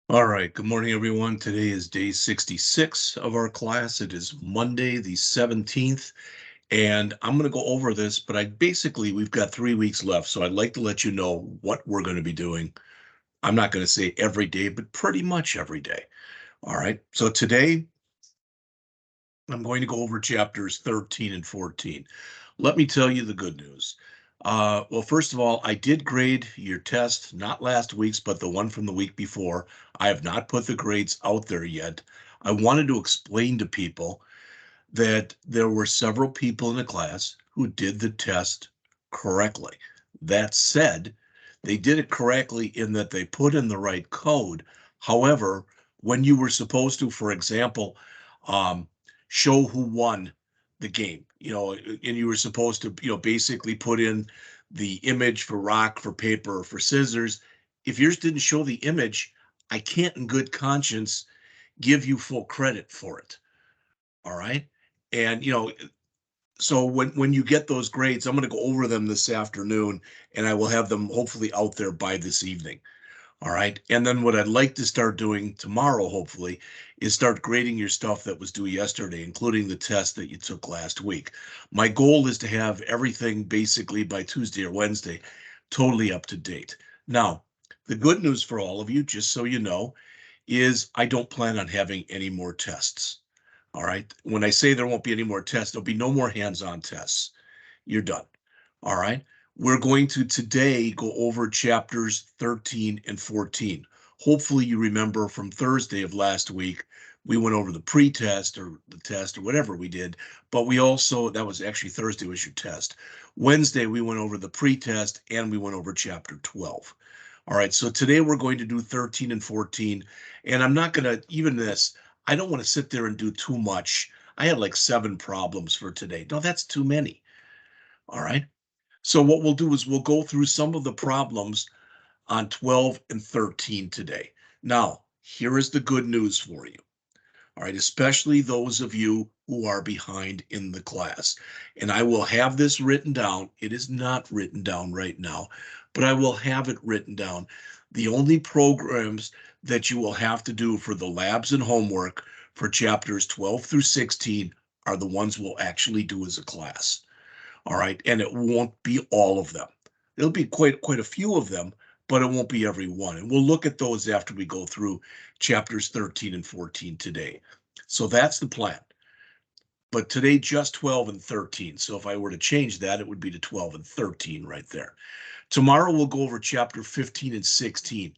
All right, good morning, everyone. Today is day 66 of our class. It is Monday, the 17th, and I'm going to go over this, but we've got 3 weeks left, so I'd like to let you know what we're going to be doing. I'm not going to say every day, but pretty much every day. All right, so today I'm going to go over chapters 13 and 14. Let me tell you the good news. Well, first of all, I did grade your test, not last week's, but the one from the week before. I have not put the grades out there yet. I wanted to explain to people that there were several people in the class who did the test correctly. That said, they did it correctly in that they put in the right code. However, when you were supposed to, for example, um, show who won the game, and you were supposed to, basically put in the image for rock, for paper, or for scissors. If yours didn't show the image, I can't in good conscience give you full credit for it. All right. And so when you get those grades, I'm going to go over them this afternoon, and I will have them hopefully out there by this evening. All right. And then what I'd like to start doing tomorrow, hopefully, is start grading your stuff that was due yesterday, including the test that you took last week. My goal is to have everything basically by Tuesday or Wednesday totally up to date. Now, the good news for all of you, just so you know, is I don't plan on having any more tests. All right. When I say there won't be any more tests, there'll be no more hands-on tests. You're done. All right. We're going to today go over chapters 13 and 14. Hopefully you remember from Thursday of last week, we went over the pre-test or the test or whatever we did, but that was actually Thursday was your test. Wednesday, we went over the pre-test and we went over chapter 12. All right, so today we're going to do 13 and 14, and I'm not going to, even this, I don't want to sit there and do too much. I had like 7 problems for today. No, that's too many. All right. So what we'll do is we'll go through some of the problems on 12 and 13 today. Now, here is the good news for you. All right, especially those of you who are behind in the class. And I will have this written down. It is not written down right now, but I will have it written down. The only programs that you will have to do for the labs and homework for chapters 12 through 16 are the ones we'll actually do as a class. All right, and it won't be all of them. There'll be quite a few of them, but it won't be every one. And we'll look at those after we go through chapters 13 and 14 today. So that's the plan. But today, just 12 and 13. So if I were to change that, it would be to 12 and 13 right there. Tomorrow, we'll go over chapter 15 and 16.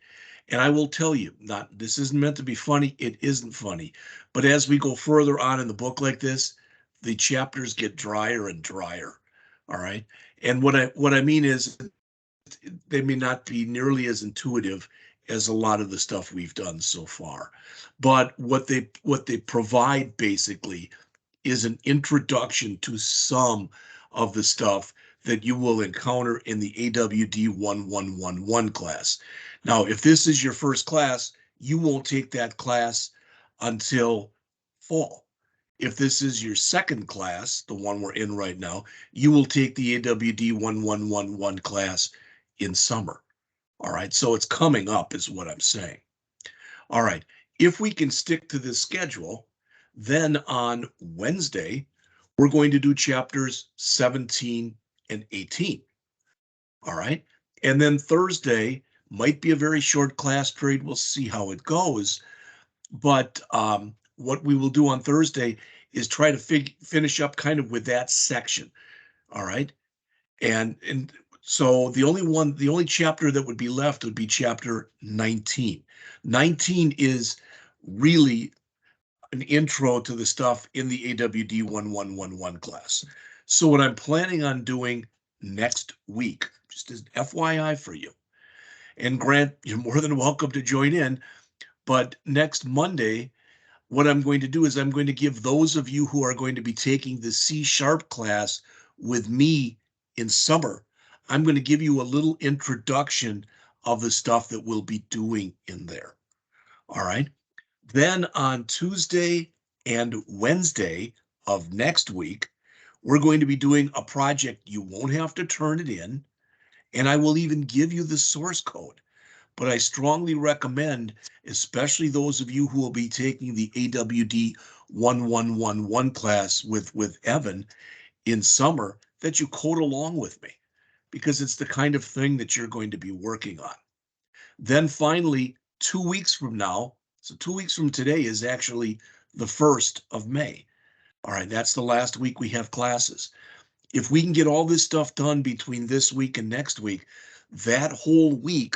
And I will tell you, this isn't meant to be funny. It isn't funny. But as we go further on in the book like this, the chapters get drier and drier. All right. And what I mean is they may not be nearly as intuitive as a lot of the stuff we've done so far. But what they provide basically is an introduction to some of the stuff that you will encounter in the AWD1111 class. Now, if this is your first class, you won't take that class until fall. If this is your second class, the one we're in right now, you will take the AWD1111 class in summer. All right, so it's coming up is what I'm saying. All right, if we can stick to this schedule, then on Wednesday, we're going to do chapters 17 and 18. All right, and then Thursday might be a very short class period. We'll see how it goes. But what we will do on Thursday is try to finish up kind of with that section. All right, and so the only chapter that would be left would be chapter 19. 19 is really an intro to the stuff in the AWD 1111 class. So what I'm planning on doing next week, just as FYI for you, and Grant, you're more than welcome to join in, but next Monday, what I'm going to do is I'm going to give those of you who are going to be taking the C# class with me in summer, I'm going to give you a little introduction of the stuff that we'll be doing in there. All right. Then on Tuesday and Wednesday of next week, we're going to be doing a project. You won't have to turn it in, and I will even give you the source code. but I strongly recommend, especially those of you who will be taking the AWD1111 class with Evan in summer, that you code along with me, because it's the kind of thing that you're going to be working on. Then finally, 2 weeks from now, so 2 weeks from today is actually the 1st of May. All right, that's the last week we have classes. If we can get all this stuff done between this week and next week, that whole week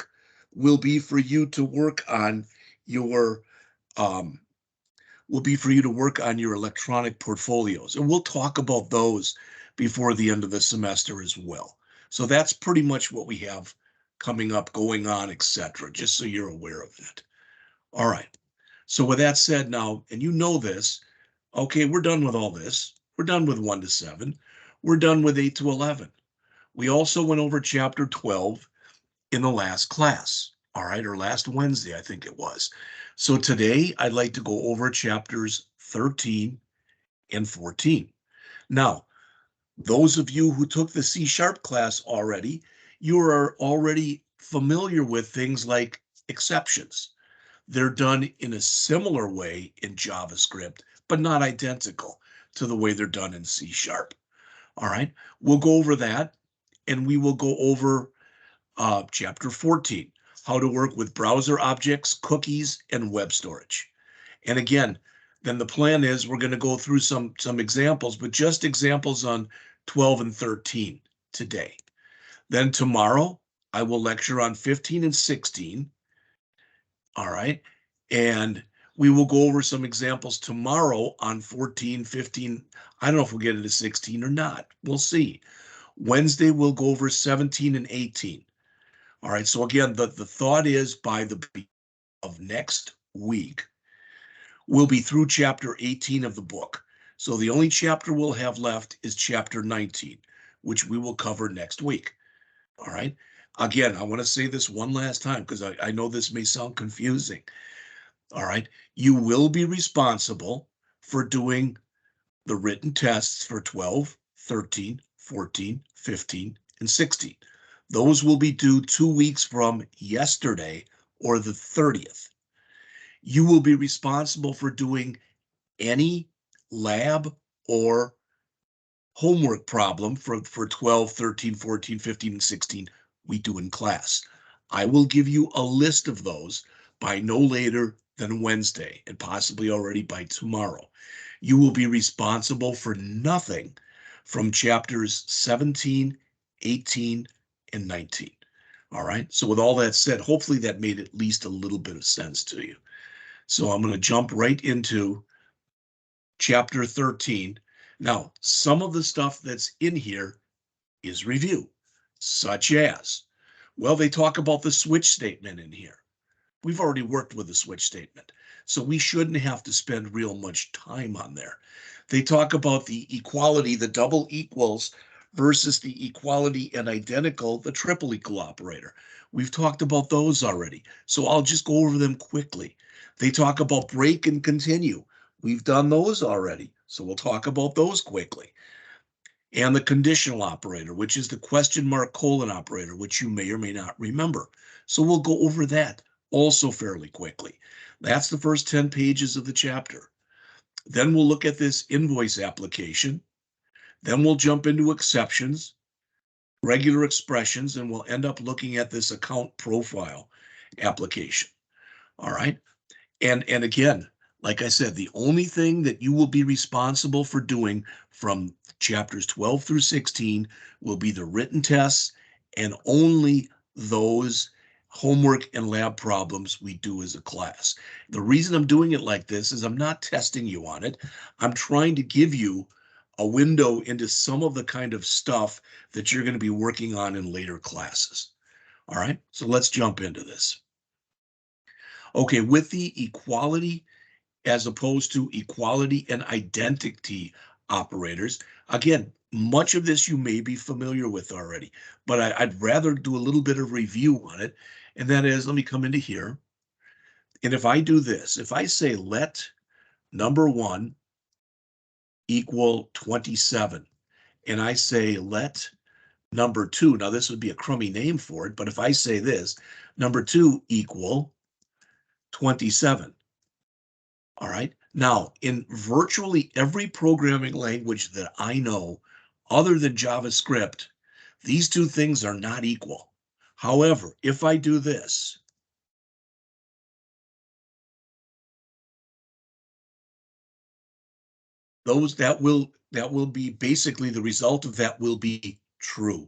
will be for you to work on your electronic portfolios. And we'll talk about those before the end of the semester as well. So that's pretty much what we have coming up, going on, etc., just so you're aware of that. All right. So with that said now, and you know this, okay, we're done with all this. We're done with 1 to 7. We're done with 8 to 11. We also went over chapter 12 in the last class, all right, or last Wednesday, I think it was. So today I'd like to go over chapters 13 and 14. Now, those of you who took the C# class already, you are already familiar with things like exceptions. They're done in a similar way in JavaScript, but not identical to the way they're done in C#. All right, we'll go over that, and we will go over chapter 14, how to work with browser objects, cookies, and web storage. And again, then the plan is we're going to go through some examples, but just examples on 12 and 13 today. Then tomorrow, I will lecture on 15 and 16. All right. And we will go over some examples tomorrow on 14, 15. I don't know if we'll get into 16 or not. We'll see. Wednesday, we'll go over 17 and 18. All right. So again, the thought is by the beginning of next week, we'll be through chapter 18 of the book. So the only chapter we'll have left is chapter 19, which we will cover next week. All right. Again, I want to say this one last time because I know this may sound confusing. All right. You will be responsible for doing the written tests for 12, 13, 14, 15, and 16. Those will be due 2 weeks from yesterday or the 30th. You will be responsible for doing any lab or homework problem for 12, 13, 14, 15, and 16 we do in class. I will give you a list of those by no later than Wednesday, and possibly already by tomorrow. You will be responsible for nothing from chapters 17, 18, and 19. All right. So with all that said, hopefully that made at least a little bit of sense to you. So I'm going to jump right into chapter 13. Now, some of the stuff that's in here is review, such as, well, they talk about the switch statement in here. We've already worked with the switch statement, so we shouldn't have to spend real much time on there. They talk about the equality, the double equals versus the equality and identical, the triple equal operator. We've talked about those already, so I'll just go over them quickly. They talk about break and continue. We've done those already, so we'll talk about those quickly. And the conditional operator, which is the question mark colon operator, which you may or may not remember. So we'll go over that also fairly quickly. That's the first 10 pages of the chapter. Then we'll look at this invoice application. Then we'll jump into exceptions, regular expressions, and we'll end up looking at this account profile application. All right. And again, like I said, the only thing that you will be responsible for doing from chapters 12 through 16 will be the written tests, and only those homework and lab problems we do as a class. The reason I'm doing it like this is I'm not testing you on it. I'm trying to give you a window into some of the kind of stuff that you're going to be working on in later classes. All right, so let's jump into this. Okay, with the equality as opposed to equality and identity operators, again, much of this you may be familiar with already, but I'd rather do a little bit of review on it. And that is, let me come into here. And if I do this, if I say let number 1 equal 27, and I say let number 2, now this would be a crummy name for it, but if I say this, number 2 equal 27. All right. Now, in virtually every programming language that I know, other than JavaScript, these two things are not equal. However, if I do this, that will be basically the result of that will be true.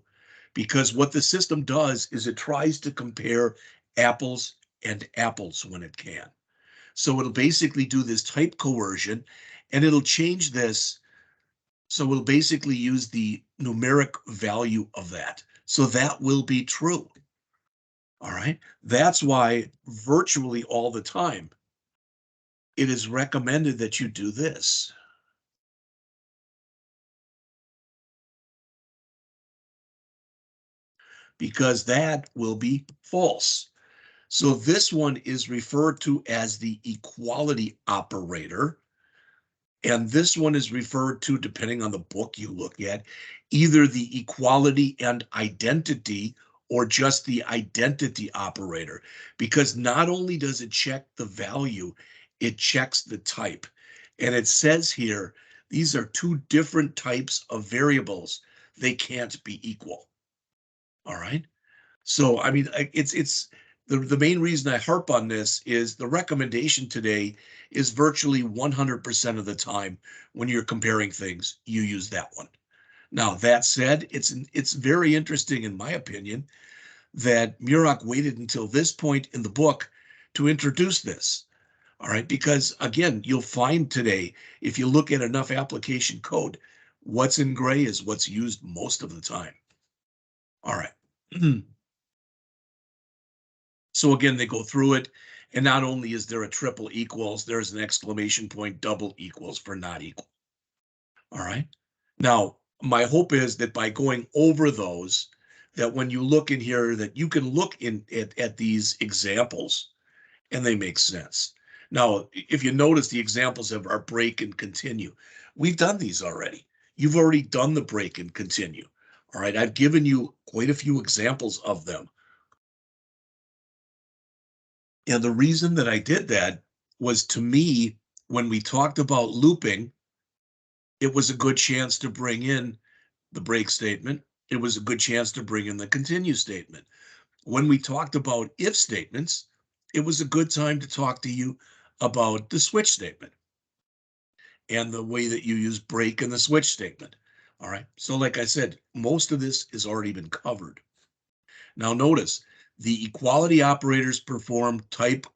Because what the system does is it tries to compare apples and apples when it can. So it'll basically do this type coercion, and it'll change this. So we'll basically use the numeric value of that. So that will be true. All right. That's why virtually all the time it is recommended that you do this, because that will be false. So this one is referred to as the equality operator. And this one is referred to, depending on the book you look at, either the equality and identity or just the identity operator, because not only does it check the value, it checks the type. And it says here, these are two different types of variables. They can't be equal. All right. So, I mean, it's the main reason I harp on this is the recommendation today is virtually 100% of the time when you're comparing things, you use that one. Now, that said, it's very interesting, in my opinion, that Murach waited until this point in the book to introduce this. All right, because again, you'll find today, if you look at enough application code, what's in gray is what's used most of the time. All right. So again, they go through it, and not only is there a triple equals, there's an exclamation point, double equals for not equal. All right. Now, my hope is that by going over those, that when you look in here, that you can look at these examples and they make sense. Now, if you notice, the examples are break and continue. We've done these already. You've already done the break and continue. All right. I've given you quite a few examples of them. And the reason that I did that was, to me, when we talked about looping, it was a good chance to bring in the break statement. It was a good chance to bring in the continue statement. When we talked about if statements, it was a good time to talk to you about the switch statement and the way that you use break in the switch statement. All right. So like I said, most of this has already been covered. Now notice, the equality operators perform type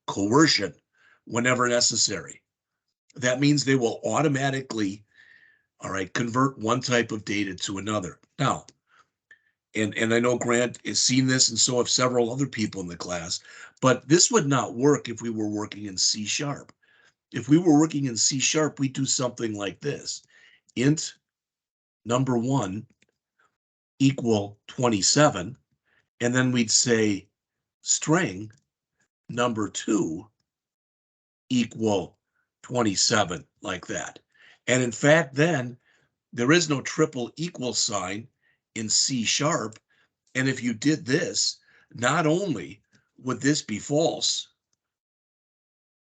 coercion whenever necessary. That means they will automatically, all right, convert one type of data to another. Now, and I know Grant has seen this, and so have several other people in the class, but this would not work if we were working in C#. If we were working in C#, we do something like this: int number 1 equal 27, and then we'd say string number 2 equal 27, like that. And in fact, then there is no triple equal sign in C#. And if you did this, not only would this be false,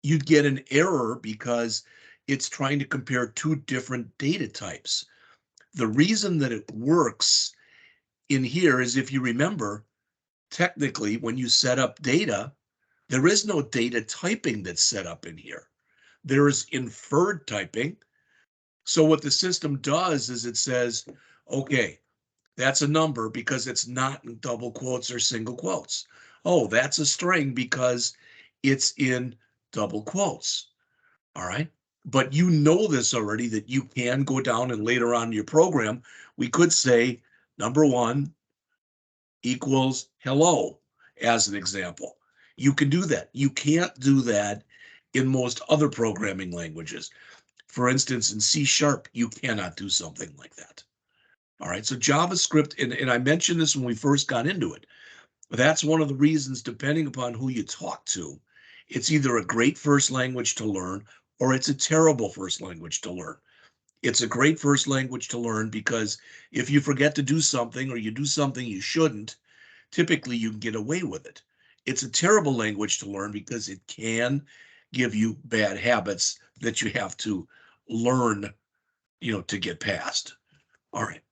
you'd get an error because it's trying to compare two different data types. The reason that it works in here is, if you remember, technically, when you set up data, there is no data typing that's set up in here. There is inferred typing. So what the system does is it says, okay, that's a number because it's not in double quotes or single quotes. Oh, that's a string because it's in double quotes. All right. But you know this already, that you can go down and later on in your program, we could say number 1 equals hello, as an example. You can do that. You can't do that in most other programming languages. For instance, in C#, you cannot do something like that. All right, so JavaScript, and I mentioned this when we first got into it, that's one of the reasons, depending upon who you talk to, it's either a great first language to learn or it's a terrible first language to learn. It's a great first language to learn because if you forget to do something or you do something you shouldn't, typically you can get away with it. It's a terrible language to learn because it can give you bad habits that you have to learn, to get past. All right.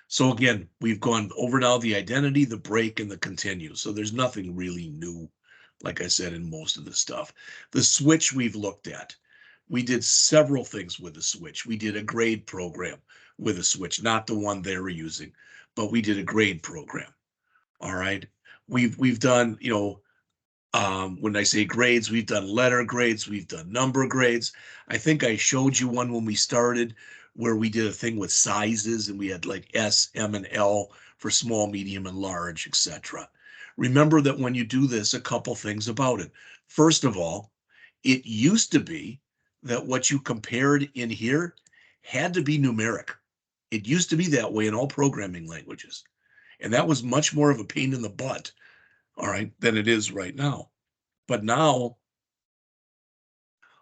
So again, we've gone over now the identity, the break, and the continue. So there's nothing really new, like I said, in most of the stuff. The switch we've looked at. We did several things with the switch. We did a grade program with a switch, not the one they were using, but we did a grade program. All right. We've done, when I say grades, we've done letter grades, we've done number grades. I think I showed you one when we started where we did a thing with sizes and we had like S, M, and L for small, medium, and large, etc. Remember that when you do this, a couple things about it. First of all, it used to be that what you compared in here had to be numeric. It used to be that way in all programming languages. And that was much more of a pain in the butt, all right, than it is right now. But now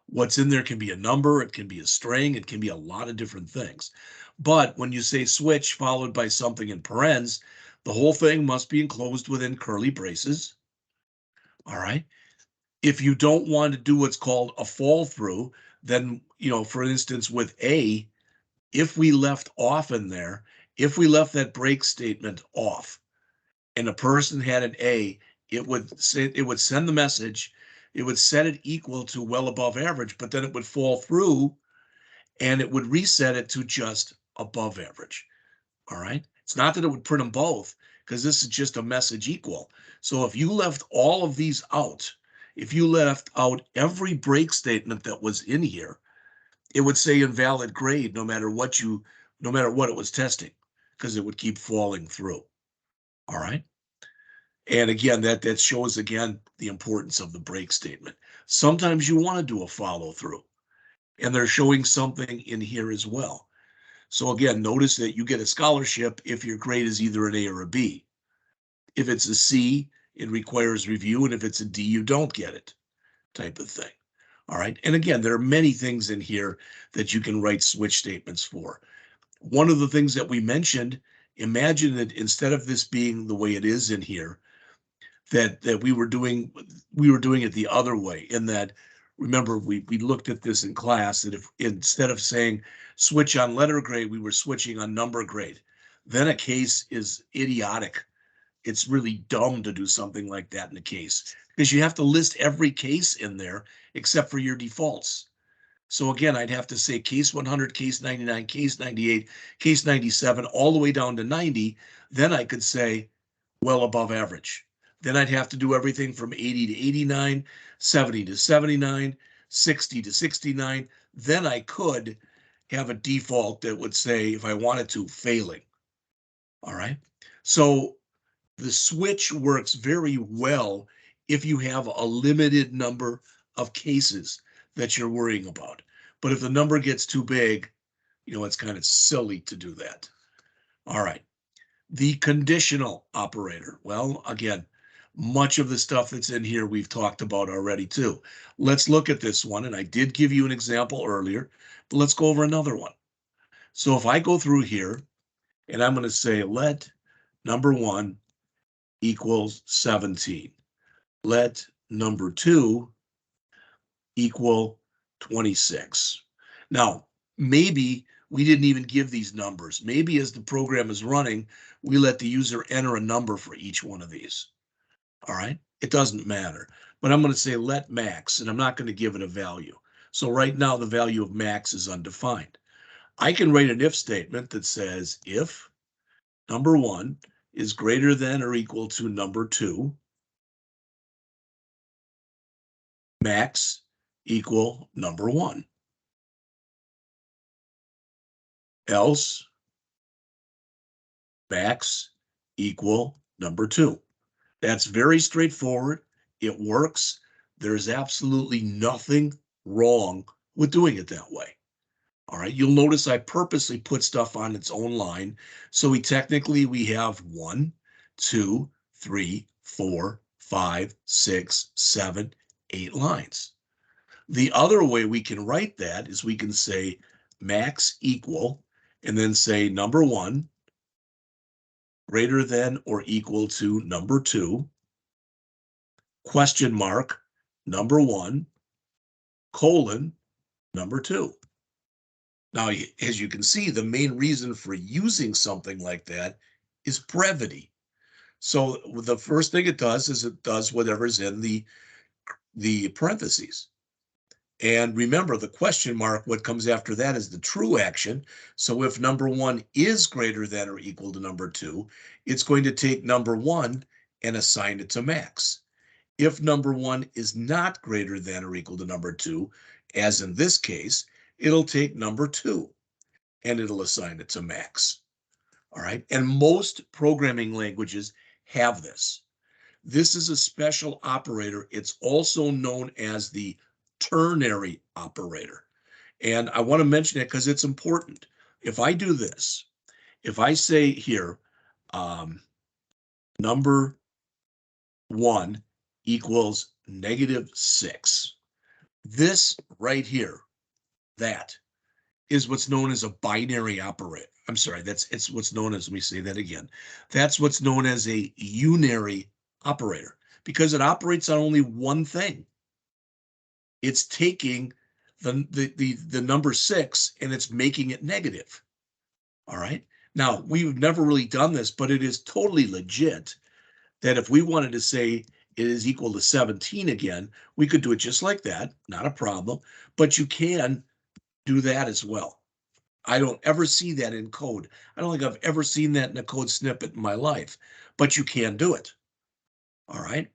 what's in there can be a number, it can be a string, it can be a lot of different things. But when you say switch followed by something in parens, the whole thing must be enclosed within curly braces. All right. If you don't want to do what's called a fall through, then, for instance, with A, if we left off in there, if we left that break statement off, and a person had an A, it would send the message, it would set it equal to well above average, but then it would fall through and it would reset it to just above average. All right. It's not that it would print them both because this is just a message equal. So if you left all of these out, if you left out every break statement that was in here, it would say invalid grade no matter what it was testing, because it would keep falling through. All right. And again, that shows again the importance of the break statement. Sometimes you want to do a follow through, and they're showing something in here as well. So again, notice that you get a scholarship if your grade is either an A or a B. If it's a C, it requires review, and if it's a D, you don't get it, type of thing. All right. And again, there are many things in here that you can write switch statements for. One of the things that we mentioned, imagine that instead of this being the way it is in here, that we were doing it the other way. In that, remember, we looked at this in class, that if instead of saying switch on letter grade, we were switching on number grade, then a case is idiotic. It's really dumb to do something like that in a case, because you have to list every case in there except for your defaults. So again, I'd have to say case 100, case 99, case 98, case 97, all the way down to 90. Then I could say well above average. Then I'd have to do everything from 80 to 89, 70 to 79, 60 to 69. Then I could have a default that would say, if I wanted to, failing. All right. So the switch works very well if you have a limited number of cases that you're worrying about. But if the number gets too big, it's kind of silly to do that. All right. The conditional operator. Well, again, much of the stuff that's in here we've talked about already too. Let's look at this one. And I did give you an example earlier, but let's go over another one. So if I go through here and I'm going to say let number 1 equals 17. Let number 2 equal 26. Now, maybe we didn't even give these numbers. Maybe as the program is running, we let the user enter a number for each one of these. All right, it doesn't matter. But I'm going to say let max, and I'm not going to give it a value. So right now, the value of max is undefined. I can write an if statement that says if number 1 is greater than or equal to number 2, max equal number 1. Else max equal number 2. That's very straightforward. It works. There's absolutely nothing wrong with doing it that way. All right, you'll notice I purposely put stuff on its own line. So we have 1, 2, 3, 4, 5, 6, 7, 8 lines. The other way we can write that is we can say max equal, and then say number 1 greater than or equal to number 2, question mark, number 1, colon, number 2. Now, as you can see, the main reason for using something like that is brevity. So the first thing it does is it does whatever's in the parentheses. And remember, the question mark, what comes after that is the true action. So if number 1 is greater than or equal to number 2, it's going to take number 1 and assign it to max. If number 1 is not greater than or equal to number 2, as in this case, it'll take number 2 and it'll assign it to max. All right. And most programming languages have this. This is a special operator. It's also known as the ternary operator. And I want to mention it because it's important. If I do this, if I say here, number 1 equals -6, this right here, that is what's known as a binary operator. I'm sorry, it's what's known as, let me say that again. That's what's known as a unary operator because it operates on only one thing. It's taking the number 6 and it's making it negative. All right. Now, we've never really done this, but it is totally legit that if we wanted to say it is equal to 17 again, we could do it just like that, not a problem, but you can do that as well. I don't ever see that in code. I don't think I've ever seen that in a code snippet in my life, but you can do it. All right.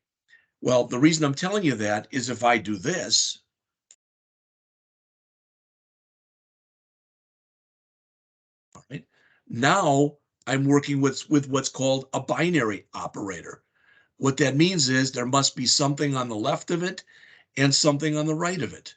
Well, the reason I'm telling you that is if I do this, all right, now I'm working with what's called a binary operator. What that means is there must be something on the left of it and something on the right of it.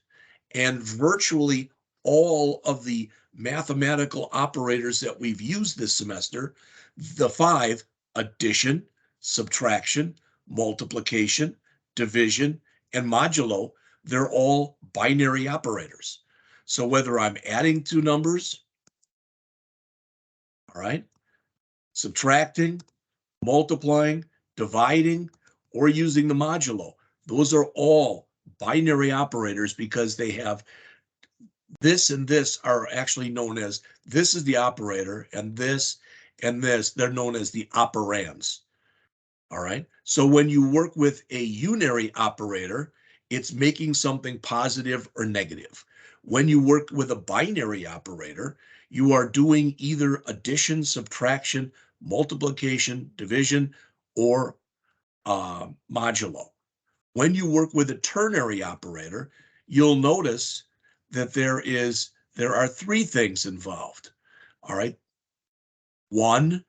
And virtually all of the mathematical operators that we've used this semester, the 5, addition, subtraction, multiplication, division, and modulo, they're all binary operators. So whether I'm adding 2 numbers, all right, subtracting, multiplying, dividing, or using the modulo, those are all binary operators because they have this and this are actually known as, this is the operator, and this and this, they're known as the operands. All right. So when you work with a unary operator, it's making something positive or negative. When you work with a binary operator, you are doing either addition, subtraction, multiplication, division, or modulo. When you work with a ternary operator, you'll notice that there are 3 things involved. All right. 1,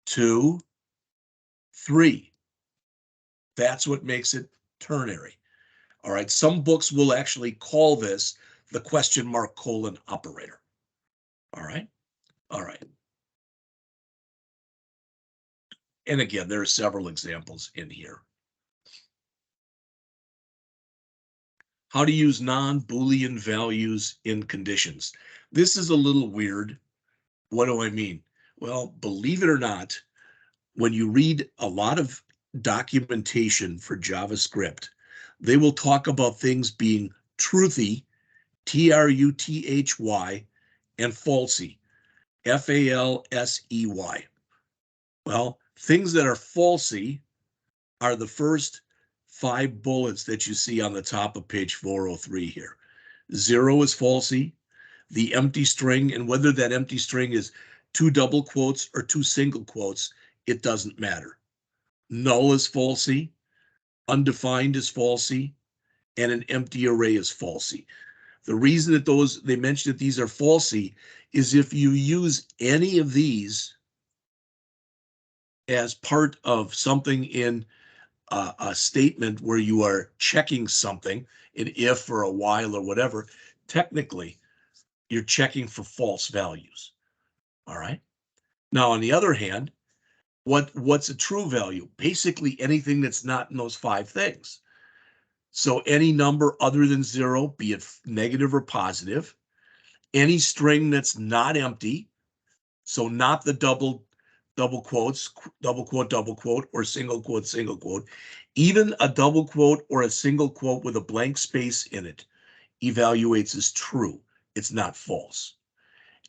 2, 3. That's what makes it ternary. All right. Some books will actually call this the question mark colon operator. All right. All right. And again, there are several examples in here. How to use non-Boolean values in conditions. This is a little weird. What do I mean? Well, believe it or not, when you read a lot of documentation for JavaScript, they will talk about things being truthy, Truthy, and falsy, Falsey. Well, things that are falsy are the first 5 bullets that you see on the top of page 403 here. 0 is falsy, the empty string, and whether that empty string is 2 double quotes or 2 single quotes, it doesn't matter. Null is falsy, undefined is falsy, and an empty array is falsy. The reason that they mention that these are falsy is if you use any of these as part of something in a statement where you are checking something, an if or a while or whatever, technically you're checking for false values. All right. Now, on the other hand, what's a true value? Basically anything that's not in those 5 things. So any number other than 0, be it negative or positive, any string that's not empty, so not the double quotes, double quote, or single quote, even a double quote or a single quote with a blank space in it evaluates as true. It's not false.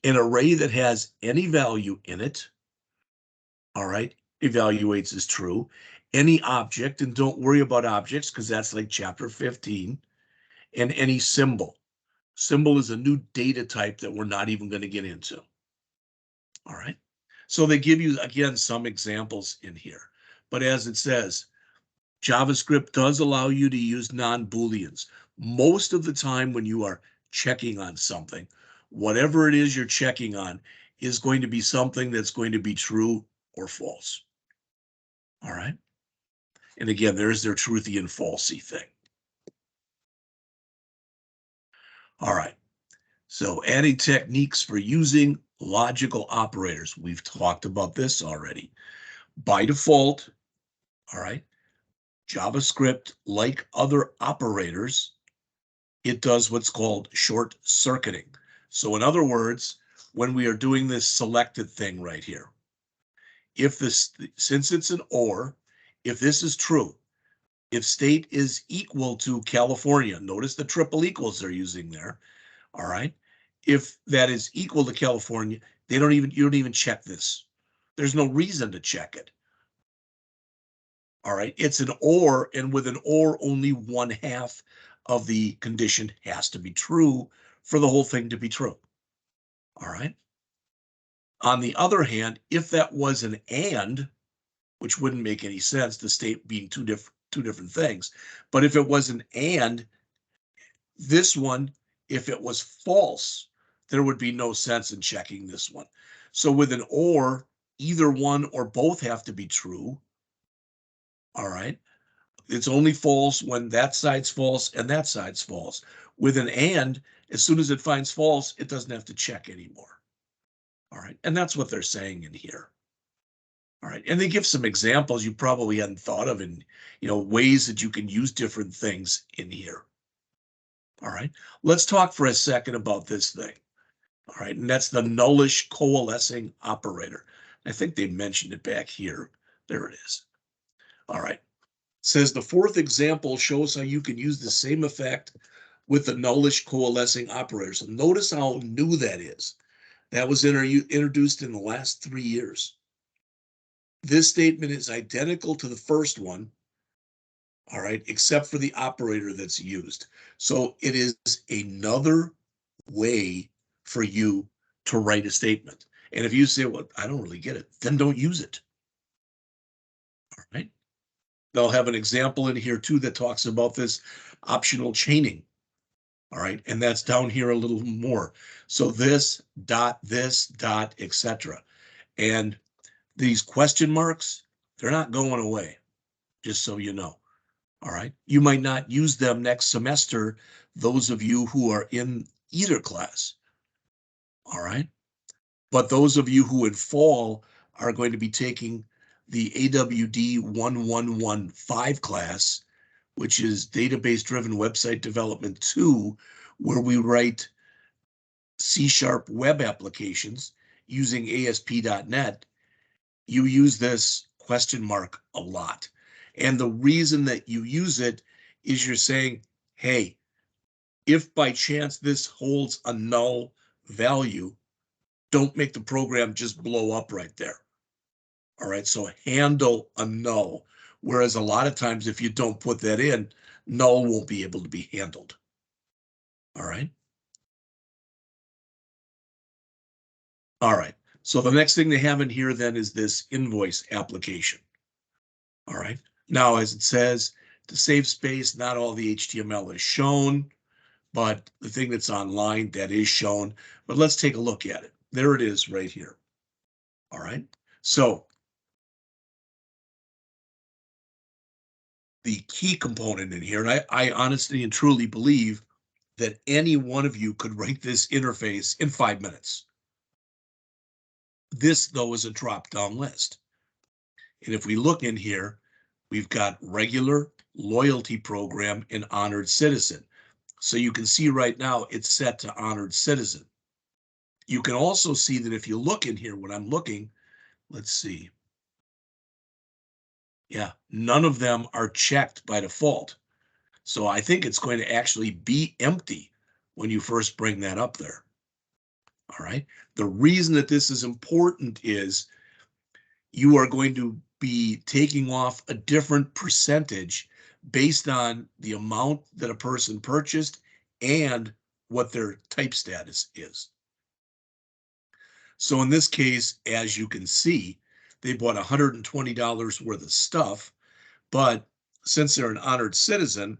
An array that has any value in it, all right, evaluates as true. Any object, and don't worry about objects because that's like chapter 15, and any symbol. Symbol is a new data type that we're not even going to get into. All right. So they give you, again, some examples in here. But as it says, JavaScript does allow you to use non-Booleans. Most of the time when you are checking on something, whatever it is you're checking on is going to be something that's going to be true or false. All right. And again, there's their truthy and falsy thing. All right. So adding techniques for using logical operators. We've talked about this already. By default, all right, JavaScript, like other operators, it does what's called short circuiting. So in other words, when we are doing this selected thing right here, if this, since it's an or, if this is true, if state is equal to California, notice the triple equals they're using there, all right? If that is equal to California, you don't even check this. There's no reason to check it. All right, it's an or, and with an or, only one half of the condition has to be true for the whole thing to be true. All right. On the other hand, if that was an and, which wouldn't make any sense, the state being two different things, but if it was an and, this one, if it was false, there would be no sense in checking this one. So with an or, either one or both have to be true. All right. It's only false when that side's false and that side's false. With an and, as soon as it finds false, it doesn't have to check anymore. All right. And that's what they're saying in here. All right. And they give some examples you probably hadn't thought of in, ways that you can use different things in here. All right. Let's talk for a second about this thing. All right. And that's the nullish coalescing operator. I think they mentioned it back here. There it is. All right. Says the fourth example shows how you can use the same effect with the nullish coalescing operator. So notice how new that is. That was introduced in the last 3 years. This statement is identical to the first one, all right, except for the operator that's used. So it is another way for you to write a statement. And if you say, well, I don't really get it, then don't use it. All right. They'll have an example in here too that talks about this optional chaining. All right, and that's down here a little more. So this, etc. And these question marks, they're not going away, just so you know. All right, you might not use them next semester, those of you who are in either class. All right, but those of you who would fall are going to be taking the AWD1015 class, which is database-driven website development 2, where we write C# web applications using ASP.NET. You use this question mark a lot. And the reason that you use it is you're saying, hey, if by chance this holds a null value, don't make the program just blow up right there. All right, so handle a null. Whereas a lot of times, if you don't put that in, null won't be able to be handled. All right. All right. So the next thing they have in here then is this invoice application. All right. Now, as it says, to save space, not all the HTML is shown, but the thing that's online, that is shown. But let's take a look at it. There it is right here. All right. So the key component in here, and I honestly and truly believe that any one of you could write this interface in 5 minutes. This, though, is a drop-down list. And if we look in here, we've got regular loyalty program, and honored citizen. So you can see right now it's set to honored citizen. You can also see that if you look in here, when I'm looking, let's see. Yeah, none of them are checked by default. So I think it's going to actually be empty when you first bring that up there. All right. The reason that this is important is you are going to be taking off a different percentage based on the amount that a person purchased and what their type status is. So in this case, as you can see, they bought $120 worth of stuff, but since they're an honored citizen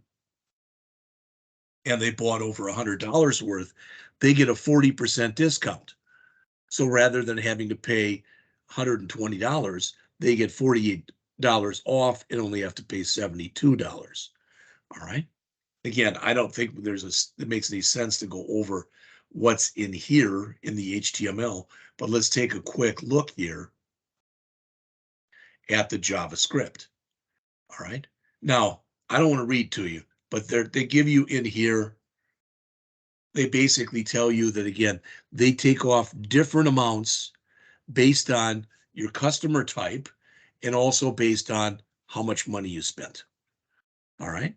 and they bought over $100 worth, they get a 40% discount. So rather than having to pay $120, they get $48 off and only have to pay $72. All right. Again, I don't think it makes any sense to go over what's in here in the HTML, but let's take a quick look here at the JavaScript. All right. Now, I don't want to read to you, but they give you in here, they basically tell you that, again, they take off different amounts based on your customer type and also based on how much money you spent. All right.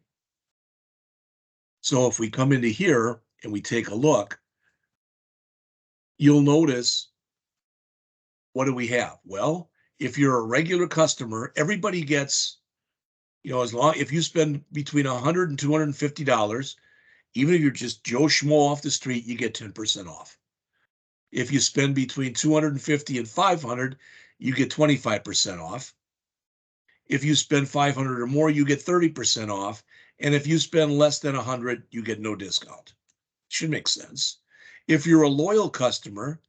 So if we come into here and we take a look, you'll notice, what do we have? Well, if you're a regular customer, everybody gets, if you spend between $100 and $250, even if you're just Joe Schmo off the street, you get 10% off. If you spend between 250 and 500, you get 25% off. If you spend 500 or more, you get 30% off. And if you spend less than 100, you get no discount. Should make sense. If you're a loyal customer,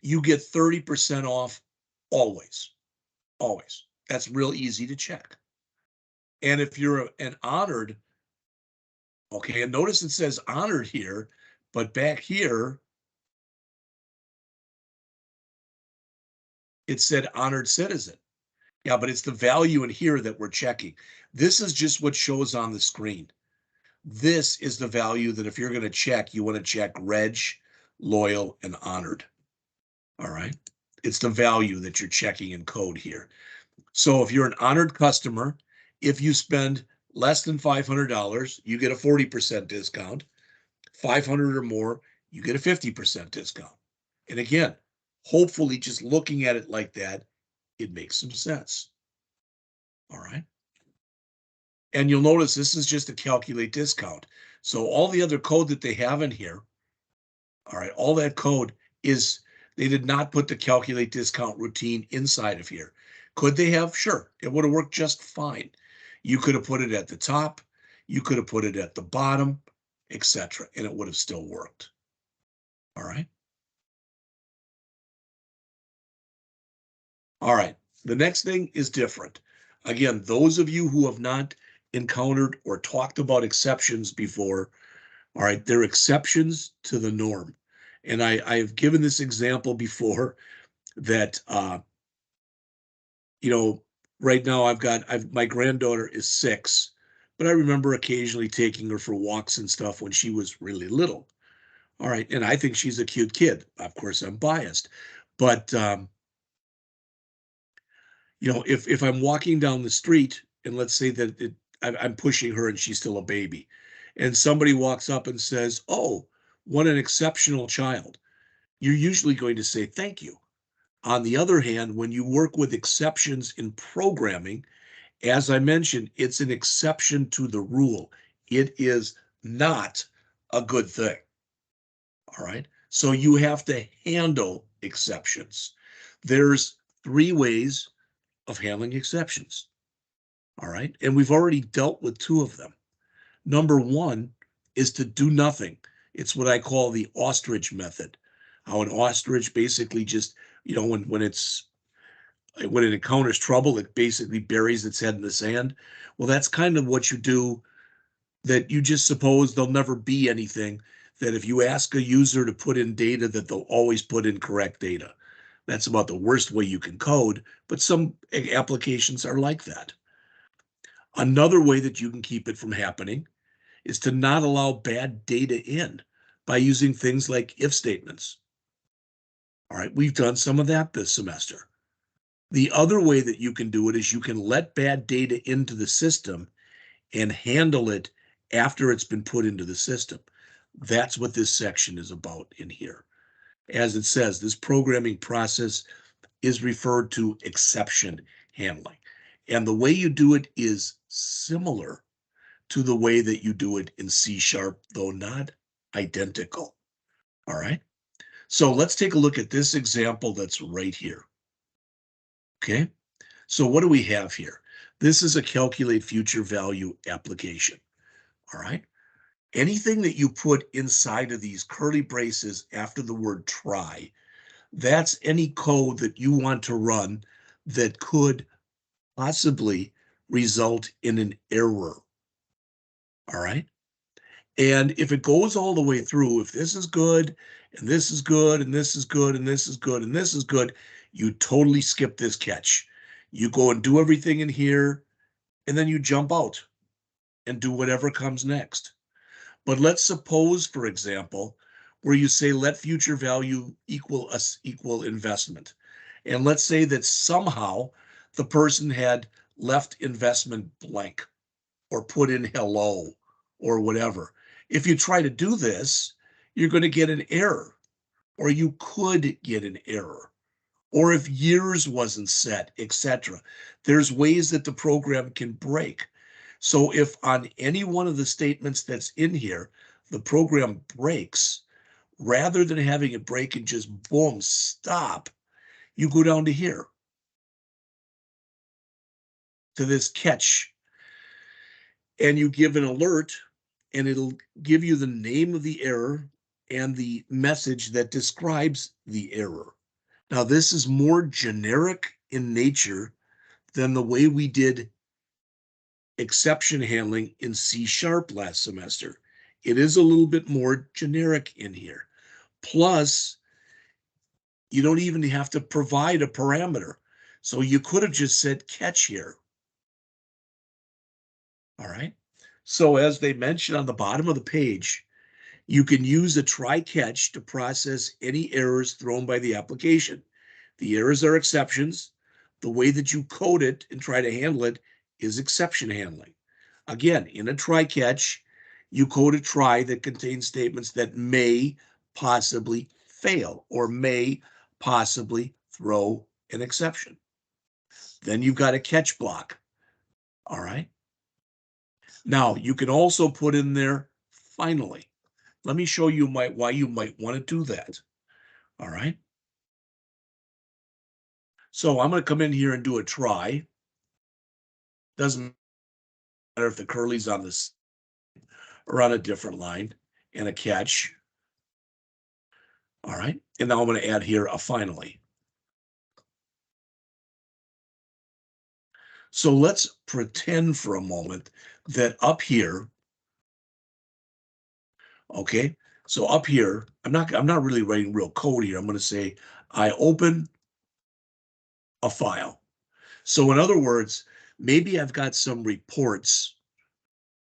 you get 30% off always. Always. That's real easy to check. And if you're an honored, okay, and notice it says honored here, but back here, it said honored citizen. Yeah, but it's the value in here that we're checking. This is just what shows on the screen. This is the value that if you're going to check, you want to check reg, loyal, and honored. All right. It's the value that you're checking in code here. So if you're an honored customer, if you spend less than $500, you get a 40% discount. 500 or more, you get a 50% discount. And again, hopefully just looking at it like that, it makes some sense. All right. And you'll notice this is just a calculate discount. So all the other code that they have in here, all right, all that code is, they did not put the calculate discount routine inside of here. Could they have? Sure, it would have worked just fine. You could have put it at the top, you could have put it at the bottom, etc., and it would have still worked. All right. All right, the next thing is different. Again, those of you who have not encountered or talked about exceptions before, all right, they're exceptions to the norm. And I've given this example before that, right now my granddaughter is 6, but I remember occasionally taking her for walks and stuff when she was really little. All right, and I think she's a cute kid. Of course, I'm biased, but if I'm walking down the street and let's say that I'm pushing her and she's still a baby, and somebody walks up and says, "Oh, what an exceptional child," you're usually going to say thank you. On the other hand, when you work with exceptions in programming, as I mentioned, it's an exception to the rule. It is not a good thing. All right. So you have to handle exceptions. There's 3 ways of handling exceptions. All right. And we've already dealt with 2 of them. Number 1 is to do nothing. It's what I call the ostrich method. How an ostrich basically just, when it encounters trouble, it basically buries its head in the sand. Well, that's kind of what you do, that you just suppose there'll never be anything, that if you ask a user to put in data, that they'll always put in correct data. That's about the worst way you can code, but some applications are like that. Another way that you can keep it from happening is to not allow bad data in by using things like if statements. All right, we've done some of that this semester. The other way that you can do it is you can let bad data into the system and handle it after it's been put into the system. That's what this section is about in here. As it says, this programming process is referred to exception handling. And the way you do it is similar to the way that you do it in C#, though not identical. All right. So let's take a look at this example that's right here. Okay. So what do we have here? This is a calculate future value application. All right. Anything that you put inside of these curly braces after the word try, that's any code that you want to run that could possibly result in an error. All right. And if it goes all the way through, if this is good, and this is good, and this is good, and this is good, and this is good, you totally skip this catch. You go and do everything in here, and then you jump out and do whatever comes next. But let's suppose, for example, where you say let future value equal investment. And let's say that somehow the person had left investment blank or put in hello or whatever. If you try to do this, you're going to get an error, or you could get an error, or if years wasn't set, etc. There's ways that the program can break. So if on any one of the statements that's in here, the program breaks, rather than having it break and just boom, stop, you go down to here, to this catch, and you give an alert, and it'll give you the name of the error and the message that describes the error. Now, this is more generic in nature than the way we did exception handling in C# last semester. It is a little bit more generic in here. Plus, you don't even have to provide a parameter. So you could have just said catch here. All right. So as they mentioned on the bottom of the page, you can use a try catch to process any errors thrown by the application. The errors are exceptions. The way that you code it and try to handle it is exception handling. Again, in a try catch, you code a try that contains statements that may possibly fail or may possibly throw an exception. Then you've got a catch block. All right. Now, you can also put in there finally. Let me show you why you might want to do that. All right. So I'm going to come in here and do a try. Doesn't matter if the curly's on this or on a different line, and a catch. All right. And now I'm going to add here a finally. So let's pretend for a moment that up here, okay, so up here, I'm not really writing real code here. I'm going to say I open a file. So in other words, maybe I've got some reports.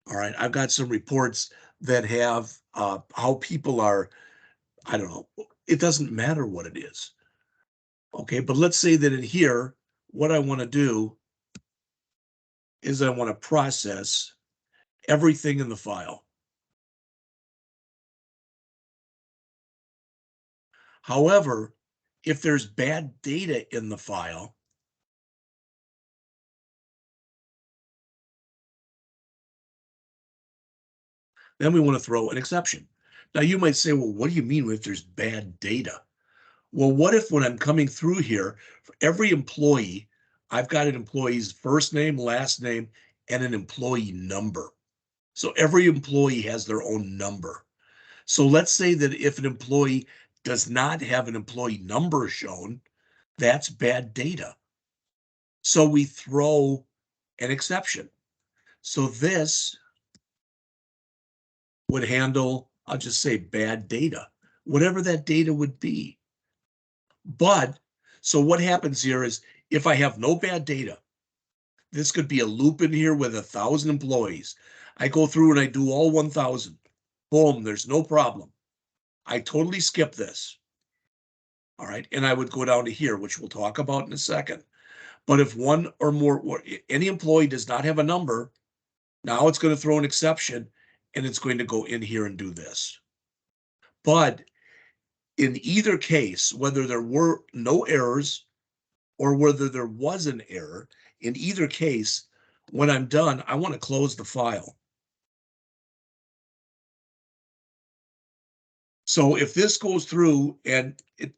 All right, I've got some reports that have how people are, I don't know, it doesn't matter what it is. Okay, but let's say that in here, what I want to do is I want to process everything in the file. However, if there's bad data in the file, then we want to throw an exception. Now you might say, well, what do you mean if there's bad data? Well, what if when I'm coming through here, for every employee, I've got an employee's first name, last name, and an employee number. So every employee has their own number. So let's say that if an employee does not have an employee number shown, that's bad data. So we throw an exception. So this would handle, I'll just say bad data, whatever that data would be. But so what happens here is if I have no bad data, This could be a loop in here with 1,000 employees. I go through and I do all 1,000. Boom, there's no problem. I totally skip this. All right, and I would go down to here, which we'll talk about in a second. But if one or more, any employee does not have a number, now it's going to throw an exception and it's going to go in here and do this. But in either case, whether there were no errors or whether there was an error, in either case, when I'm done, I want to close the file. So if this goes through and it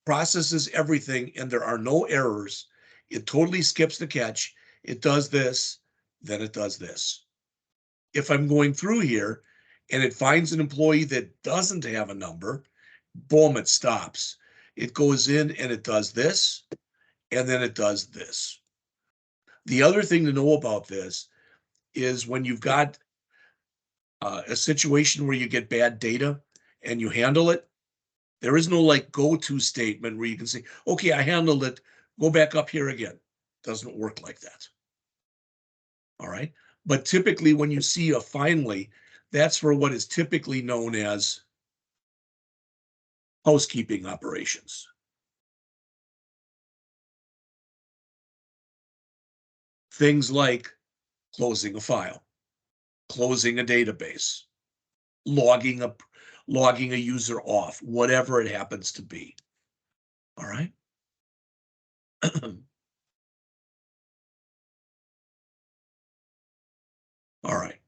processes everything and there are no errors, it totally skips the catch. It does this, then it does this. If I'm going through here and it finds an employee that doesn't have a number, boom, it stops. It goes in and it does this, and then it does this. The other thing to know about this is when you've got a situation where you get bad data and you handle it, there is no like go-to statement where you can say, okay, I handled it, go back up here again. Doesn't work like that. All right. But typically when you see a finally, that's for what is typically known as housekeeping operations. Things like closing a file, closing a database, logging a user off, whatever it happens to be. All right. All right. It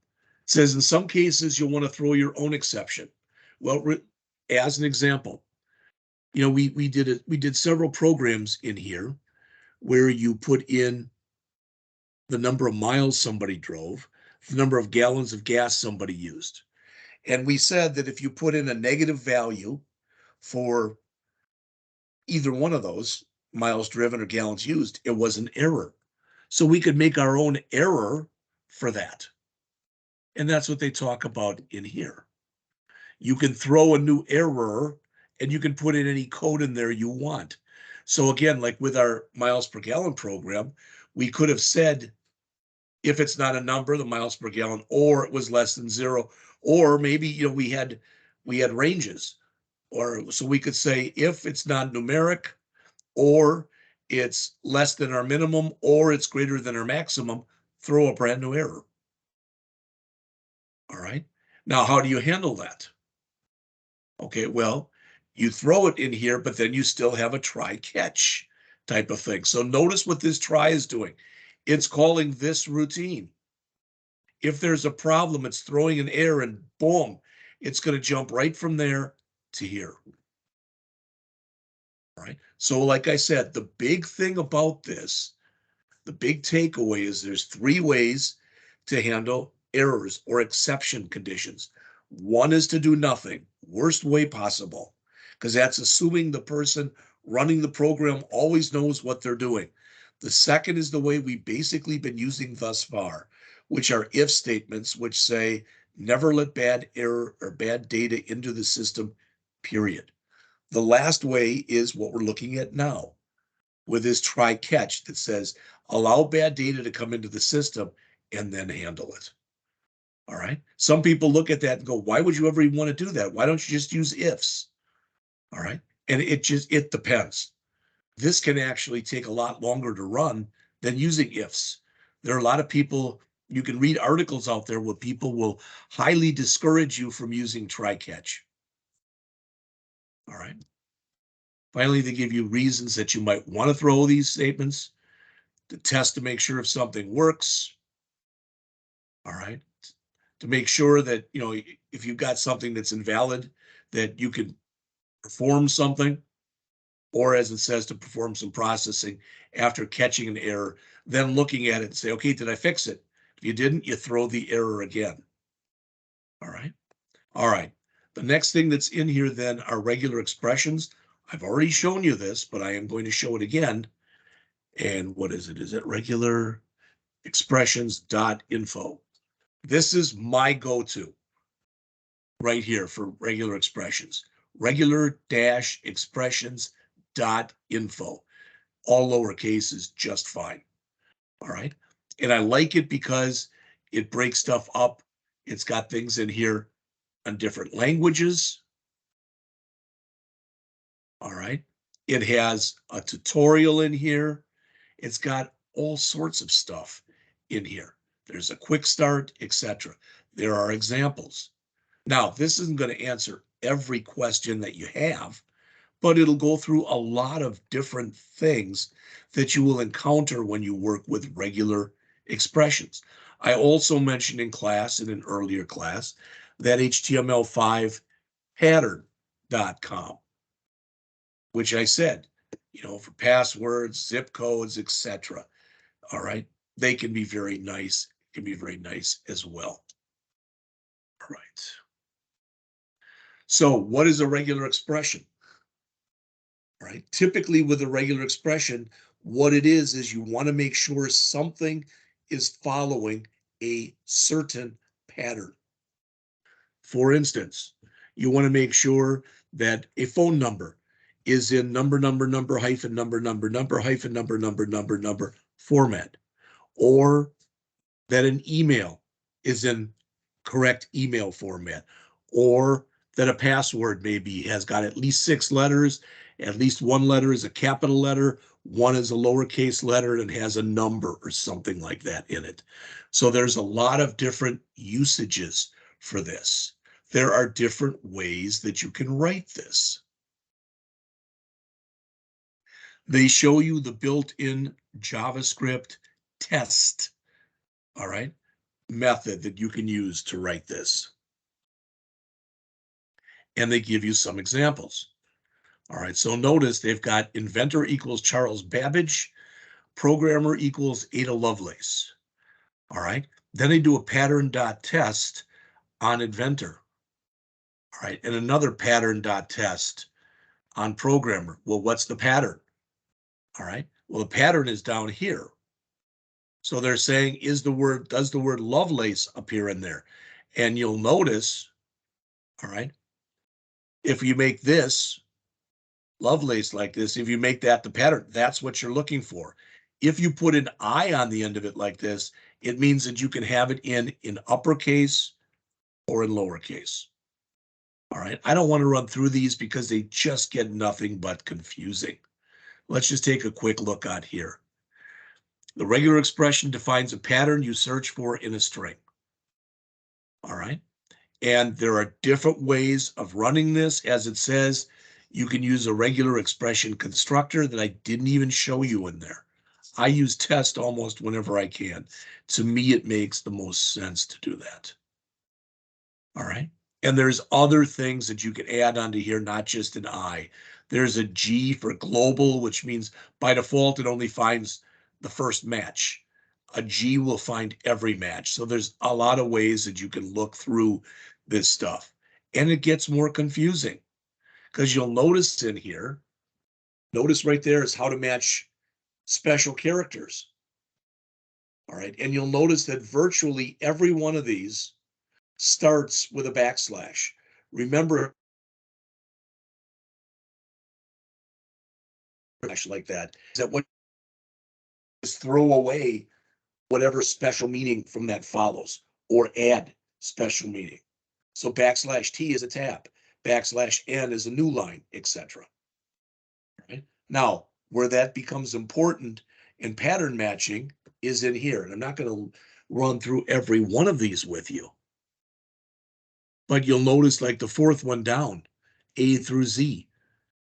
says in some cases you'll want to throw your own exception. Well, as an example, you know, we did several programs in here where you put in the number of miles somebody drove, the number of gallons of gas somebody used. And we said that if you put in a negative value for either one of those, miles driven or gallons used, it was an error. So we could make our own error for that. And that's what they talk about in here. You can throw a new error and you can put in any code in there you want. So again, like with our miles per gallon program, we could have said, if it's not a number, the miles per gallon, or it was less than 0, or maybe, you know, we had ranges, or so we could say if it's not numeric, or it's less than our minimum, or it's greater than our maximum, throw a brand new error. All right. Now, how do you handle that? Okay, well, you throw it in here, but then you still have a try catch type of thing. So notice what this try is doing. It's calling this routine. If there's a problem, it's throwing an error and boom, it's going to jump right from there to here. All right. So like I said, the big thing about this, the big takeaway is there's 3 ways to handle errors or exception conditions. One is to do nothing, worst way possible, because that's assuming the person running the program always knows what they're doing. The second is the way we've basically been using thus far, which are if statements, which say never let bad error or bad data into the system, period. The last way is what we're looking at now with this try catch that says allow bad data to come into the system and then handle it. All right. Some people look at that and go, why would you ever even want to do that? Why don't you just use ifs? All right. And it depends. This can actually take a lot longer to run than using ifs. There are a lot of people, you can read articles out there where people will highly discourage you from using try catch. All right. Finally, they give you reasons that you might want to throw these statements to test to make sure if something works. All right. To make sure that, you know, if you've got something that's invalid, that you can perform something, or as it says, to perform some processing after catching an error, then looking at it and say, okay, did I fix it? If you didn't, you throw the error again. All right. All right. The next thing that's in here then are regular expressions. I've already shown you this, but I am going to show it again. And what is it? Is it regular expressions.info? This is my go-to right here for regular expressions. Regular-expressions.info. All lowercase is just fine. All right. And I like it because it breaks stuff up. It's got things in here on different languages. All right. It has a tutorial in here. It's got all sorts of stuff in here. There's a quick start, etc. There are examples. Now, this isn't going to answer every question that you have, but it'll go through a lot of different things that you will encounter when you work with regular expressions. I also mentioned in class, in an earlier class, that HTML5 pattern.com, which I said, for passwords, zip codes, etc. All right. They can be very nice, as well. All right. So what is a regular expression? All right. Typically with a regular expression, what it is you want to make sure something is following a certain pattern. For instance, you want to make sure that a phone number is in number hyphen number hyphen number format, or that an email is in correct email format, or that a password maybe has got at least 6 letters, at least one letter is a capital letter, one is a lowercase letter and has a number or something like that in it. So there's a lot of different usages for this. There are different ways that you can write this. They show you the built-in JavaScript test, all right, method that you can use to write this. And they give you some examples. All right, so notice they've got inventor equals Charles Babbage, programmer equals Ada Lovelace. All right, then they do a pattern.test on inventor. All right, and another pattern.test on programmer. Well, what's the pattern? All right, well, the pattern is down here. So they're saying, does the word Lovelace appear in there? And you'll notice, all right, if you make this Lovelace like this, if you make that the pattern, that's what you're looking for. If you put an I on the end of it like this, it means that you can have it in uppercase or in lowercase. All right, I don't want to run through these because they just get nothing but confusing. Let's just take a quick look at here. The regular expression defines a pattern you search for in a string. All right, and there are different ways of running this. As it says, you can use a regular expression constructor that I didn't even show you in there. I use test almost whenever I can. To me, it makes the most sense to do that. All right. And there's other things that you can add onto here, not just an I. There's a G for global, which means by default, it only finds the first match. A G will find every match. So there's a lot of ways that you can look through this stuff. And it gets more confusing because you'll notice in here, notice right there is how to match special characters. All right. And you'll notice that virtually every one of these starts with a backslash. Remember, like that, is that what is throw away whatever special meaning from that follows or add special meaning. So backslash T is a tab, backslash N is a new line, etc. Right? Now, where that becomes important in pattern matching is in here. And I'm not going to run through every one of these with you. But you'll notice like the fourth one down, A through Z.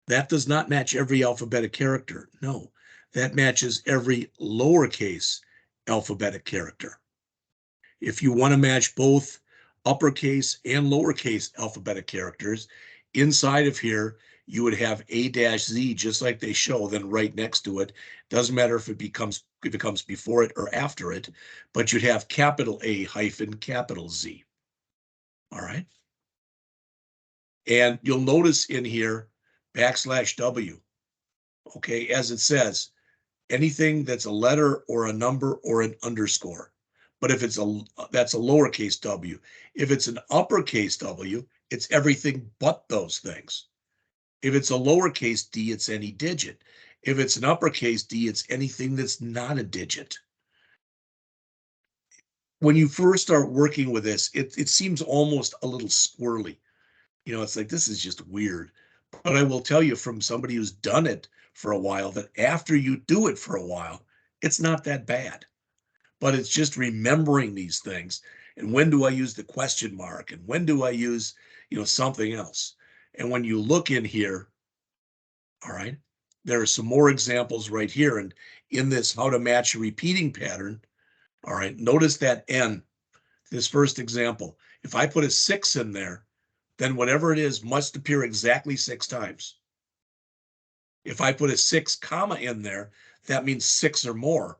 That does not match every alphabetic character. No, that matches every lowercase alphabetic character. If you want to match both uppercase and lowercase alphabetic characters, inside of here, you would have A-Z just like they show, then right next to it. Doesn't matter if it comes before it or after it, but you'd have capital A hyphen capital Z. All right. And you'll notice in here, backslash W. Okay, as it says, anything that's a letter or a number or an underscore. But if it's that's a lowercase w. If it's an uppercase W, it's everything but those things. If it's a lowercase d, it's any digit. If it's an uppercase D, it's anything that's not a digit. when you first start working with this, it seems almost a little squirrely. It's like, this is just weird. But I will tell you from somebody who's done it for a while that after you do it for a while, it's not that bad. But it's just remembering these things. And when do I use the question mark? And when do I use, something else? And when you look in here, all right, there are some more examples right here. And in this how to match a repeating pattern, all right, notice that N, this first example. If I put a 6 in there, then whatever it is must appear exactly 6 times. If I put a 6 comma in there, that means 6 or more.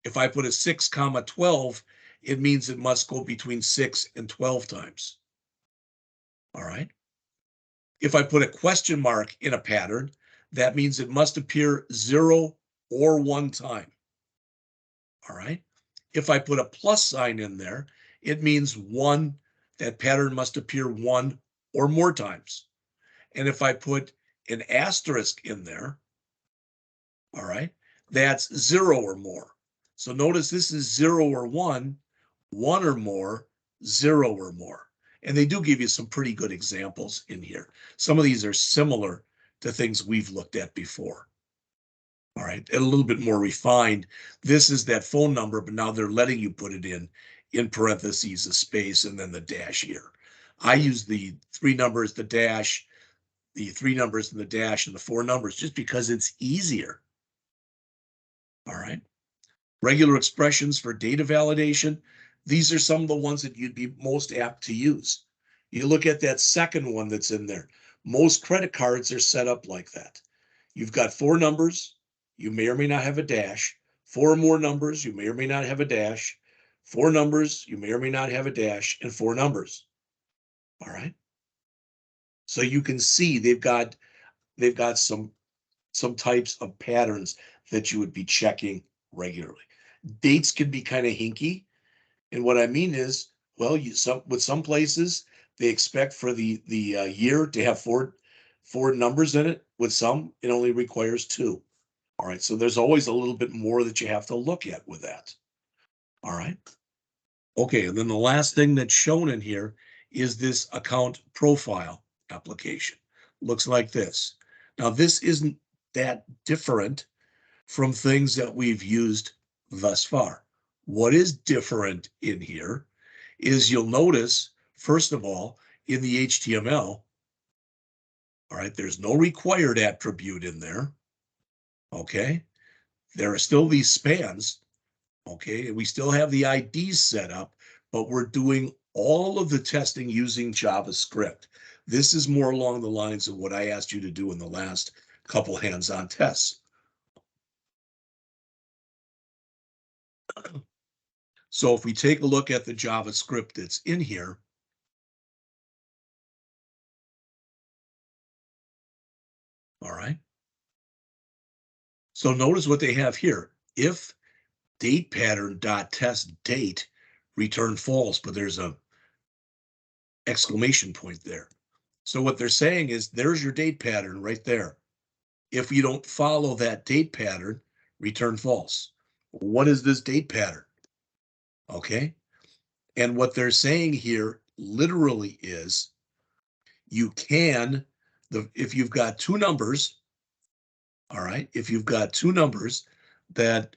If I put a 6 comma 12, it means it must go between 6 and 12 times. All right. If I put a question mark in a pattern, that means it must appear 0 or 1 time. All right. If I put a plus sign in there, it means that pattern must appear 1 or more times. And if I put an asterisk in there, all right, that's 0 or more. So notice this is 0 or 1, 1 or more, 0 or more. And they do give you some pretty good examples in here. Some of these are similar to things we've looked at before. All right, and a little bit more refined. This is that phone number, but now they're letting you put it in parentheses, a space, and then the dash here. I use the 3 numbers, the dash, the 3 numbers and the dash, and the 4 numbers just because it's easier. All right. Regular expressions for data validation. These are some of the ones that you'd be most apt to use. You look at that second one that's in there. Most credit cards are set up like that. You've got 4 numbers. You may or may not have a dash. 4 or more numbers. You may or may not have a dash. 4 numbers. You may or may not have a dash, and 4 numbers. All right. So you can see they've got some types of patterns that you would be checking regularly. Dates can be kind of hinky. And what I mean is, well, with some places, they expect for the year to have four numbers in it. With some, it only requires 2. All right. So there's always a little bit more that you have to look at with that. All right. Okay. And then the last thing that's shown in here is this account profile application. Looks like this. Now, this isn't that different from things that we've used thus far. What is different in here is you'll notice, first of all, in the HTML, all right, there's no required attribute in there. Okay. There are still these spans. Okay. We still have the IDs set up, but we're doing all of the testing using JavaScript. This is more along the lines of what I asked you to do in the last couple hands-on tests. So if we take a look at the JavaScript that's in here, all right. So notice what they have here. If date pattern dot test date return false, but there's a exclamation point there. So what they're saying is there's your date pattern right there. If you don't follow that date pattern, return false. What is this date pattern? Okay. And what they're saying here literally is you can, if you've got 2 numbers, all right, if you've got 2 numbers that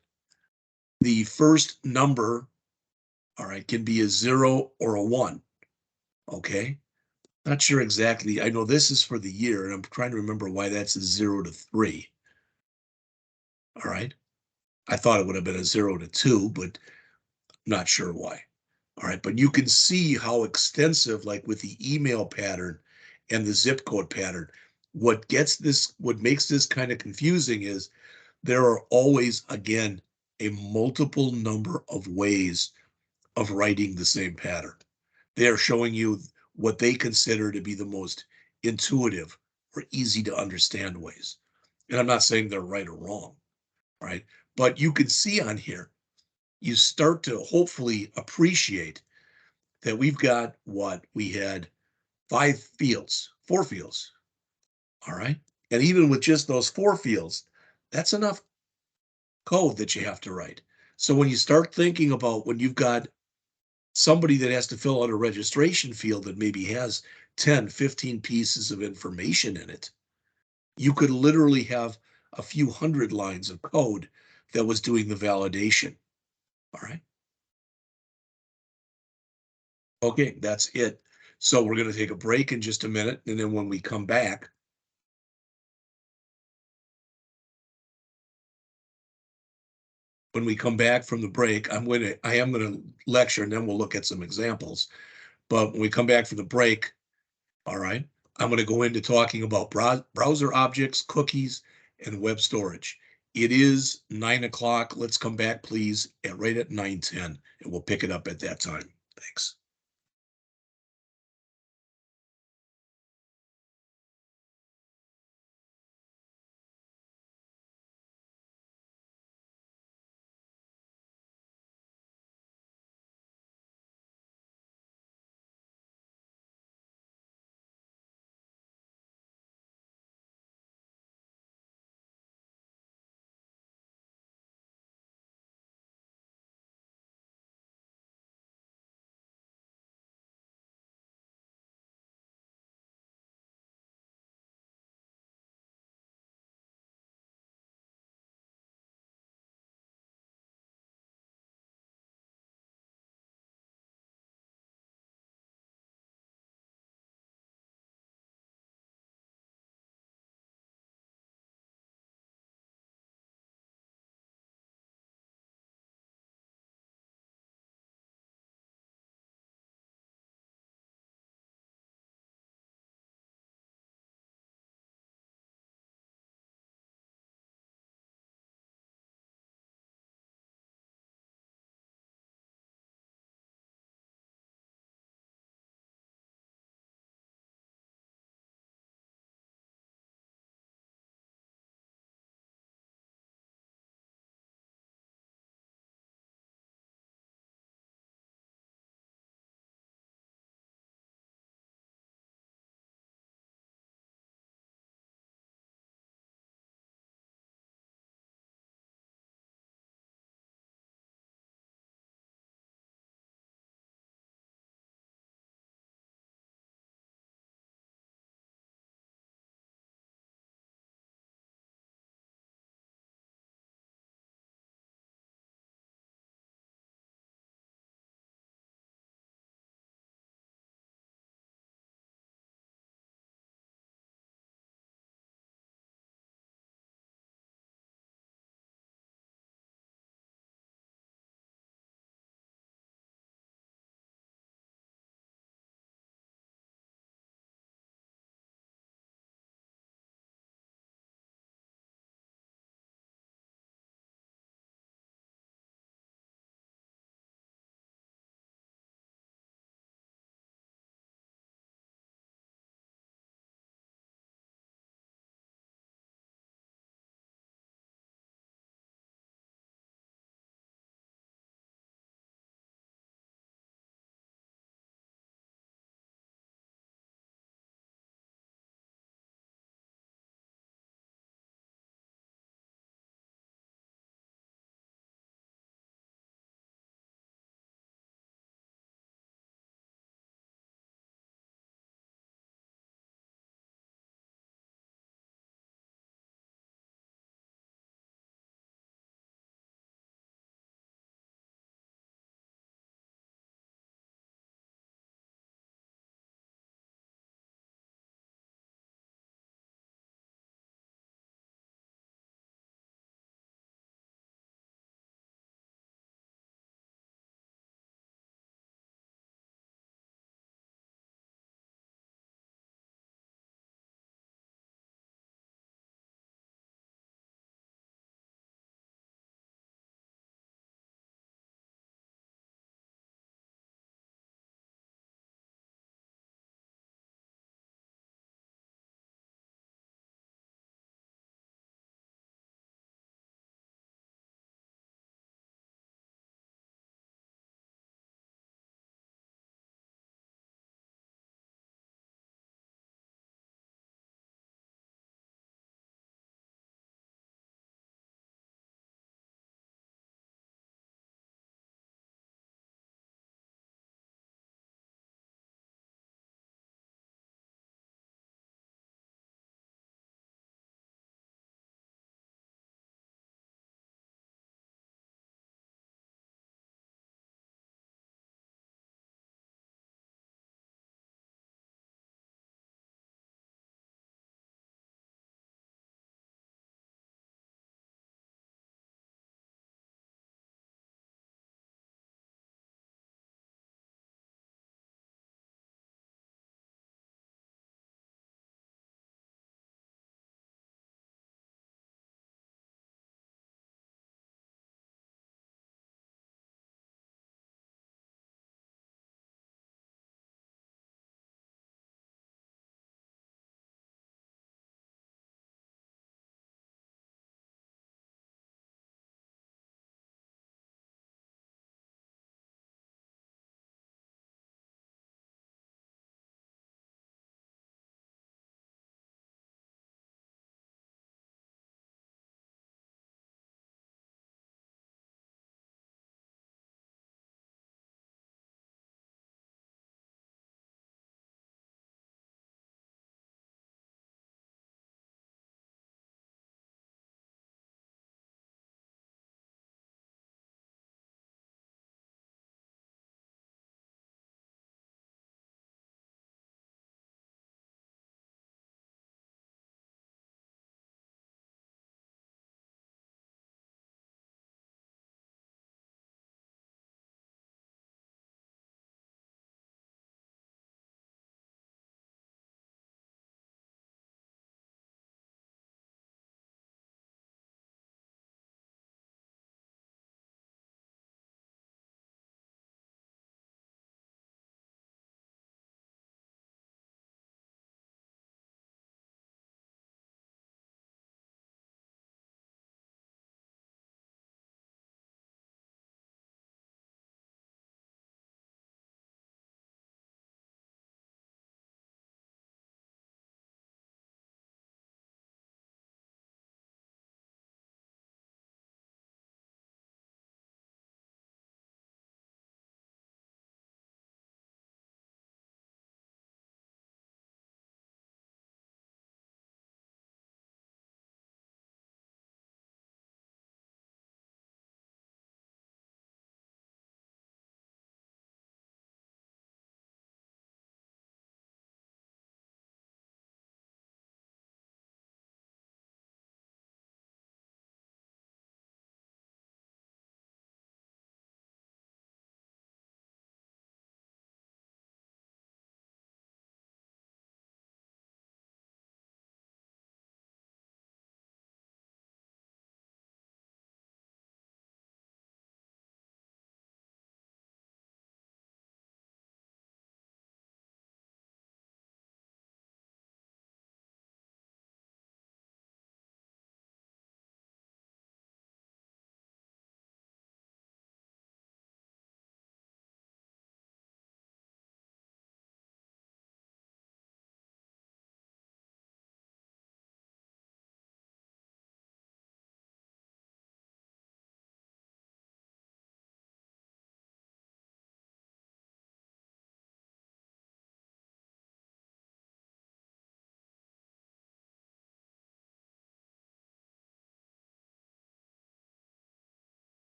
the first number, all right, can be a 0 or a 1, okay? Not sure exactly. I know this is for the year, and I'm trying to remember why that's a 0 to 3. All right. I thought it would have been a 0 to 2, but not sure why. All right. But you can see how extensive, like with the email pattern and the zip code pattern, what makes this kind of confusing is there are always, again, a multiple number of ways of writing the same pattern. They are showing you what they consider to be the most intuitive or easy to understand ways. And I'm not saying they're right or wrong, right? But you can see on here, you start to hopefully appreciate that we've got we had 4 fields, all right? And even with just those 4 fields, that's enough code that you have to write. So when you start thinking about when you've got somebody that has to fill out a registration field that maybe has 10, 15 pieces of information in it, you could literally have a few hundred lines of code that was doing the validation. All right. Okay, that's it. So we're going to take a break in just a minute. And then when we come back from the break, I am going to lecture and then we'll look at some examples. But when we come back from the break, all right, I'm going to go into talking about browser objects, cookies, and web storage. It is 9 o'clock. Let's come back, please, at right at 9:10, and we'll pick it up at that time. Thanks.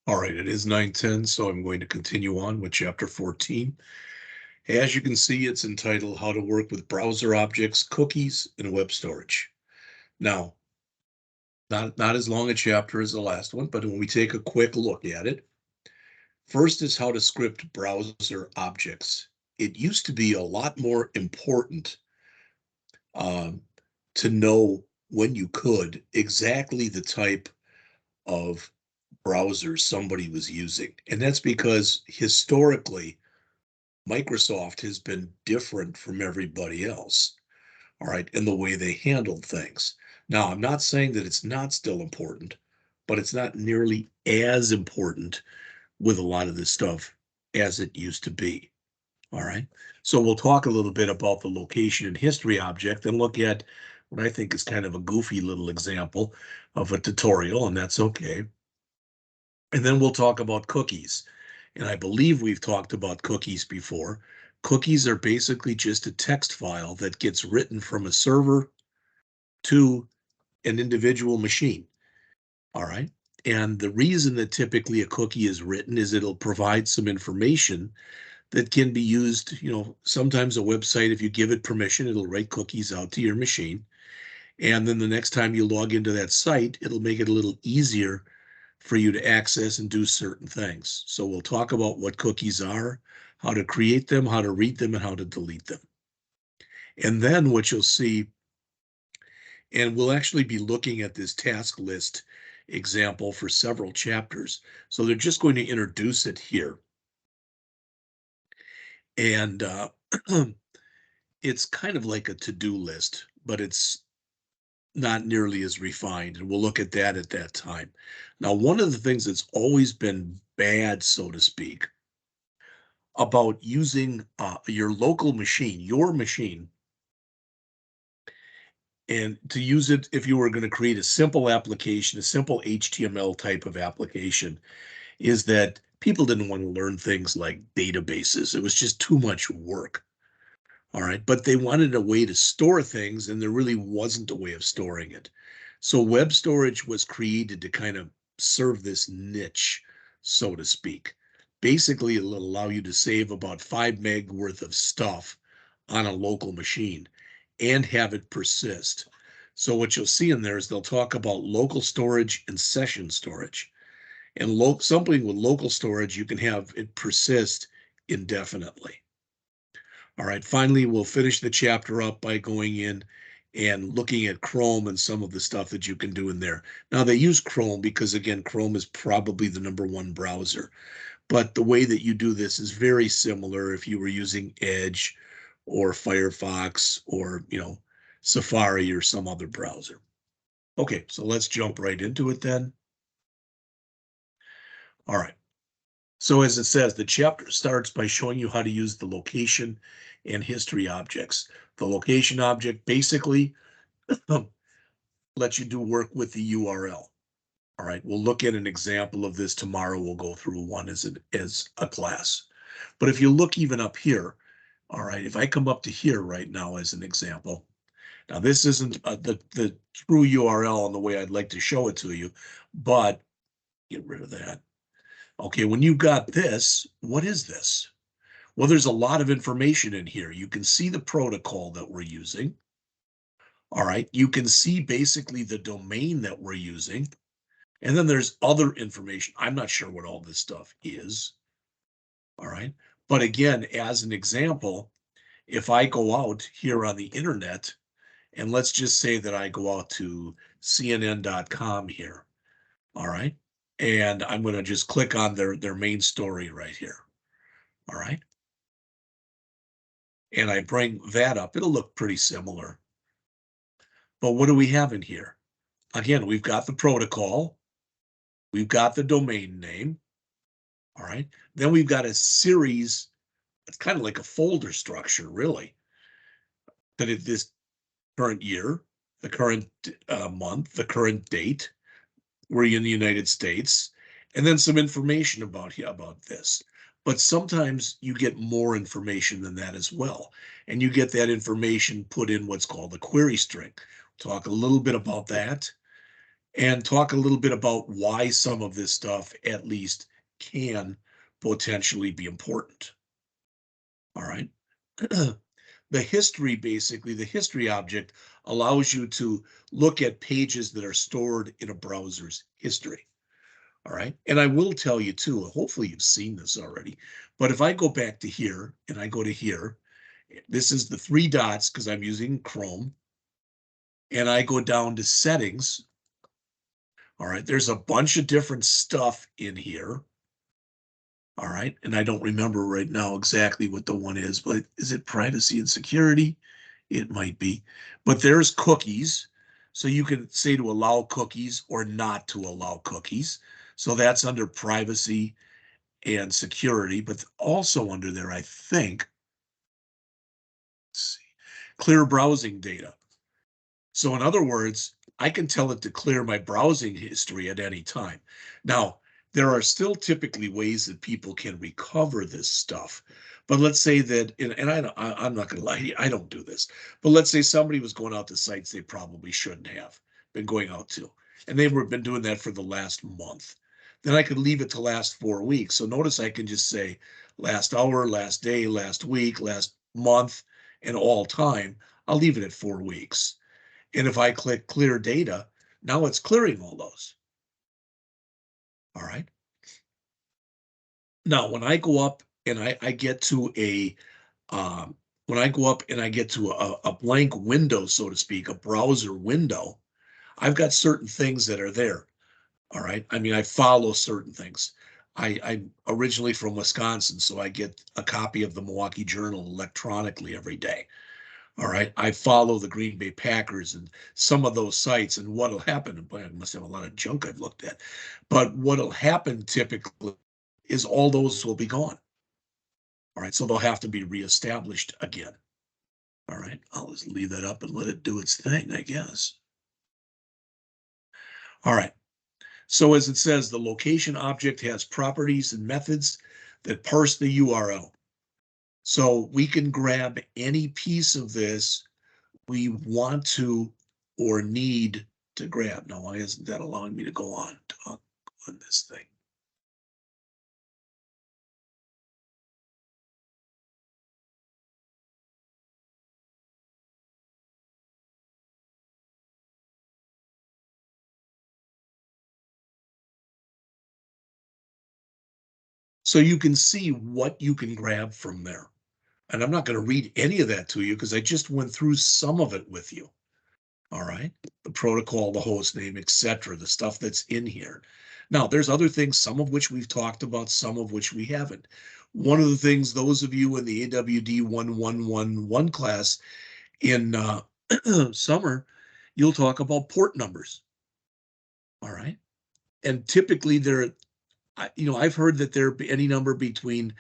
All right, it is 9:10, so I'm going to continue on with chapter 14. As you can see, it's entitled How to Work with Browser Objects, Cookies, and Web Storage. Now, not as long a chapter as the last one, but when we take a quick look at it, first is how to script browser objects. It used to be a lot more important um, to know when you could exactly the type of browser somebody was using. And that's because historically, Microsoft has been different from everybody else, all right, in the way they handled things. Now, I'm not saying that it's not still important, but it's not nearly as important with a lot of this stuff as it used to be, all right? So we'll talk a little bit about the location and history object and look at what I think is kind of a goofy little example of a tutorial, and that's okay. And then we'll talk about cookies. And I believe we've talked about cookies before. Cookies are basically just a text file that gets written from a server to an individual machine. All right. And the reason that typically a cookie is written is it'll provide some information that can be used. Sometimes a website, if you give it permission, it'll write cookies out to your machine. And then the next time you log into that site, it'll make it a little easier for you to access and do certain things. So we'll talk about what cookies are, how to create them, how to read them, and how to delete them. And then what you'll see, and we'll actually be looking at this task list example for several chapters. So they're just going to introduce it here. And it's kind of like a to-do list, but it's not nearly as refined. And we'll look at that time. Now, one of the things that's always been bad, so to speak, about using your local machine, your machine, and to use it if you were going to create a simple application, a simple HTML type of application, is that people didn't want to learn things like databases. It was just too much work. All right. But they wanted a way to store things, and there really wasn't a way of storing it. So web storage was created to kind of serve this niche, so to speak. Basically, it'll allow you to save about 5 meg worth of stuff on a local machine and have it persist. So what you'll see in there is they'll talk about local storage and session storage. And something with local storage, you can have it persist indefinitely. All right, finally, we'll finish the chapter up by going in and looking at Chrome and some of the stuff that you can do in there. Now, they use Chrome because, again, Chrome is probably the #1 browser. But the way that you do this is very similar if you were using Edge or Firefox or, Safari or some other browser. Okay, so let's jump right into it then. All right. So as it says, the chapter starts by showing you how to use the location and history objects. The location object basically lets you do work with the URL. All right, we'll look at an example of this tomorrow. We'll go through one as a class. But if you look even up here, all right, if I come up to here right now as an example, now this isn't the true URL in the way I'd like to show it to you, but get rid of that. Okay, when you got this, what is this? Well, there's a lot of information in here. You can see the protocol that we're using. All right, you can see basically the domain that we're using. And then there's other information. I'm not sure what all this stuff is. All right. But again, as an example, if I go out here on the internet, and let's just say that I go out to CNN.com here. All right. And I'm going to just click on their main story right here. All right. And I bring that up. It'll look pretty similar. But what do we have in here? Again, we've got the protocol. We've got the domain name. All right. Then we've got a series. It's kind of like a folder structure, really. That is this current year, the current month, the current date. We're in the United States, and then some information about this. But sometimes you get more information than that as well, and you get that information put in what's called a query string. Talk a little bit about that, and talk a little bit about why some of this stuff at least can potentially be important. All right. The history, basically, the history object allows you to look at pages that are stored in a browser's history. All right. And I will tell you too, hopefully you've seen this already, but if I go back to here and I go to here, this is the three dots because I'm using Chrome, and I go down to settings. All right. There's a bunch of different stuff in here. All right. And I don't remember right now exactly what the one is, but is it privacy and security? It might be. But there's cookies. So you can say to allow cookies or not to allow cookies. So that's under privacy and security, but also under there, I think, let's see, clear browsing data. So in other words, I can tell it to clear my browsing history at any time. Now, there are still typically ways that people can recover this stuff. But let's say that, and I'm not going to lie to you, I don't do this. But let's say somebody was going out to sites they probably shouldn't have been going out to, and they've been doing that for the last month. Then I could leave it to last 4 weeks. So notice I can just say last hour, last day, last week, last month, and all time. I'll leave it at 4 weeks. And if I click clear data, now it's clearing all those. All right. Now, when I go up and I get to when I go up and I get to a blank window, so to speak, a browser window, I've got certain things that are there. All right. I mean, I follow certain things. I'm originally from Wisconsin, so I get a copy of the Milwaukee Journal electronically every day. All right. I follow the Green Bay Packers and some of those sites. And what'll happen, and boy, I must have a lot of junk I've looked at, but what'll happen typically is all those will be gone. All right. So they'll have to be reestablished again. All right. I'll just leave that up and let it do its thing, I guess. All right. So as it says, the location object has properties and methods that parse the URL. So we can grab any piece of this we want to or need to grab. Now, why isn't that allowing me to go on this thing? So you can see what you can grab from there. And I'm not going to read any of that to you because I just went through some of it with you. All right. The protocol, the host name, etc., the stuff that's in here. Now, there's other things, some of which we've talked about, some of which we haven't. One of the things, those of you in the AWD1111 class in summer, you'll talk about port numbers. All right. And typically they're, I've heard that there be any number between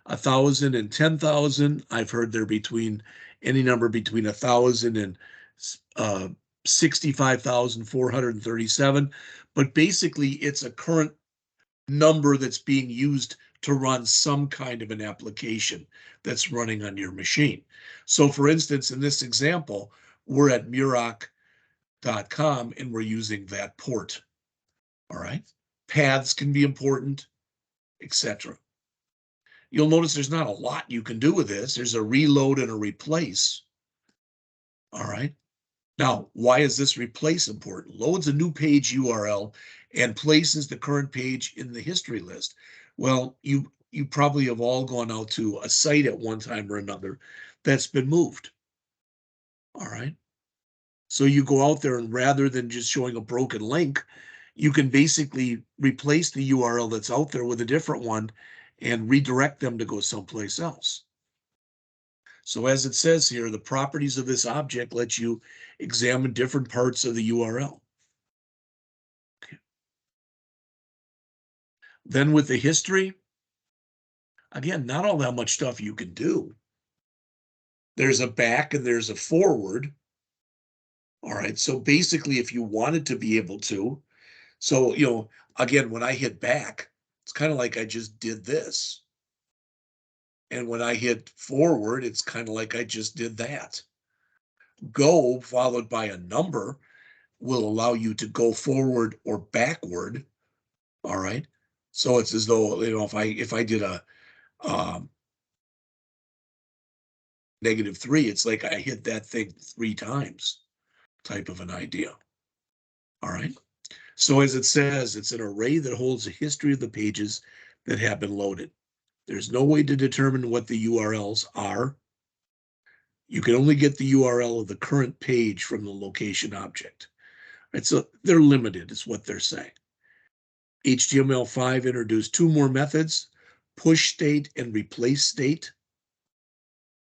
1,000 and 10,000. I've heard they're between any number between 1,000 and 65,437. But basically, it's a current number that's being used to run some kind of an application that's running on your machine. So for instance, in this example, we're at Murach.com and we're using that port. All right. Paths can be important, etc. You'll notice there's not a lot you can do with this. There's a reload and a replace. All right. Now, why is this replace important? Loads a new page URL and places the current page in the history list. Well, you probably have all gone out to a site at one time or another that's been moved. All right. So you go out there and rather than just showing a broken link, you can basically replace the URL that's out there with a different one and redirect them to go someplace else. So as it says here, the properties of this object let you examine different parts of the URL. Okay. Then with the history, again, not all that much stuff you can do. There's a back and there's a forward. All right. So basically, if you wanted to be able to, so, again, when I hit back, it's kind of like I just did this. And when I hit forward, it's kind of like I just did that. Go followed by a number. will allow you to go forward or backward. All right. So it's as though, if I did a um, -3, it's like I hit that thing 3 times type of an idea. All right. So as it says, it's an array that holds a history of the pages that have been loaded. There's no way to determine what the URLs are. You can only get the URL of the current page from the location object. Right? So they're limited, is what they're saying. HTML5 introduced 2 more methods, push state and replace state.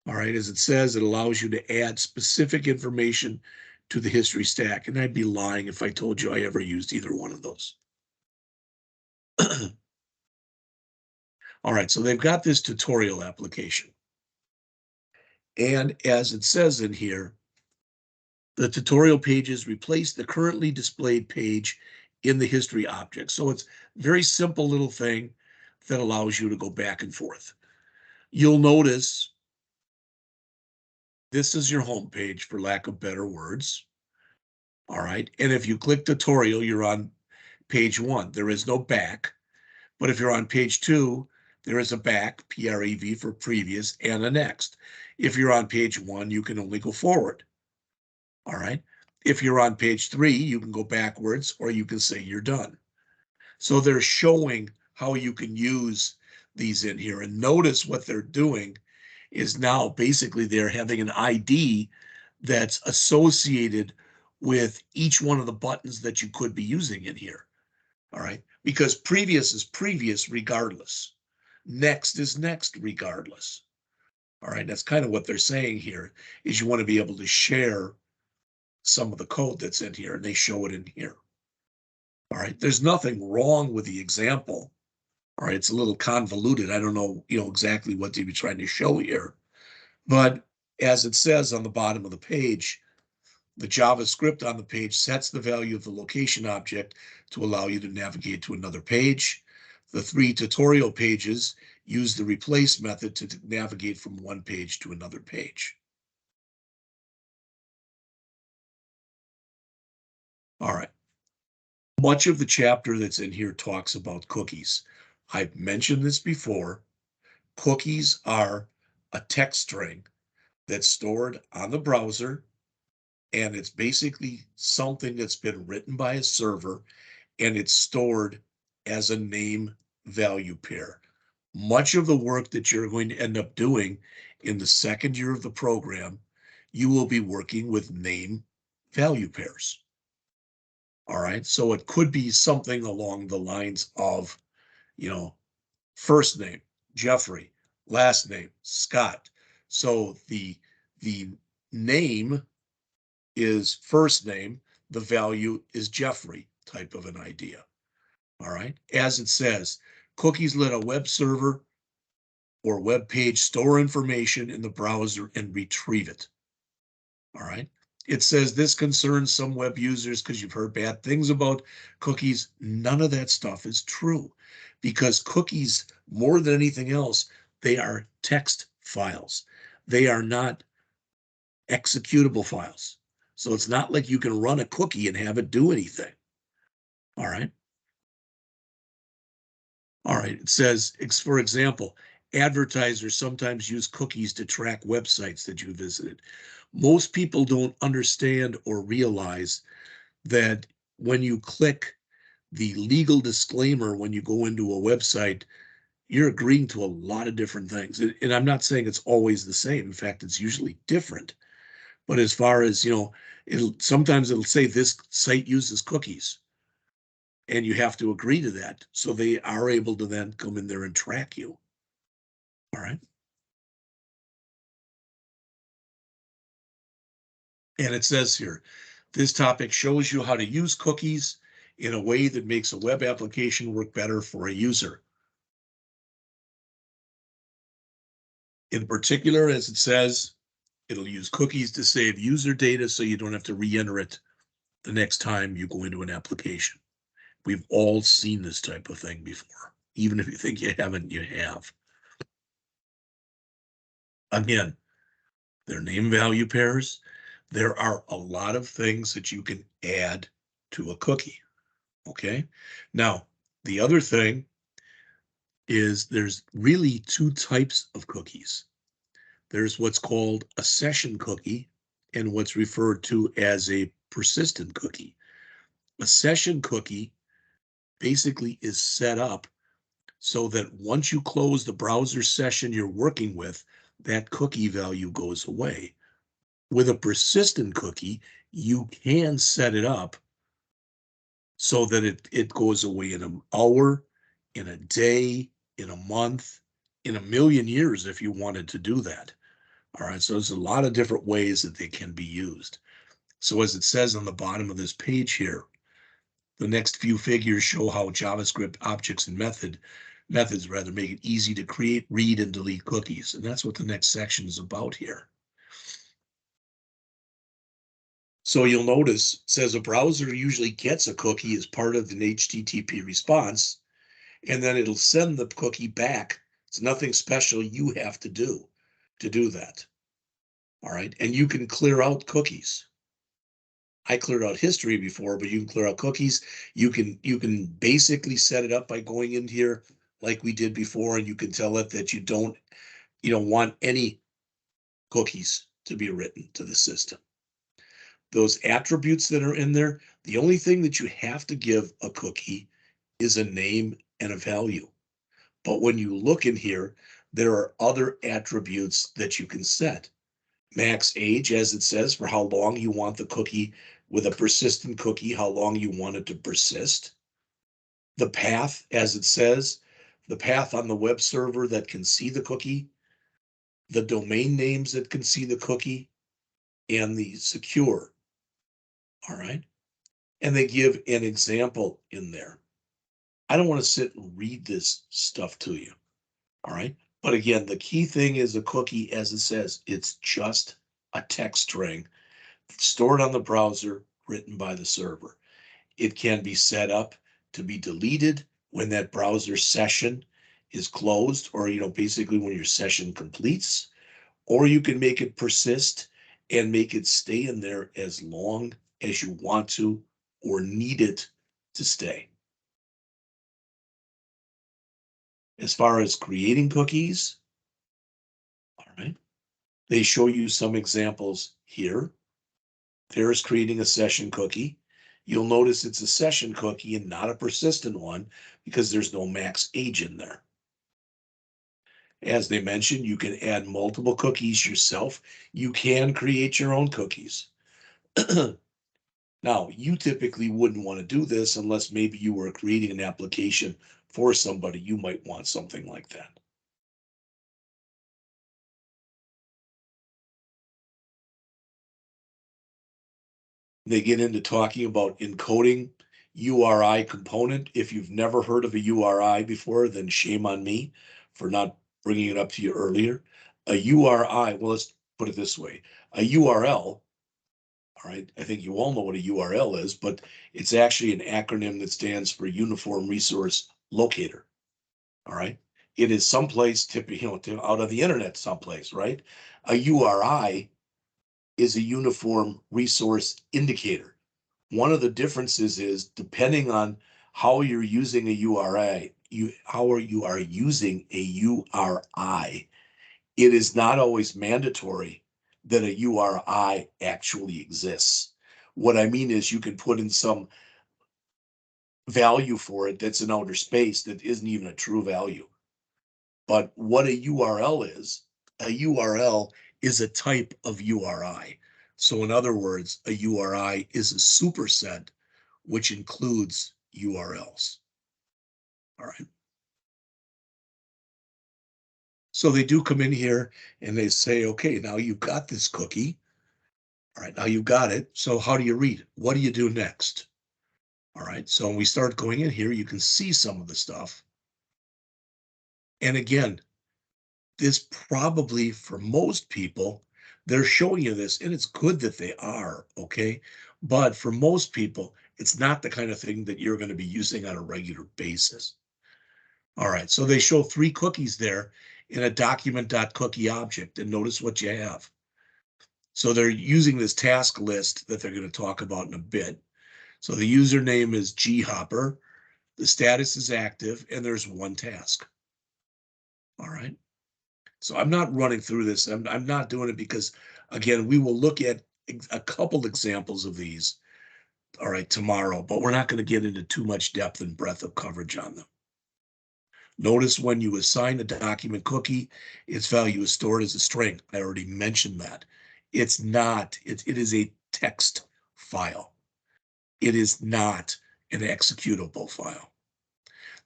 All right, as it says, it allows you to add specific information to the history stack. And I'd be lying if I told you I ever used either one of those. All right, so they've got this tutorial application. And as it says in here, the tutorial pages replace the currently displayed page in the history object. So it's a very simple little thing that allows you to go back and forth. You'll notice this is your home page, for lack of better words. All right. And if you click tutorial, you're on page 1. There is no back. But if you're on page 2, there is a back, PREV for previous, and a next. If you're on page 1, you can only go forward. All right. If you're on page 3, you can go backwards, or you can say you're done. So they're showing how you can use these in here. And notice what they're doing is now basically they're having an ID that's associated with each one of the buttons that you could be using in here. All right. Because previous is previous regardless. Next is next regardless. All right. That's kind of what they're saying here, is you want to be able to share some of the code that's in here, and they show it in here. All right. There's nothing wrong with the example. All right. It's a little convoluted. I don't know, exactly what they be trying to show here. But as it says on the bottom of the page, the JavaScript on the page sets the value of the location object to allow you to navigate to another page. The 3 tutorial pages use the replace method to navigate from one page to another page. All right. Much of the chapter that's in here talks about cookies. I've mentioned this before. Cookies are a text string that's stored on the browser, and it's basically something that's been written by a server, and it's stored as a name value pair. Much of the work that you're going to end up doing in the second year of the program, you will be working with name value pairs. All right. So it could be something along the lines of, first name, Jeffrey, last name, Scott. So the name is first name, the value is Jeffrey type of an idea. All right. As it says, cookies let a web server or web page store information in the browser and retrieve it. All right. It says this concerns some web users because you've heard bad things about cookies. None of that stuff is true, because cookies, more than anything else, they are text files. They are not executable files. So it's not like you can run a cookie and have it do anything. All right. All right. It says, for example, advertisers sometimes use cookies to track websites that you visited. Most people don't understand or realize that when you click the legal disclaimer, when you go into a website, you're agreeing to a lot of different things. And I'm not saying it's always the same. In fact, it's usually different. But as far as, sometimes it'll say this site uses cookies, and you have to agree to that. So they are able to then come in there and track you. All right. And it says here, this topic shows you how to use cookies in a way that makes a web application work better for a user. In particular, as it says, it'll use cookies to save user data so you don't have to re-enter it the next time you go into an application. We've all seen this type of thing before. Even if you think you haven't, you have. Again, they're name value pairs. There are a lot of things that you can add to a cookie, okay? Now, the other thing is there's really two types of cookies. There's what's called a session cookie and what's referred to as a persistent cookie. A session cookie basically is set up so that once you close the browser session you're working with, that cookie value goes away. With a persistent cookie, you can set it up so that it goes away in an hour, in a day, in a month, in a million years if you wanted to do that. All right, so there's a lot of different ways that they can be used. So as it says on the bottom of this page here, the next few figures show how JavaScript objects and methods rather make it easy to create, read, and delete cookies. And that's what the next section is about here. So you'll notice it says a browser usually gets a cookie as part of an HTTP response, and then it'll send the cookie back. It's nothing special you have to do that. All right, and you can clear out cookies. I cleared out history before, but you can clear out cookies. You can basically set it up by going in here like we did before, and you can tell it that you don't want any cookies to be written to the system. Those attributes that are in there, the only thing that you have to give a cookie is a name and a value. But when you look in here, there are other attributes that you can set. Max age, as it says, for how long you want the cookie. With a persistent cookie, how long you want it to persist. The path, as it says, the path on the web server that can see the cookie, the domain names that can see the cookie, and the secure. All right. And they give an example in there. I don't want to sit and read this stuff to you. All right. But again, the key thing is a cookie, as it says, it's just a text string stored on the browser, written by the server. It can be set up to be deleted when that browser session is closed, or basically when your session completes, or you can make it persist and make it stay in there as long as you want to or need it to stay. As far as creating cookies, all right, they show you some examples here. There's creating a session cookie. You'll notice it's a session cookie and not a persistent one because there's no max age in there. As they mentioned, you can add multiple cookies yourself. You can create your own cookies. Now, you typically wouldn't want to do this unless maybe you were creating an application for somebody. You might want something like that. They get into talking about encoding URI component. If you've never heard of a URI before, then shame on me for not bringing it up to you earlier. A URI, well, let's put it this way. A URL, all right, I think you all know what a URL is, but it's actually an acronym that stands for Uniform Resource Locator, all right? It is someplace, out of the internet someplace, right? A URI is a Uniform Resource Indicator. One of the differences is depending on how you're using a URI, how you are using a URI, it is not always mandatory that a URI actually exists. What I mean is you can put in some value for it that's in outer space that isn't even a true value. But what a URL is a type of URI. So in other words, a URI is a superset which includes URLs. All right. So they do come in here and they say, okay, now you've got this cookie. All right, now you've got it. So how do you read it? What do you do next? All right, so when we start going in here, you can see some of the stuff. And again, this probably for most people, they're showing you this, and it's good that they are, okay? But for most people, it's not the kind of thing that you're going to be using on a regular basis. All right, so they show 3 cookies there in a document.cookie object, and notice what you have. So they're using this task list that they're going to talk about in a bit. So the username isghopper, the status is active, and there's one task. All right. So I'm not running through this. I'm not doing it because, again, we will look at a couple examples of these, all right, tomorrow, but we're not going to get into too much depth and breadth of coverage on them. Notice when you assign a document cookie, its value is stored as a string. I already mentioned that. It's not, it is a text file. It is not an executable file.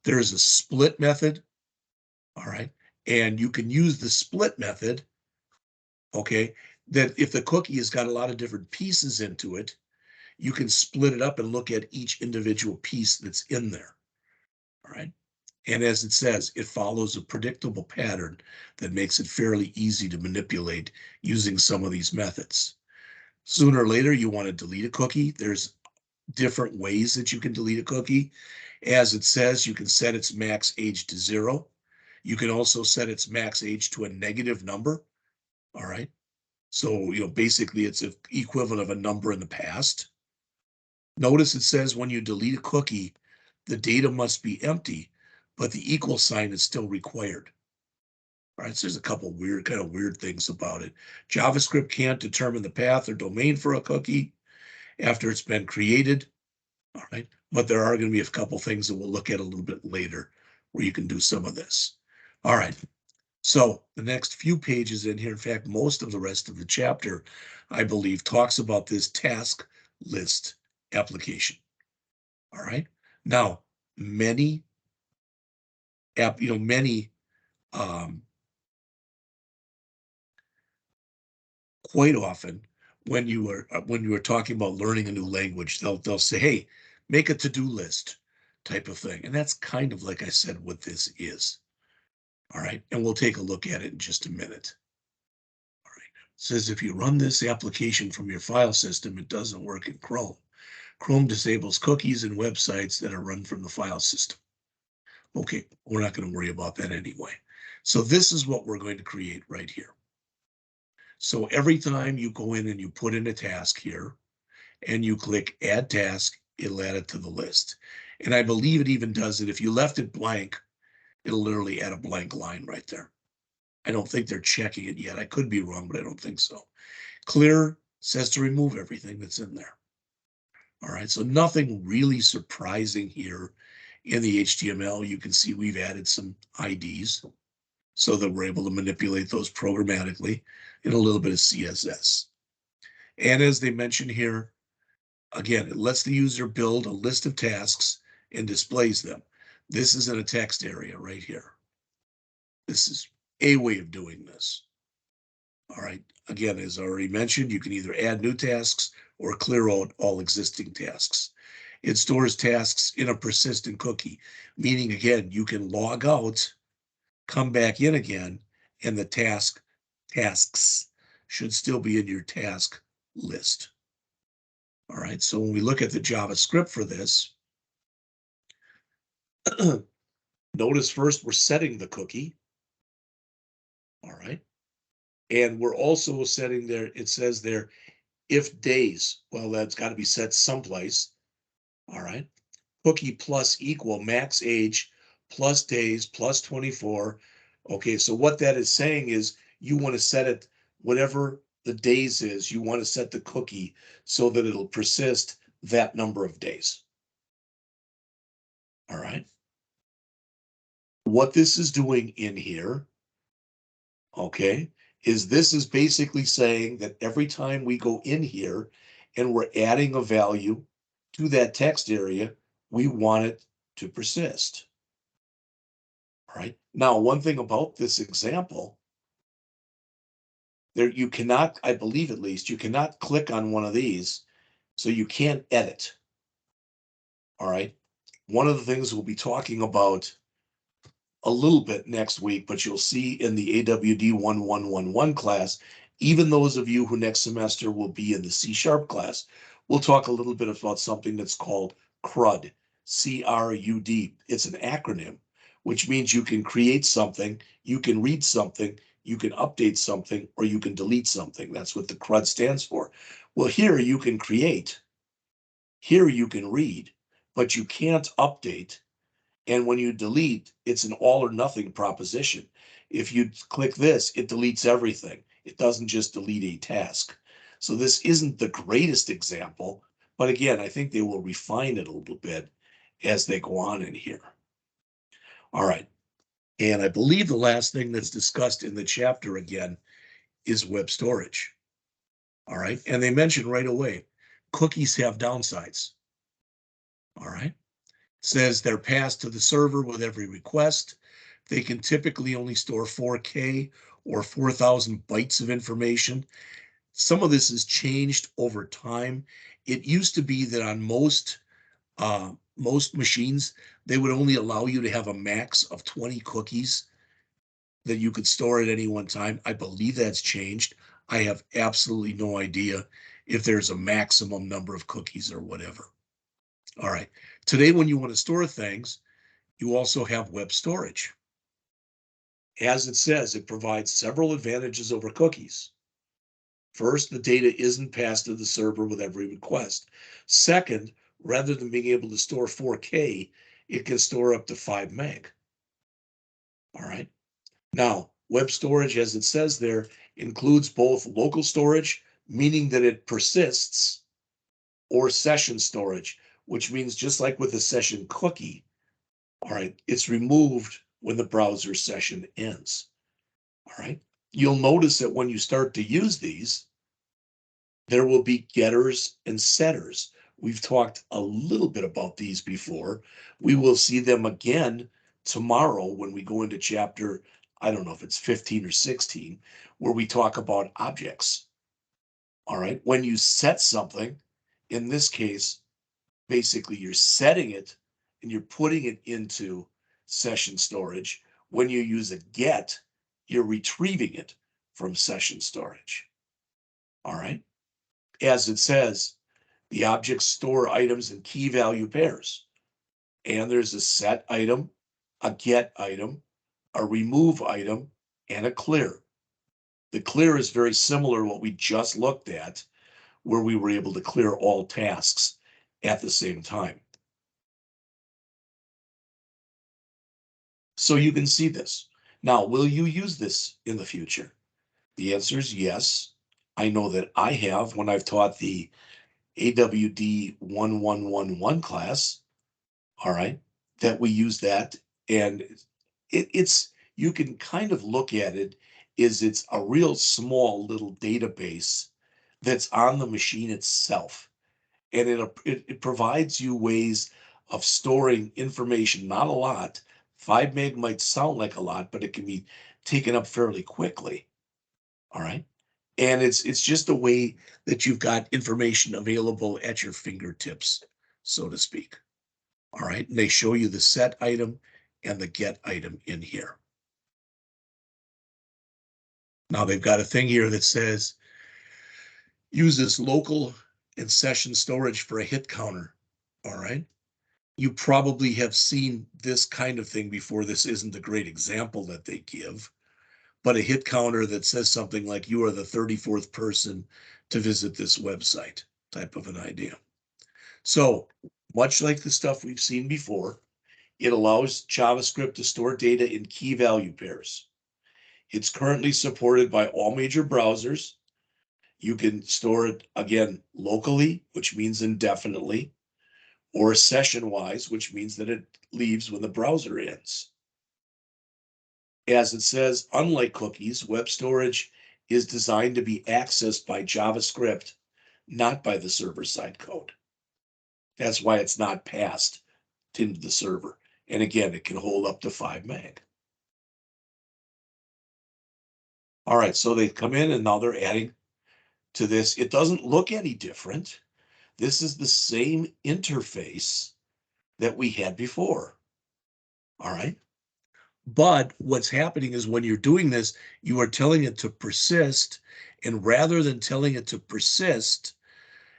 There is a split method, all right, and you can use the split method, okay, that if the cookie has got a lot of different pieces into it, you can split it up and look at each individual piece that's in there, all right? And as it says, it follows a predictable pattern that makes it fairly easy to manipulate using some of these methods. Sooner or later, you want to delete a cookie. There's different ways that you can delete a cookie. As it says, you can set its max age to 0. You can also set its max age to a negative number, all right? So, basically it's an equivalent of a number in the past. Notice it says when you delete a cookie, the data must be empty, but the equal sign is still required. All right, so there's a couple weird things about it. JavaScript can't determine the path or domain for a cookie after it's been created. All right, but there are going to be a couple things that we'll look at a little bit later where you can do some of this. All right, so the next few pages in here, in fact, most of the rest of the chapter, I believe, talks about this task list application. All right, now many quite often when you are talking about learning a new language, they'll say, hey, make a to-do list type of thing. And that's kind of, like I said, what this is. All right, and we'll take a look at it in just a minute. All right, it says if you run this application from your file system, it doesn't work in Chrome. Chrome disables cookies and websites that are run from the file system. Okay, we're not going to worry about that anyway. So this is what we're going to create right here. So every time you go in and you put in a task here and you click add task, it'll add it to the list. And I believe it even does it. If you left it blank, it'll literally add a blank line right there. I don't think they're checking it yet. I could be wrong, but I don't think so. Clear says to remove everything that's in there. All right, so nothing really surprising here in the HTML. You can see we've added some IDs so that we're able to manipulate those programmatically in a little bit of CSS. And as they mentioned here, again, it lets the user build a list of tasks and displays them. This is in a text area right here. This is a way of doing this. All right, again, as I already mentioned, you can either add new tasks or clear out all existing tasks. It stores tasks in a persistent cookie, meaning, again, you can log out, come back in again, and the tasks should still be in your task list. All right, so when we look at the JavaScript for this, notice first we're setting the cookie. All right, and we're also setting there, it says there, if days, well, that's got to be set someplace. All right, cookie plus equal max age plus days plus 24. Okay, so what that is saying is you want to set it, whatever the days is, you want to set the cookie so that it'll persist that number of days. All right. What this is doing in here, okay, is this is basically saying that every time we go in here and we're adding a value to that text area, we want it to persist. All right. Now, one thing about this example, there you cannot, I believe at least, you cannot click on one of these, so you can't edit. All right. One of the things we'll be talking about a little bit next week, but you'll see in the AWD1111 class, even those of you who next semester will be in the C# class, we'll talk a little bit about something that's called CRUD, C-R-U-D. It's an acronym, which means you can create something, you can read something, you can update something or you can delete something. That's what the CRUD stands for. Well, here you can create, here you can read, but you can't update. And when you delete, it's an all or nothing proposition. If you click this, it deletes everything. It doesn't just delete a task. So this isn't the greatest example, but again, I think they will refine it a little bit as they go on in here. All right. And I believe the last thing that's discussed in the chapter again is web storage. All right. And they mention right away, cookies have downsides. All right. Says they're passed to the server with every request. They can typically only store 4K or 4,000 bytes of information. Some of this has changed over time. It used to be that on most machines, they would only allow you to have a max of 20 cookies that you could store at any one time. I believe that's changed. I have absolutely no idea if there's a maximum number of cookies or whatever. All right. Today, when you want to store things, you also have web storage. As it says, it provides several advantages over cookies. First, the data isn't passed to the server with every request. Second, rather than being able to store 4K, it can store up to 5 meg. All right. Now, web storage, as it says there, includes both local storage, meaning that it persists, or session storage, which means just like with a session cookie, all right, it's removed when the browser session ends. All right. You'll notice that when you start to use these, there will be getters and setters. We've talked a little bit about these before. We will see them again tomorrow when we go into chapter, I don't know if it's 15 or 16, where we talk about objects. All right. When you set something, in this case, basically you're setting it and you're putting it into session storage. When you use a get, you're retrieving it from session storage. All right. As it says, the objects store items in key value pairs. And there's a set item, a get item, a remove item, and a clear. The clear is very similar to what we just looked at, where we were able to clear all tasks at the same time. So you can see this. Now, will you use this in the future? The answer is yes. I know that I have when I've taught the AWD1111 class, all right, that we use that. And it's, you can kind of look at it is it's a real small little database that's on the machine itself. And it provides you ways of storing information, not a lot. 5 meg might sound like a lot, but it can be taken up fairly quickly. All right. And it's just a way that you've got information available at your fingertips, so to speak. All right. And they show you the set item and the get item in here. Now they've got a thing here that says uses local and session storage for a hit counter. All right. You probably have seen this kind of thing before. This isn't a great example that they give, but a hit counter that says something like you are the 34th person to visit this website type of an idea. So much like the stuff we've seen before, it allows JavaScript to store data in key value pairs. It's currently supported by all major browsers. You can store it, again, locally, which means indefinitely, or session-wise, which means that it leaves when the browser ends. As it says, unlike cookies, web storage is designed to be accessed by JavaScript, not by the server-side code. That's why it's not passed into the server. And again, it can hold up to 5 meg. All right, so they come in and now they're adding to this. It doesn't look any different. This is the same interface that we had before. All right. But what's happening is when you're doing this, you are telling it to persist. And rather than telling it to persist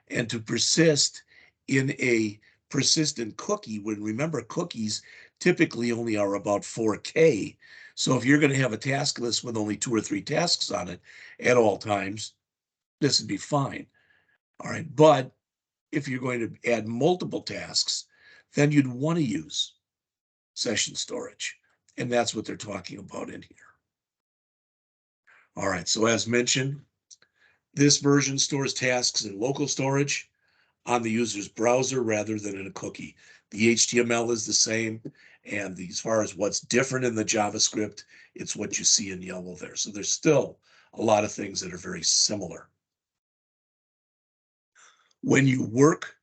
and to persist in a persistent cookie, when remember cookies typically only are about 4K, So if you're going to have a task list with only 2 or 3 tasks on it at all times, this would be fine. All right. But if you're going to add multiple tasks, then you'd want to use session storage. And that's what they're talking about in here. All right. So as mentioned, this version stores tasks in local storage on the user's browser rather than in a cookie. The HTML is the same. And as far as what's different in the JavaScript, it's what you see in yellow there. So there's still a lot of things that are very similar. When you work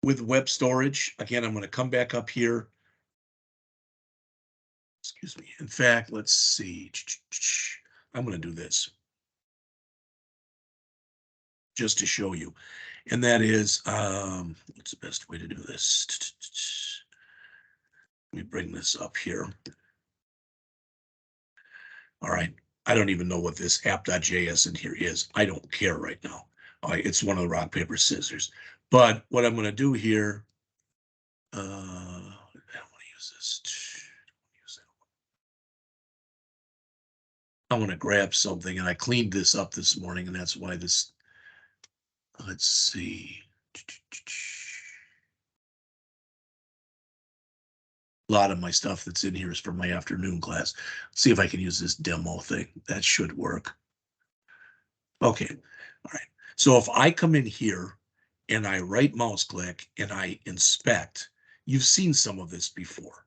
with web storage, again, I'm going to come back up here. Excuse me. In fact, let's see. I'm going to do this just to show you. And that is, what's the best way to do this? Let me bring this up here. All right. I don't even know what this app.js in here is. I don't care right now. All right, it's one of the rock, paper, scissors. But what I'm going to do here, I don't want to use this. I want to grab something, and I cleaned this up this morning, and that's why this, let's see. A lot of my stuff that's in here is from my afternoon class. Let's see if I can use this demo thing. That should work. Okay, all right. So if I come in here and I right mouse click and I inspect, you've seen some of this before.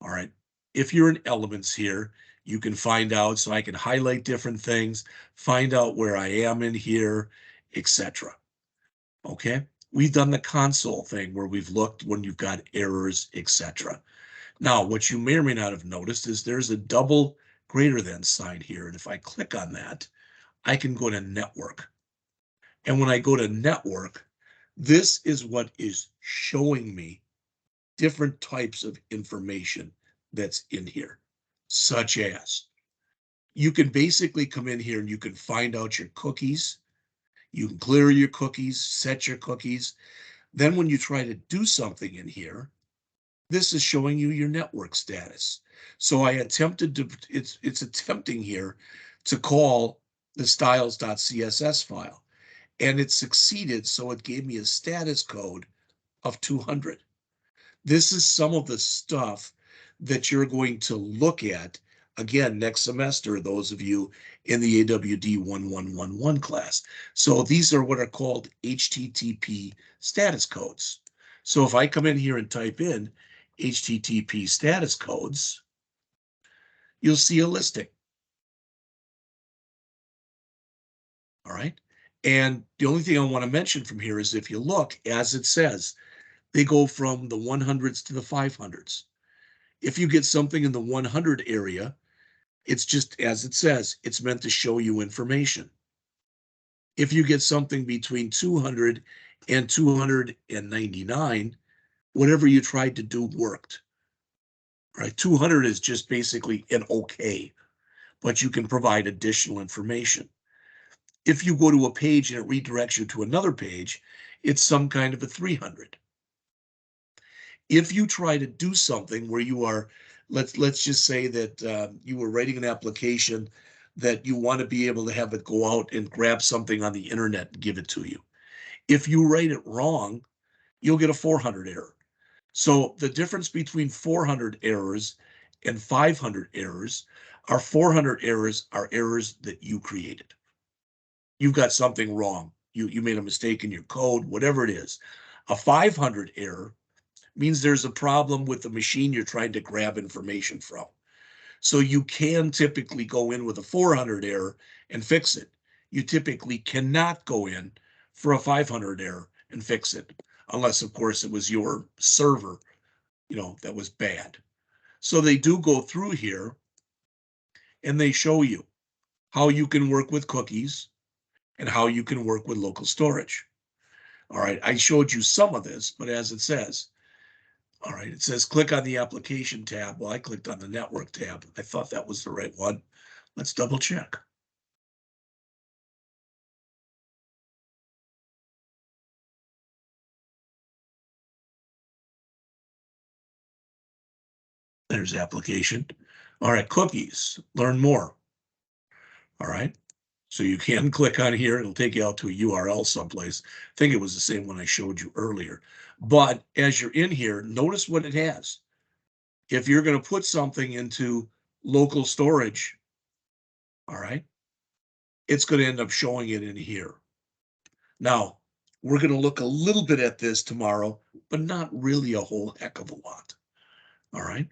All right. If you're in elements here, you can find out, so I can highlight different things, find out where I am in here, etc. Okay. We've done the console thing where we've looked when you've got errors, etc. Now, what you may or may not have noticed is there's a double greater than sign here. And if I click on that, I can go to network. And when I go to network, this is what is showing me different types of information that's in here, such as you can basically come in here and you can find out your cookies. You can clear your cookies, set your cookies. Then when you try to do something in here, this is showing you your network status. So I attempted to, it's attempting here to call the styles.css file, and it succeeded. So it gave me a status code of 200. This is some of the stuff that you're going to look at again next semester, those of you in the AWD 1111 class. So these are what are called HTTP status codes. So if I come in here and type in HTTP status codes, you'll see a listing. All right. And the only thing I want to mention from here is if you look, as it says, they go from the 100s to the 500s. If you get something in the 100 area, it's just as it says, it's meant to show you information. If you get something between 200 and 299, whatever you tried to do worked. Right? 200 is just basically an okay, but you can provide additional information. If you go to a page and it redirects you to another page, it's some kind of a 300. If you try to do something where you are, let's just say that you were writing an application that you want to be able to have it go out and grab something on the internet and give it to you. If you write it wrong, you'll get a 400 error. So the difference between 400 errors and 500 errors are 400 errors are errors that you created. You've got something wrong. You made a mistake in your code, whatever it is. A 500 error means there's a problem with the machine you're trying to grab information from. So you can typically go in with a 400 error and fix it. You typically cannot go in for a 500 error and fix it, unless, of course, it was your server, that was bad. So they do go through here and they show you how you can work with cookies and how you can work with local storage. All right, I showed you some of this, but as it says, all right, it says click on the application tab. Well, I clicked on the network tab. I thought that was the right one. Let's double check. There's application. All right, cookies, learn more. All right. So you can click on here. It'll take you out to a URL someplace. I think it was the same one I showed you earlier. But as you're in here, notice what it has. If you're going to put something into local storage, all right, it's going to end up showing it in here. Now, we're going to look a little bit at this tomorrow, but not really a whole heck of a lot. All right.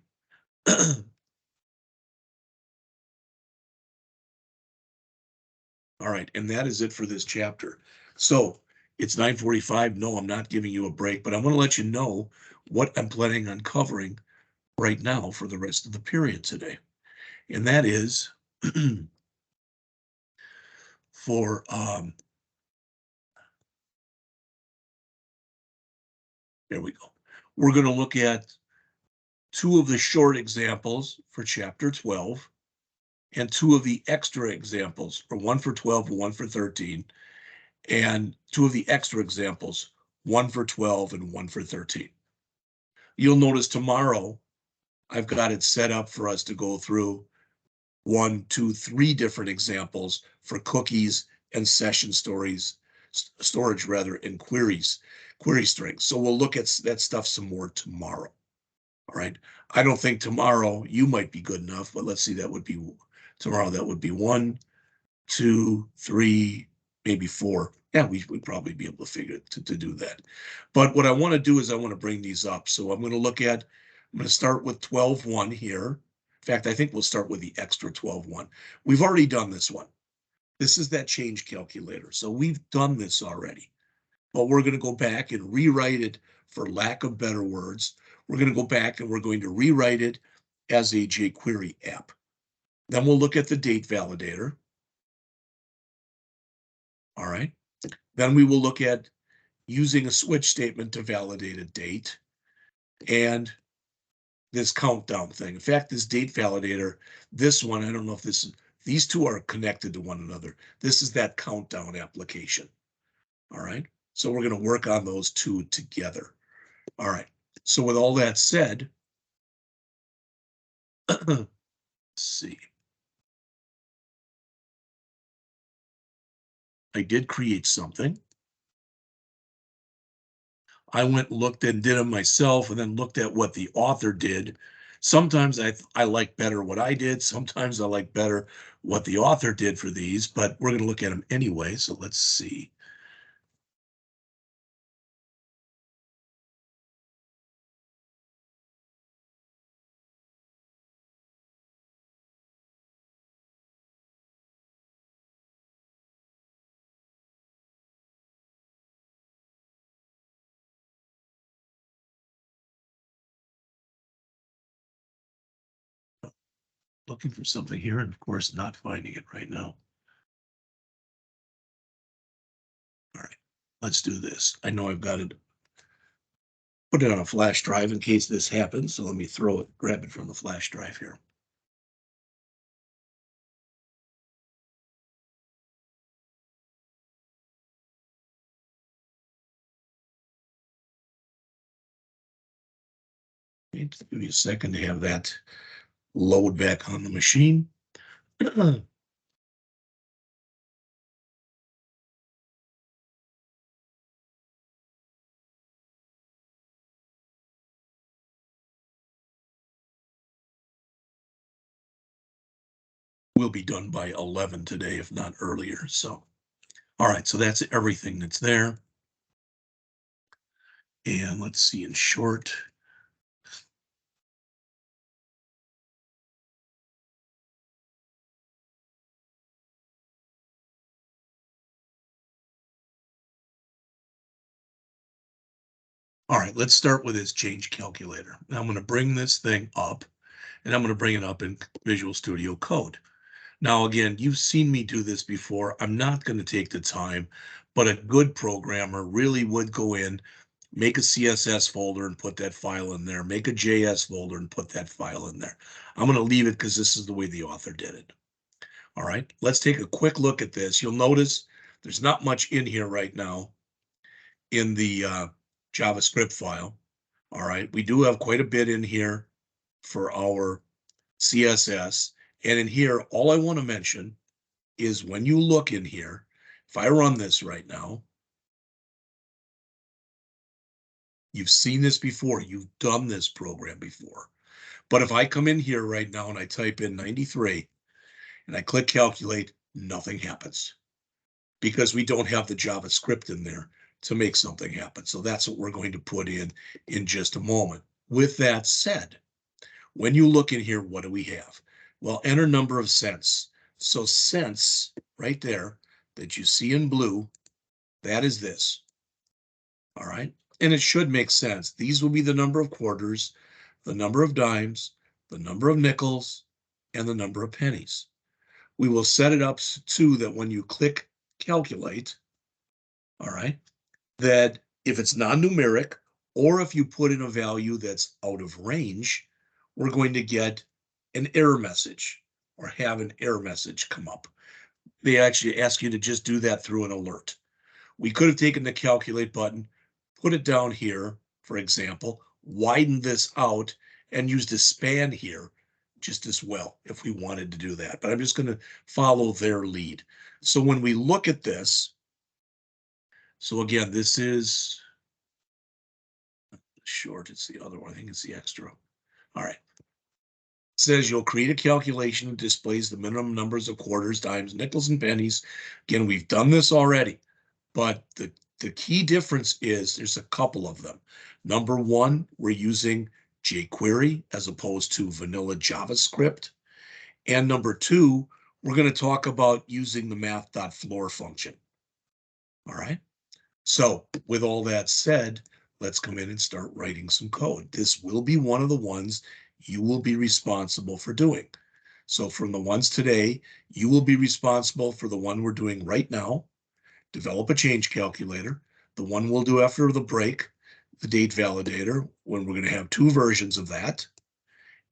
All right, and that is it for this chapter. So it's 9:45. No, I'm not giving you a break, but I want to let you know what I'm planning on covering right now for the rest of the period today. And that is for, there we go. We're going to look at two of the short examples for chapter 12 and two of the extra examples, for one for 12 and one for 13, and two of the extra examples, one for 12 and one for 13. You'll notice tomorrow I've got it set up for us to go through 1, 2, 3 different examples for cookies and session storage rather, and query strings. So we'll look at that stuff some more tomorrow. All right. I don't think tomorrow you might be good enough, but let's see, that would be tomorrow. That would be 1, 2, 3, maybe 4. Yeah, we would probably be able to figure it to do that. But what I want to do is I want to bring these up. So I'm going to start with 12.1 here. In fact, I think we'll start with the extra 12.1. We've already done this one. This is that change calculator. So we've done this already, but we're going to go back and rewrite it, for lack of better words. We're going to go back and we're going to rewrite it as a jQuery app. Then we'll look at the date validator. All right. Then we will look at using a switch statement to validate a date, and this countdown thing. In fact, this date validator, this one, I don't know if these two are connected to one another. This is that countdown application. All right. So we're going to work on those two together. All right. So with all that said, let's see. I did create something. I went and looked and did them myself, and then looked at what the author did. Sometimes I like better what I did. Sometimes I like better what the author did for these, but we're going to look at them anyway. So let's see. Looking for something here, and of course, not finding it right now. All right, let's do this. I know I've got to put it on a flash drive in case this happens. So let me grab it from the flash drive here. Okay, just give me a second to have that load back on the machine. We'll be done by 11 today, if not earlier. So, all right, so that's everything that's there. And let's see, in short, all right, let's start with this change calculator. Now I'm going to bring this thing up, and I'm going to bring it up in Visual Studio Code. Now, again, you've seen me do this before. I'm not going to take the time, but a good programmer really would go in, make a CSS folder and put that file in there, make a JS folder and put that file in there. I'm going to leave it because this is the way the author did it. All right, let's take a quick look at this. You'll notice there's not much in here right now in the JavaScript file. All right, we do have quite a bit in here for our CSS. And in here, all I want to mention is when you look in here, if I run this right now, you've seen this before. You've done this program before. But if I come in here right now and I type in 93 and I click calculate, nothing happens because we don't have the JavaScript in there to make something happen. So that's what we're going to put in just a moment. With that said, when you look in here, what do we have? Well, enter number of cents. So cents right there that you see in blue, that is this. All right. And it should make sense. These will be the number of quarters, the number of dimes, the number of nickels, and the number of pennies. We will set it up to that when you click calculate, all right, that if it's non-numeric or if you put in a value that's out of range, we're going to get an error message or have an error message come up. They actually ask you to just do that through an alert. We could have taken the calculate button, put it down here, for example, widen this out and used a span here just as well if we wanted to do that. But I'm just going to follow their lead. So when we look at this, so again, this is short, it's the other one, I think it's the extra. All right. It says you'll create a calculation that displays the minimum numbers of quarters, dimes, nickels, and pennies. Again, we've done this already, but the key difference is there's a couple of them. Number one, we're using jQuery as opposed to vanilla JavaScript. And number two, we're going to talk about using the math.floor function. All right. So with all that said, let's come in and start writing some code. This will be one of the ones you will be responsible for doing. So from the ones today, you will be responsible for the one we're doing right now. Develop a change calculator. The one we'll do after the break, the date validator, when we're going to have two versions of that,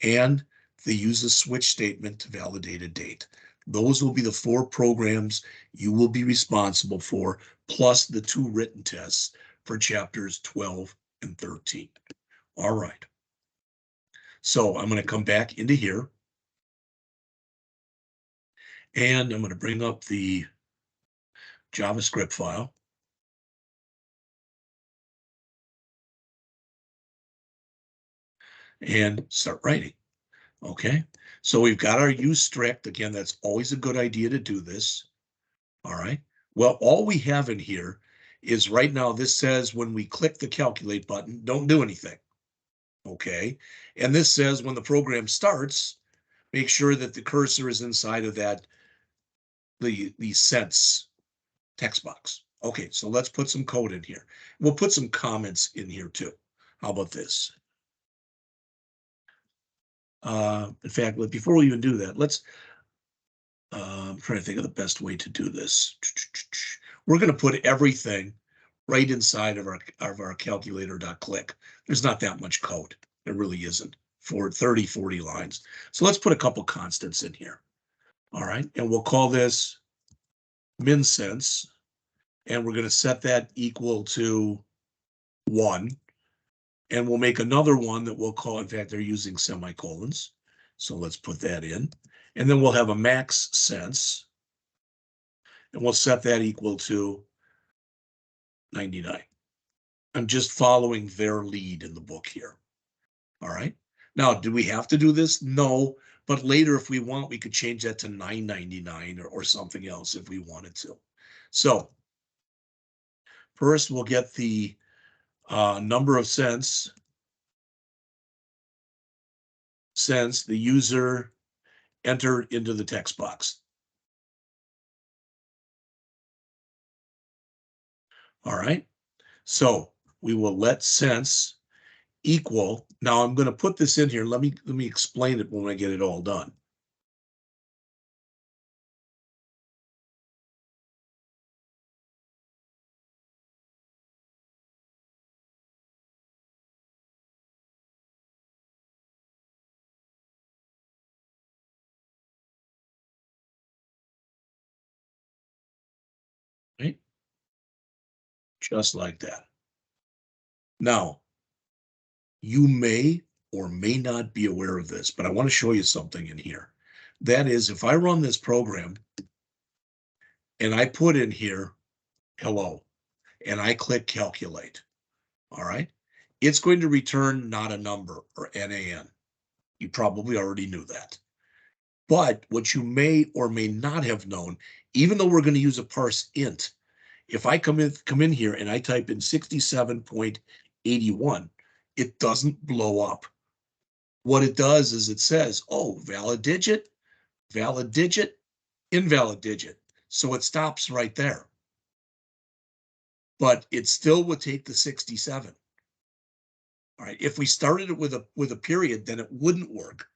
and the use a switch statement to validate a date. Those will be the four programs you will be responsible for, plus the two written tests for chapters 12 and 13. All right. So I'm going to come back into here, and I'm going to bring up the JavaScript file. And start writing. Okay, so we've got our use strict. Again, that's always a good idea to do this. All right. Well, all we have in here is right now, this says when we click the calculate button, don't do anything. Okay. And this says when the program starts, make sure that the cursor is inside of that, the cents text box. Okay, so let's put some code in here. We'll put some comments in here too. How about this? In fact, before we even do that, let's, I'm trying to think of the best way to do this. We're going to put everything right inside of our calculator.click. There's not that much code. There really isn't for 30, 40 lines. So let's put a couple constants in here. All right. And we'll call this min cents. And we're going to set that equal to 1. And we'll make another one that we'll call, in fact, they're using semicolons. So let's put that in. And then we'll have a max cents. And we'll set that equal to 99. I'm just following their lead in the book here. All right. Now, do we have to do this? No, but later if we want, we could change that to 9.99 or something else if we wanted to. So first we'll get the number of cents the user entered into the text box. All right. So we will let cents equal. Now I'm going to put this in here. Let me explain it when I get it all done. Right? Just like that. Now, you may or may not be aware of this, but I want to show you something in here. That is, if I run this program and I put in here, hello, and I click calculate, all right, it's going to return not a number or NaN. You probably already knew that. But what you may or may not have known, even though we're going to use a parse int, if I come in here and I type in 67.81, it doesn't blow up. What it does is it says, oh, valid digit, invalid digit. So it stops right there. But it still would take the 67. All right. If we started it with a period, then it wouldn't work.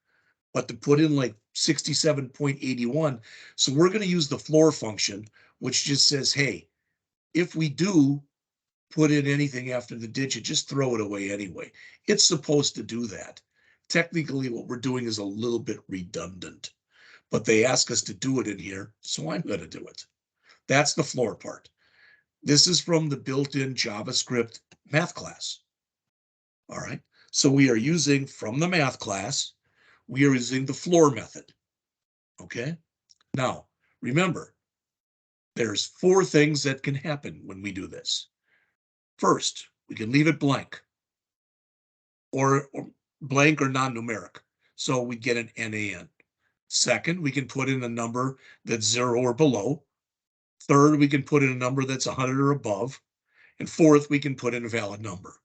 But to put in like 67.81, so we're going to use the floor function, which just says, hey, if we do put in anything after the digit, just throw it away anyway. It's supposed to do that. Technically, what we're doing is a little bit redundant, but they ask us to do it in here, so I'm going to do it. That's the floor part. This is from the built-in JavaScript math class. All right. So we are using from the math class, we are using the floor method. Okay. Now, remember, there's 4 things that can happen when we do this. First, we can leave it blank or blank or non-numeric. So we get an NaN. Second, we can put in a number that's 0 or below. Third, we can put in a number that's 100 or above. And fourth, we can put in a valid number.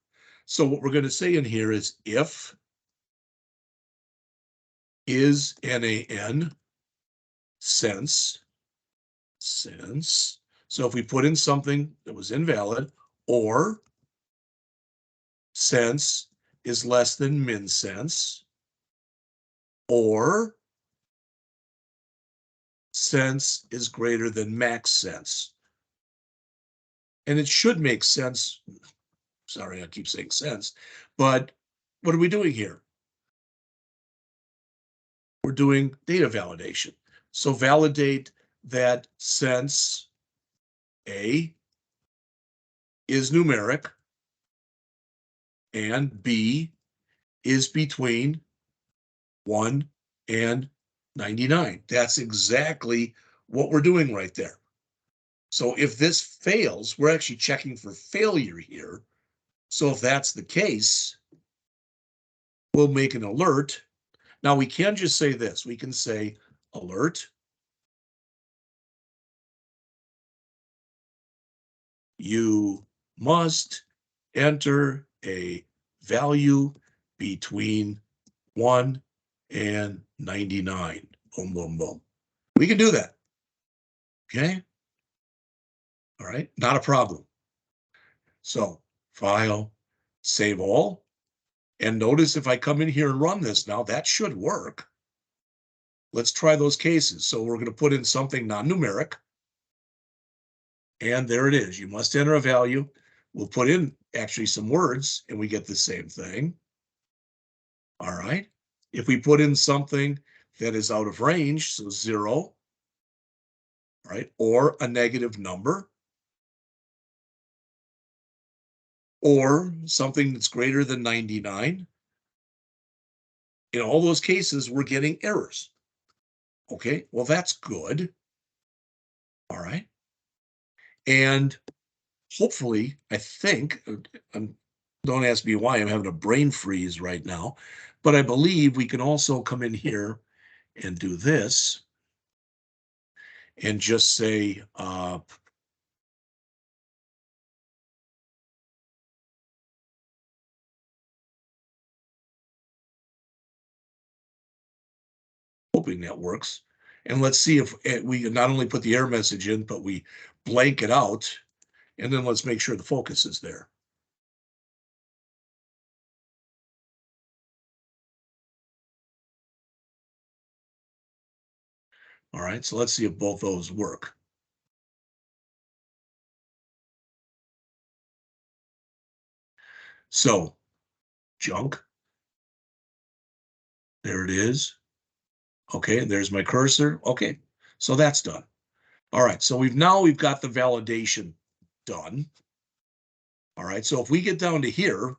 So what we're going to say in here is if is NaN since. So if we put in something that was invalid, or sense is less than min sense, or sense is greater than max sense. And it should make sense. Sorry, I keep saying sense, but what are we doing here? We're doing data validation. So validate that sense A is numeric and B is between 1 and 99. That's exactly what we're doing right there. So if this fails, we're actually checking for failure here. So if that's the case, we'll make an alert. Now we can just say this. We can say alert. You must enter a value between 1 and 99. Boom, boom, boom. We can do that. Okay. All right. Not a problem. So file, save all. And notice if I come in here and run this now, that should work. Let's try those cases. So we're going to put in something non-numeric. And there it is. You must enter a value. We'll put in actually some words and we get the same thing. All right. If we put in something that is out of range, so 0, right, or a negative number, or something that's greater than 99, in all those cases, we're getting errors. Okay, well, that's good. All right. And hopefully, I think, don't ask me why I'm having a brain freeze right now, but I believe we can also come in here and do this and just say, hoping that works. And let's see if we not only put the error message in, but we blank it out. And then let's make sure the focus is there. All right, so let's see if both those work. So junk, there it is. Okay, there's my cursor. Okay, so that's done. All right, so we've got the validation done. All right, so if we get down to here,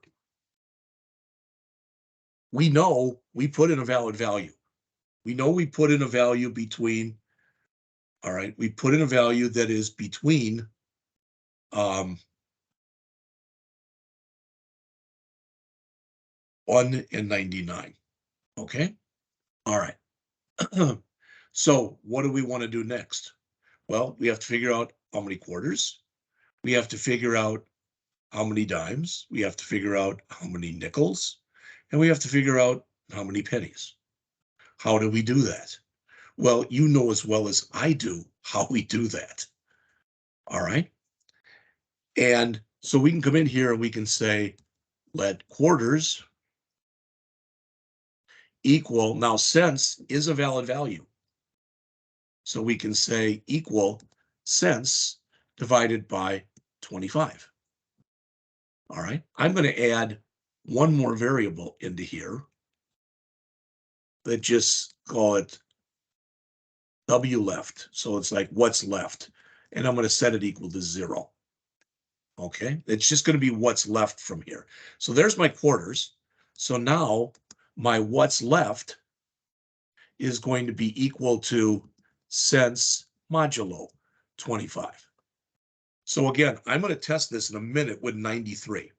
we know we put in a valid value. We know we put in a value between, all right, we put in a value that is between 1 and 99. Okay. All right. So what do we want to do next? Well, we have to figure out how many quarters. We have to figure out how many dimes. We have to figure out how many nickels. And we have to figure out how many pennies. How do we do that? Well, you know as well as I do how we do that. All right. And so we can come in here and we can say, let quarters equal, now cents is a valid value. So we can say equal cents divided by 25. All right. I'm going to add one more variable into here that just call it W left. So it's like what's left. And I'm going to set it equal to 0. Okay. It's just going to be what's left from here. So there's my quarters. So now my what's left is going to be equal to cents modulo 25. So again, I'm going to test this in a minute with 93.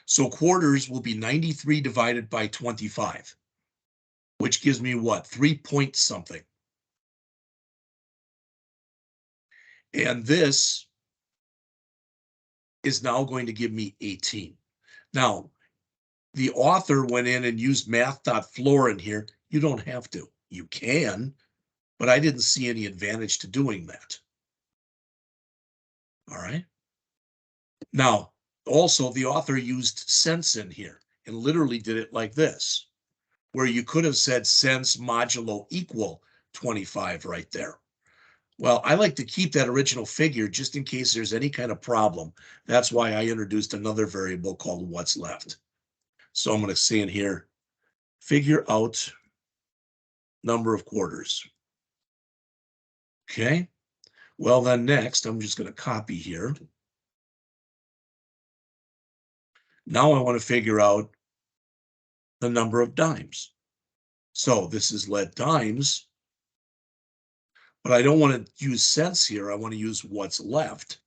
So quarters will be 93 divided by 25, which gives me what? 3 point something. And this is now going to give me 18. Now, the author went in and used math.floor in here. You don't have to. You can, but I didn't see any advantage to doing that. All right. Now, also the author used cents in here and literally did it like this, where you could have said cents modulo equal 25 right there. Well, I like to keep that original figure just in case there's any kind of problem. That's why I introduced another variable called what's left. So I'm going to say in here, figure out number of quarters. Okay. Well, then next, I'm just going to copy here. Now I want to figure out the number of dimes. So this is let dimes, but I don't want to use cents here. I want to use what's left,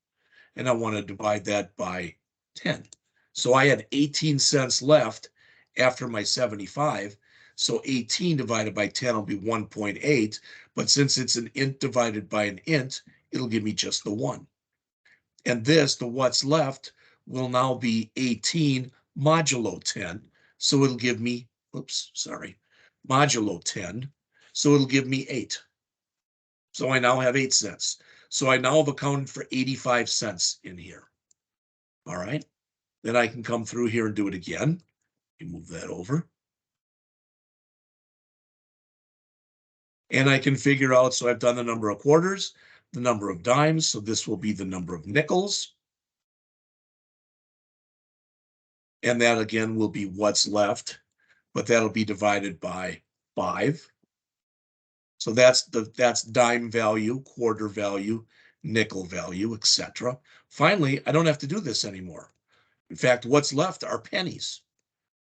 and I want to divide that by 10. So I had 18 cents left after my 75. So 18 divided by 10 will be 1.8. But since it's an int divided by an int, it'll give me just the 1. And this, the what's left, will now be 18 modulo 10. So it'll give me, oops, sorry, modulo 10. So it'll give me 8. So I now have 8 cents. So I now have accounted for 85 cents in here. All right. Then I can come through here and do it again. Move that over. And I can figure out, so I've done the number of quarters, the number of dimes. So this will be the number of nickels. And that again will be what's left, but that'll be divided by 5. So that's dime value, quarter value, nickel value, etc. Finally, I don't have to do this anymore. In fact, what's left are pennies.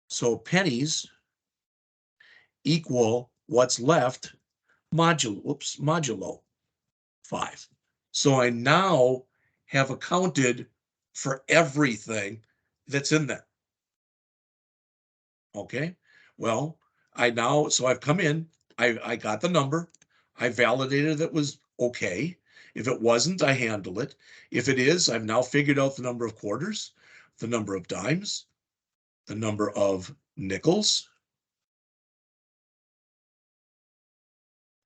So pennies equal what's left modulo 5. So I now have accounted for everything that's in there. Okay. Well, so I've come in, I got the number, I validated that it was okay. If it wasn't, I handle it. If it is, I've now figured out the number of quarters, the number of dimes, the number of nickels,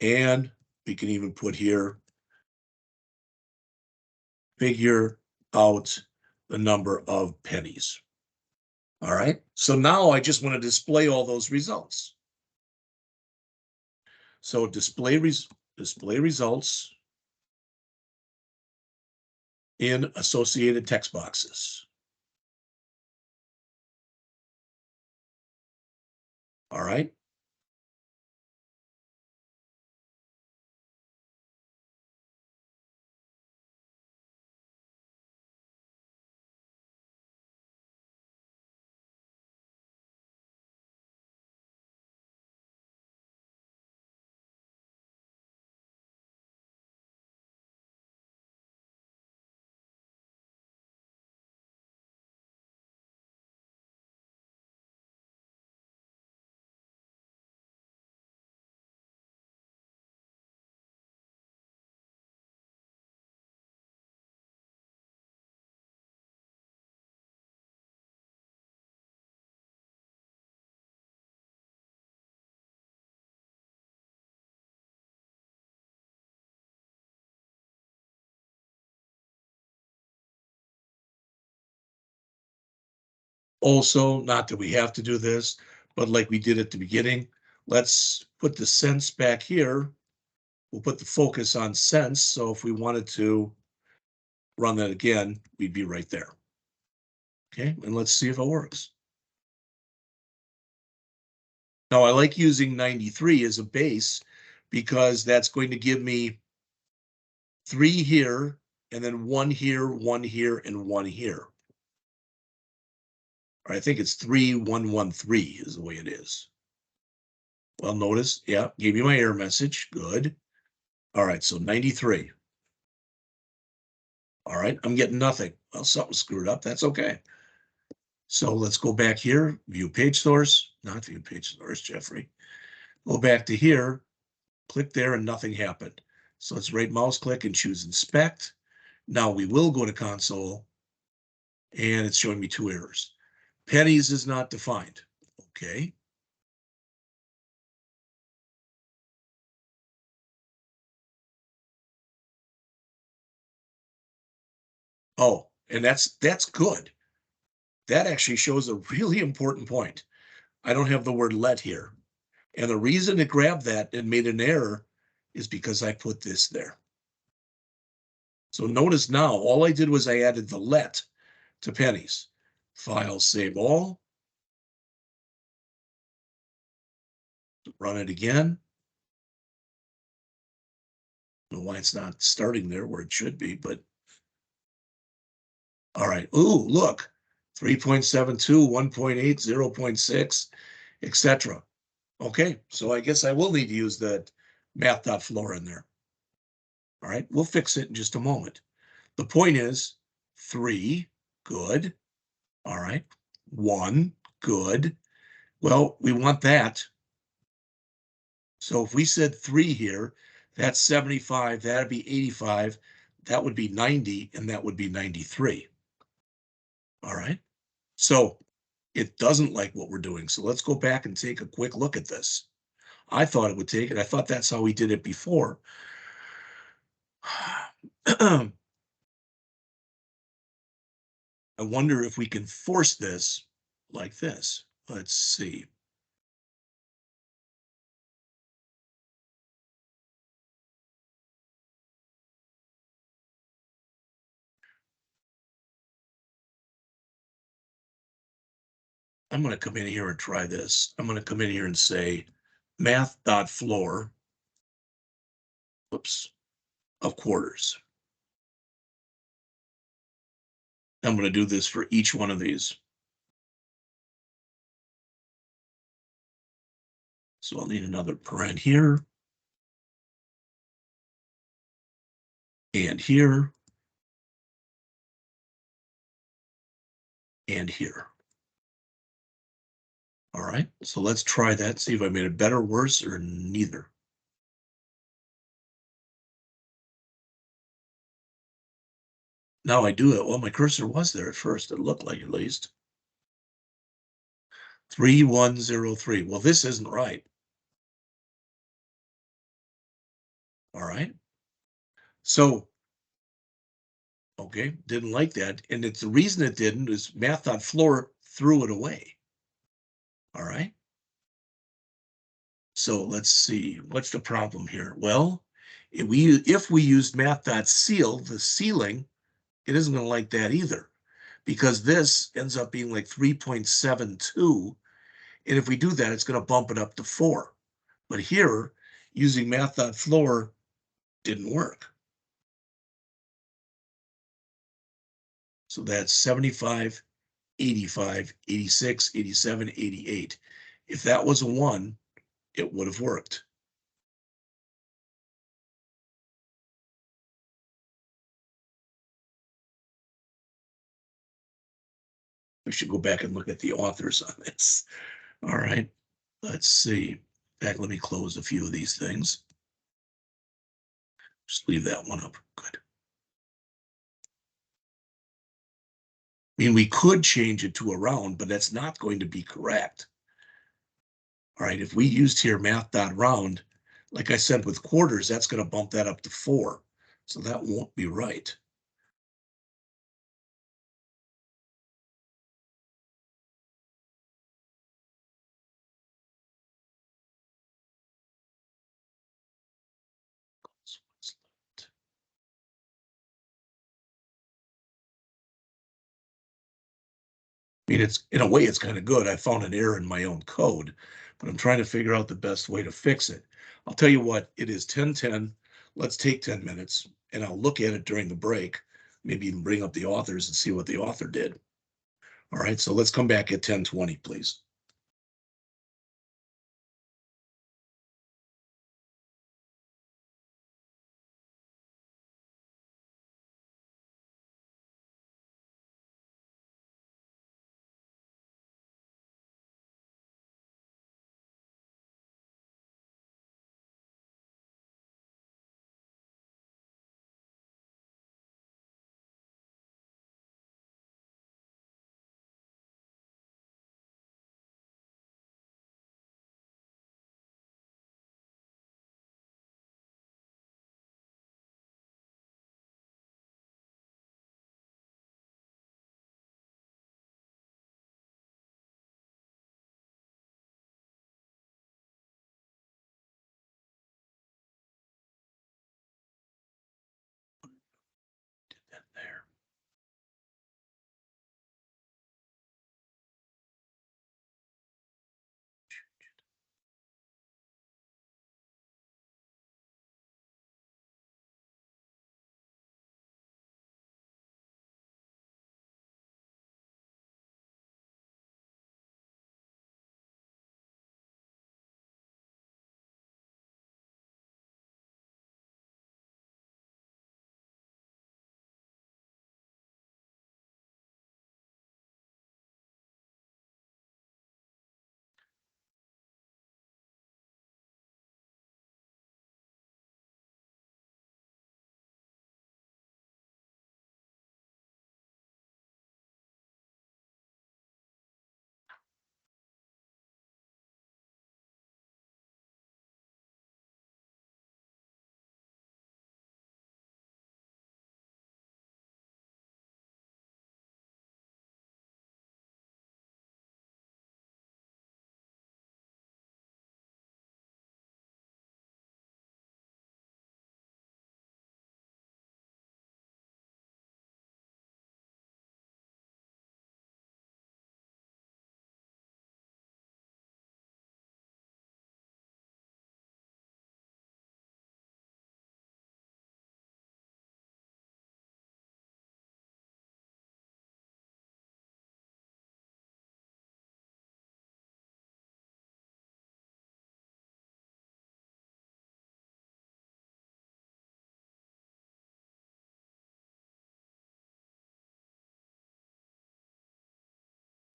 and we can even put here, figure out the number of pennies. All right. So now I just want to display all those results. So display results in associated text boxes. All right. Also, not that we have to do this, but like we did at the beginning, let's put the cents back here. We'll put the focus on cents. So if we wanted to run that again, we'd be right there. Okay, and let's see if it works. Now I like using 93 as a base because that's going to give me 3 here, and then 1 here, 1 here, and 1 here. Or I think it's 3113 is the way it is. Well, notice, yeah, gave you my error message. Good. All right, so 93. All right, I'm getting nothing. Well, something screwed up. That's okay. So let's go back here, view page source, not view page source, Jeffrey. Go back to here, click there, and nothing happened. So let's right mouse click and choose inspect. Now we will go to console, and it's showing me 2 errors. Pennies is not defined. Okay. Oh, and that's good. That actually shows a really important point. I don't have the word let here. And the reason it grabbed that and made an error is because I put this there. So notice now, all I did was I added the let to pennies. File, save all. Run it again. I don't know why it's not starting there where it should be, but all right. Ooh, look, 3.72, 1.8, 0.6, etc. Okay, so I guess I will need to use that math.floor in there. All right, we'll fix it in just a moment. The point is 3, good. All right, 1, good. Well, we want that. So if we said 3 here, that's 75, that'd be 85, that would be 90, and that would be 93. All right, so it doesn't like what we're doing. So let's go back and take a quick look at this. I thought it would take it. I thought that's how we did it before. I wonder if we can force this like this. Let's see. I'm going to come in here and try this. I'm going to come in here and say math.floor, oops, of quarters. I'm going to do this for each one of these. So I'll need another paren here. And here. And here. All right, so let's try that, see if I made it better, worse, or neither. Now I do it. Well, my cursor was there at first. It looked like at least. 3103. Well, this isn't right. All right. So, okay, didn't like that. And it's the reason it didn't is math.floor threw it away. All right. So let's see, what's the problem here? Well, if we used math.seal, the ceiling, it isn't going to like that either, because this ends up being like 3.72. And if we do that, it's going to bump it up to 4. But here, using math.floor didn't work. So that's 75, 85, 86, 87, 88. If that was a 1, it would have worked. We should go back and look at the authors on this. All right, let's see. In fact, let me close a few of these things. Just leave that one up. Good. I mean, we could change it to a round, but that's not going to be correct. All right, if we used here math.round, like I said, with quarters, that's going to bump that up to 4. So that won't be right. I mean, it's in a way, it's kind of good. I found an error in my own code, but I'm trying to figure out the best way to fix it. I'll tell you what, it is 10:10. Let's take 10 minutes and I'll look at it during the break, maybe even bring up the authors and see what the author did. All right, so let's come back at 10:20, please. There.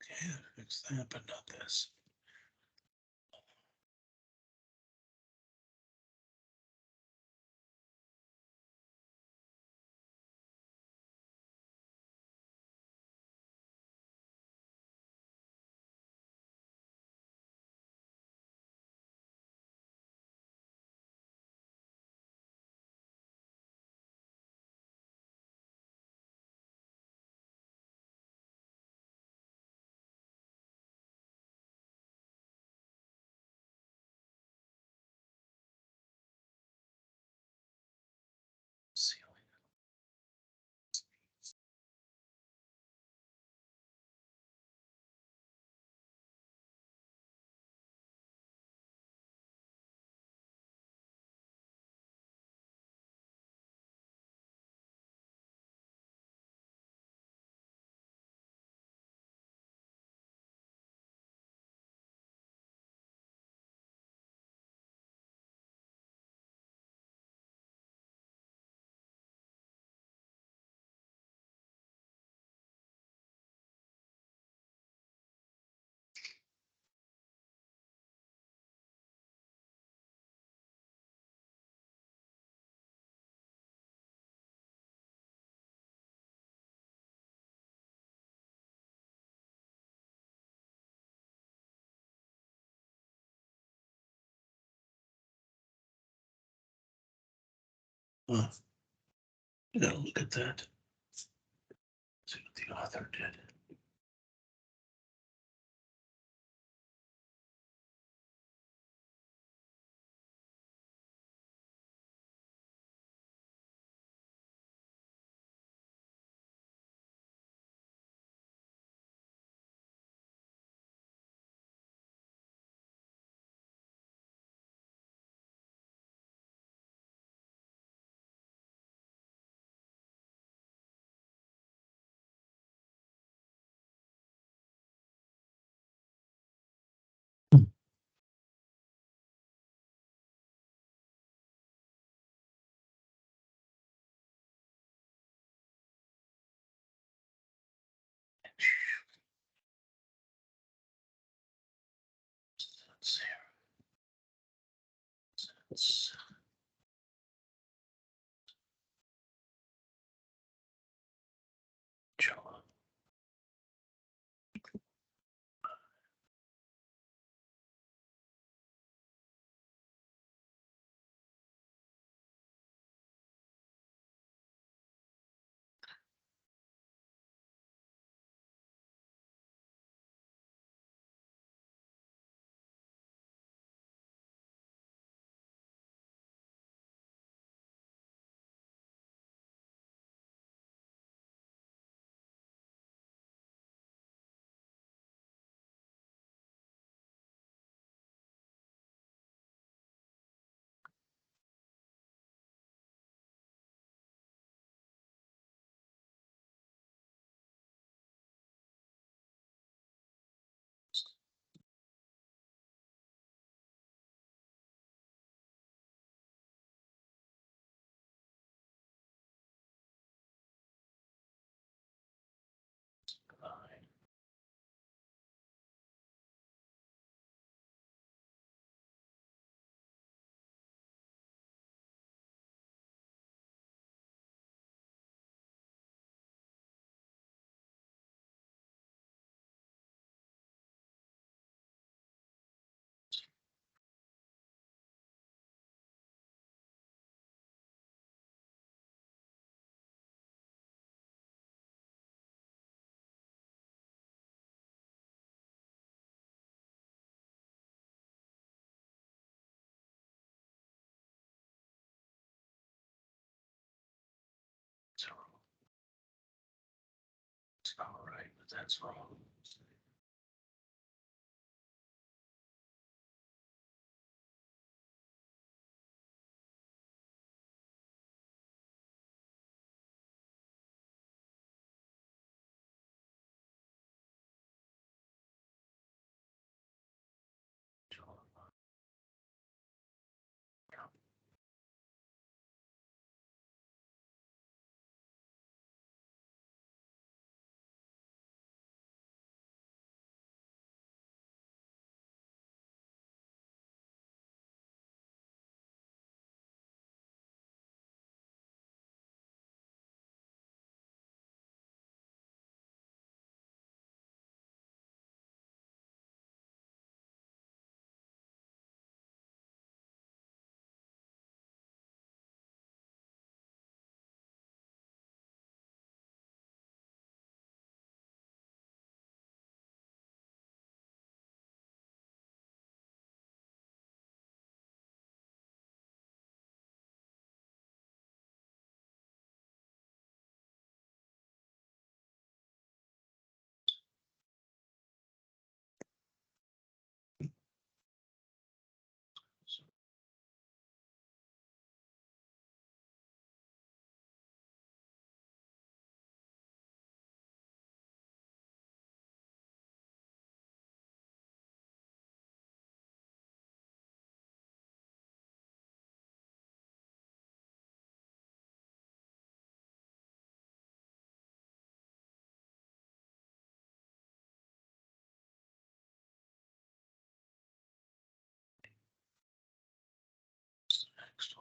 Yeah, fix that, but not this. Ceiling. Huh. You gotta look at that. See what the author did. Let's see. Let's- John. It's all right, but that's wrong. Next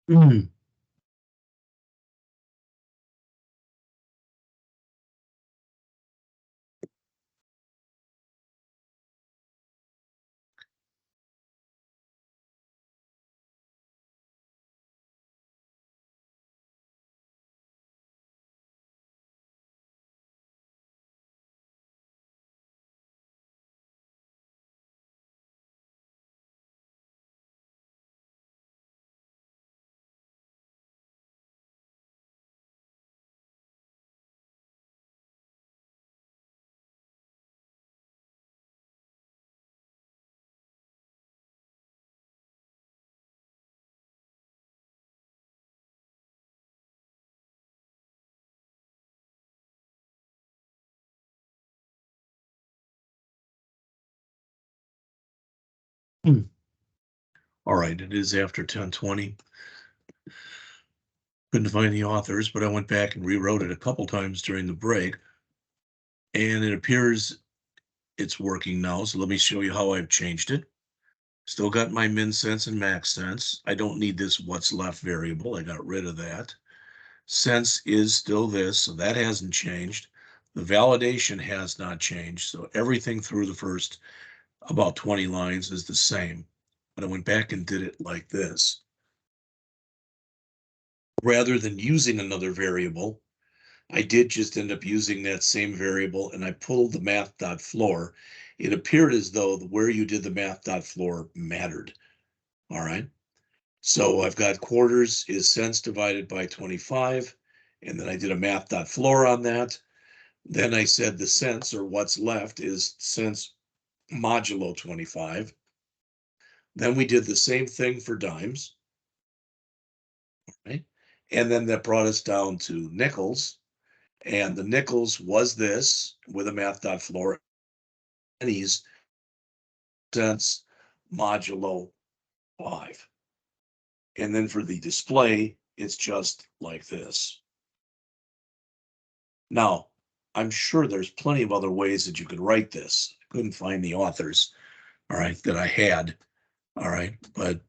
one. All right, it is after 10:20. Couldn't find the authors, but I went back and rewrote it a couple times during the break. And it appears it's working now. So let me show you how I've changed it. Still got my min sense and max sense. I don't need this what's left variable. I got rid of that. Sense is still this, so that hasn't changed. The validation has not changed. So everything through the first about 20 lines is the same. But I went back and did it like this. Rather than using another variable, I did just end up using that same variable, and I pulled the math.floor. It appeared as though where you did the math.floor mattered. All right. So I've got quarters is cents divided by 25. And then I did a math.floor on that. Then I said the cents, or what's left, is cents modulo 25. Then we did the same thing for dimes. Right? And then that brought us down to nickels. And the nickels was this with a math.floor. Pennies, cents modulo 5. And then for the display, it's just like this. Now, I'm sure there's plenty of other ways that you could write this. I couldn't find the authors, all right, that I had, all right, but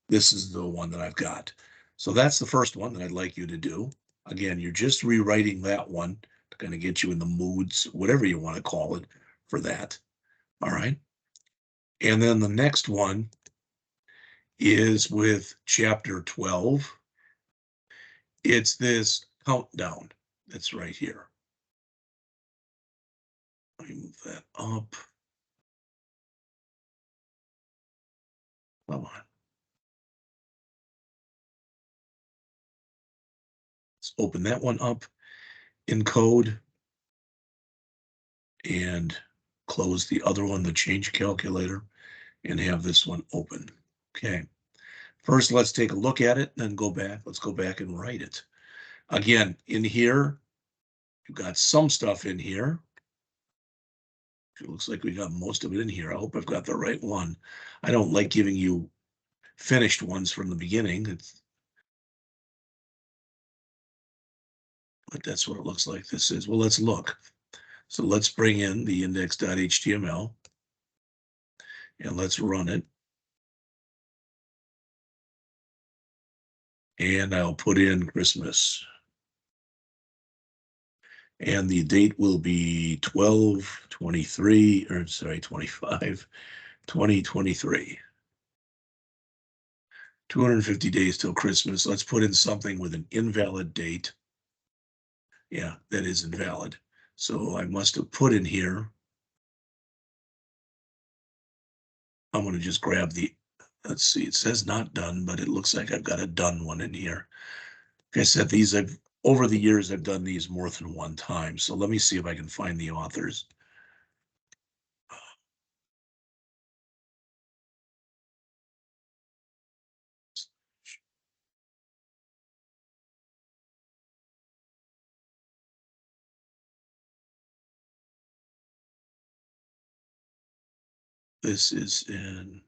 this is the one that I've got. So that's the first one that I'd like you to do. Again, you're just rewriting that one to kind of get you in the moods, whatever you want to call it, for that, all right? And then the next one is with chapter 12. It's this countdown that's right here. Let me move that up. Come on. Let's open that one up in code and close the other one, the change calculator, and have this one open. Okay. First, let's take a look at it, then go back. Let's go back and write it. Again, in here, you've got some stuff in here. It looks like we got most of it in here. I hope I've got the right one. I don't like giving you finished ones from the beginning. But that's what it looks like this is. Well, let's look. So let's bring in the index.html and let's run it. And I'll put in Christmas. And the date will be 12/23, or sorry, 25, 2023. 250 days till Christmas. Let's put in something with an invalid date. Yeah, that is invalid. So I must have put in here. I'm going to just grab the, let's see, it says not done, but it looks like I've got a done one in here. Like I said, these over the years, I've done these more than one time. So let me see if I can find the authors. This is in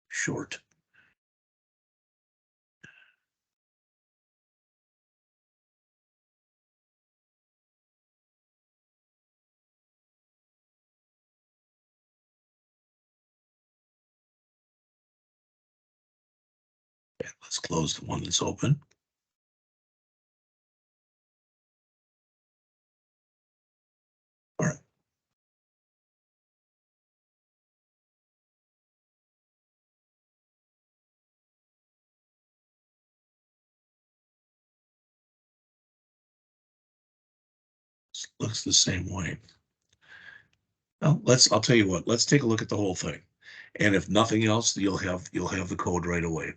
short. Let's close the one that's open. All right. Looks the same way. Well, I'll tell you what, let's take a look at the whole thing. And if nothing else, you'll have the code right away.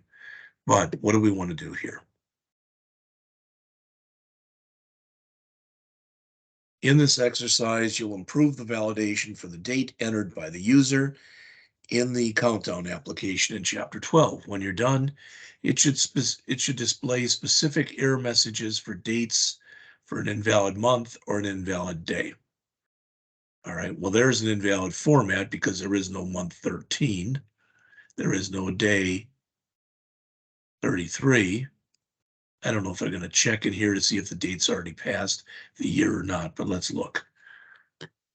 But what do we want to do here? In this exercise, you'll improve the validation for the date entered by the user in the countdown application in chapter 12. When you're done, it should display specific error messages for dates for an invalid month or an invalid day. All right, well, there's an invalid format because there is no month 13. There is no day 33. I don't know if they're going to check in here to see if the date's already passed the year or not, but let's look.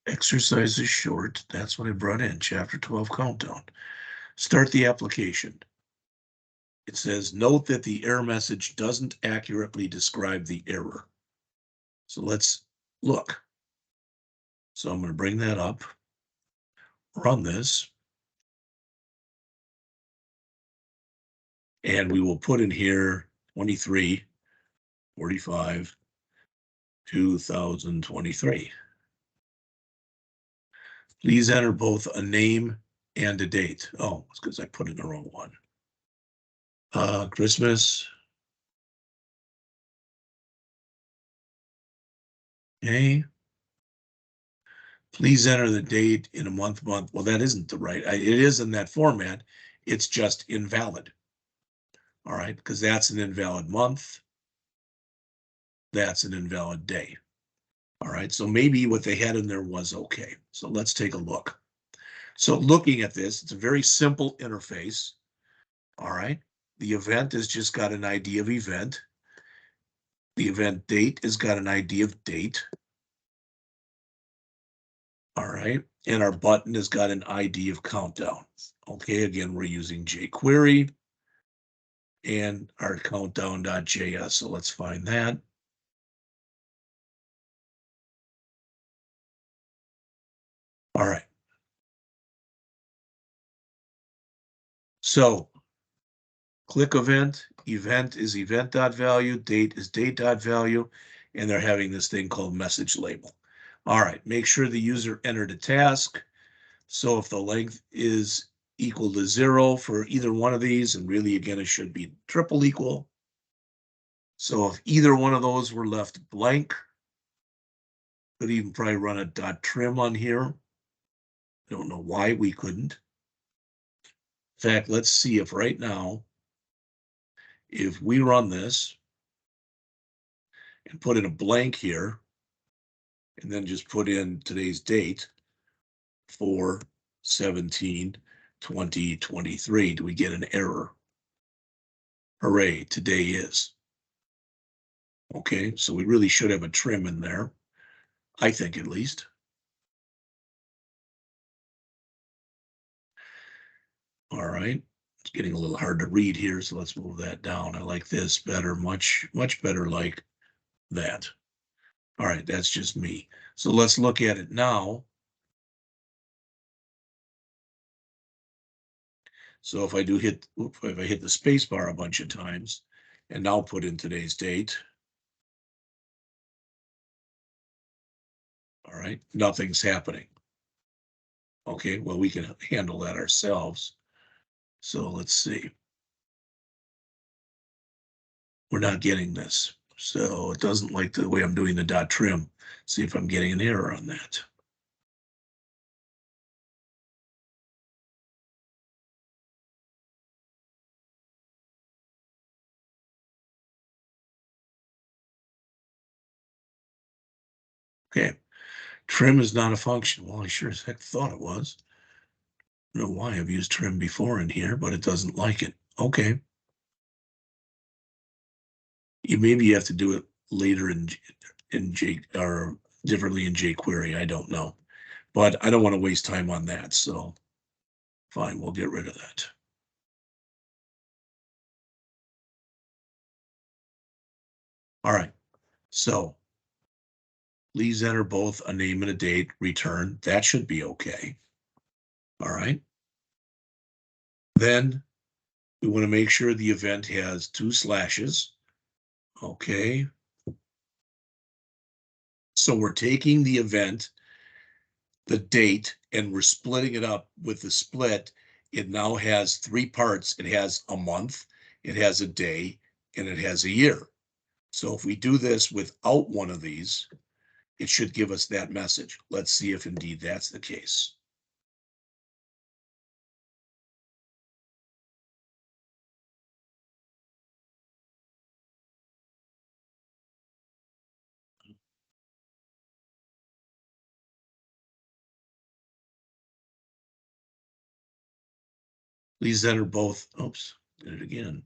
Exercise is short. That's what I brought in, chapter 12 countdown. Start the application. It says, note that the error message doesn't accurately describe the error. So let's look. So I'm going to bring that up, run this, and we will put in here 23/45, 2023. Please enter both a name and a date. Oh, it's because I put in the wrong one. Christmas. Okay. Please enter the date in a month. Well, that isn't the right. It is in that format. It's just invalid. All right, because that's an invalid month. That's an invalid day. All right, so maybe what they had in there was okay. So let's take a look. So looking at this, it's a very simple interface. All right, the event has just got an ID of event. The event date has got an ID of date. All right, and our button has got an ID of countdown. Okay, again, we're using jQuery and our countdown.js. So let's find that. All right. So click event, event is event.value, date is date.value, and they're having this thing called message label. All right, make sure the user entered a task. So if the length is equal to 0 for either one of these, and really again, it should be triple equal. So if either one of those were left blank, could even probably run a .trim on here. I don't know why we couldn't. In fact, let's see if right now, if we run this and put in a blank here, and then just put in today's date, 4/17/2023, do we get an error? Hooray, today is. Okay, so we really should have a trim in there, I think at least. All right, it's getting a little hard to read here, so let's move that down. I like this better, much better like that. All right, that's just me. So let's look at it now. So if I do hit, if I hit the space bar a bunch of times and now put in today's date, all right, nothing's happening. Okay, well, we can handle that ourselves. So let's see. We're not getting this. So it doesn't like the way I'm doing the dot trim. See if I'm getting an error on that. Okay, trim is not a function. Well, I sure as heck thought it was. I don't know why I've used trim before in here, but it doesn't like it. Okay. Maybe you have to do it later in J or differently in jQuery. I don't know, but I don't want to waste time on that. So fine, we'll get rid of that. All right. So please enter both a name and a date, return. That should be okay. All right. Then we want to make sure the event has 2 slashes. Okay. So we're taking the event, the date, and we're splitting it up with the split. It now has 3 parts. It has a month, it has a day, and it has a year. So if we do this without one of these, it should give us that message. Let's see if indeed that's the case. Please enter both. Oops, did it again.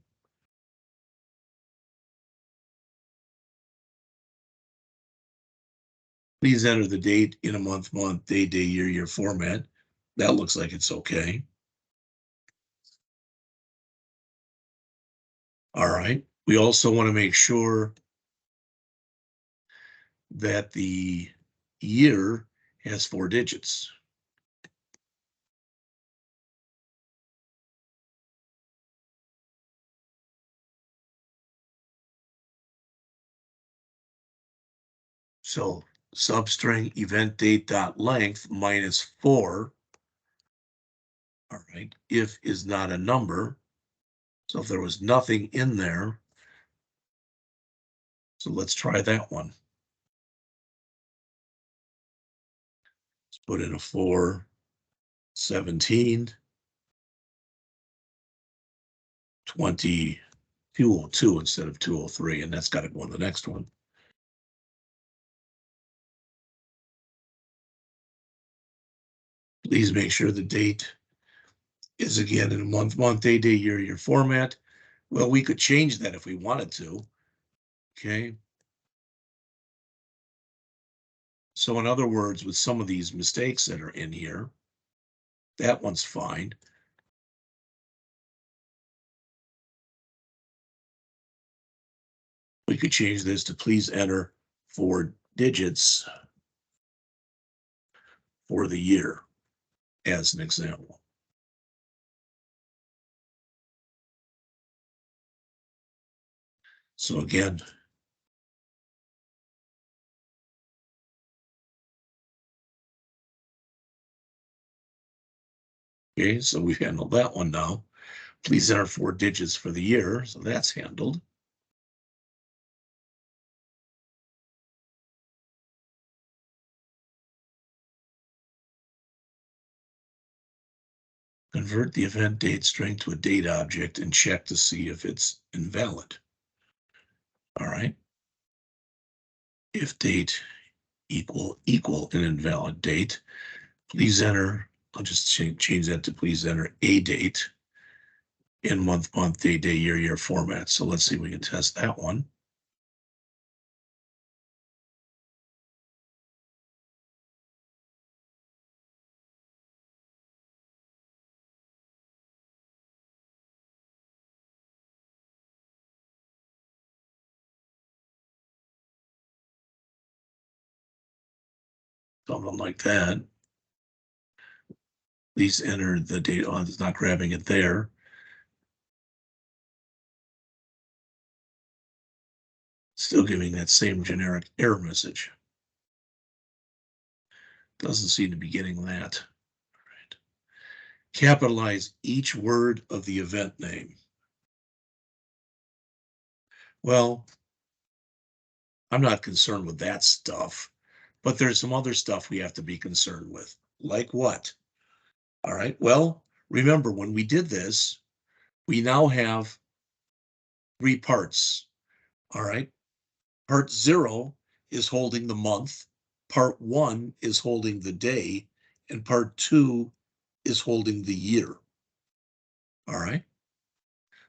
Please enter the date in a month, day, year format. That looks like it's okay. All right. We also want to make sure that the year has 4 digits. So substring event date dot length minus 4. All right. If is not a number. So if there was nothing in there, so let's try that one. Let's put in a 4, 17, 20, 202 instead of 203, and that's got to go on the next one. Please make sure the date is again in a month, day, year format. Well, we could change that if we wanted to. Okay. So in other words, with some of these mistakes that are in here, that one's fine. We could change this to please enter 4 digits for the year as an example. So again, okay, so we've handled that one now. Please enter 4 digits for the year. So that's handled. Convert the event date string to a date object and check to see if it's invalid. All right. If date equal an invalid date, please enter, I'll just change that to please enter a date in month, day, year format. So let's see if we can test that one. Something like that. Please enter the date on, it's not grabbing it there. Still giving that same generic error message. Doesn't seem to be getting that. All right. Capitalize each word of the event name. Well, I'm not concerned with that stuff, but there's some other stuff we have to be concerned with. Like what? All right. Well, remember when we did this, we now have 3 parts. All right. Part 0 is holding the month. Part 1 is holding the day, and part 2 is holding the year. All right.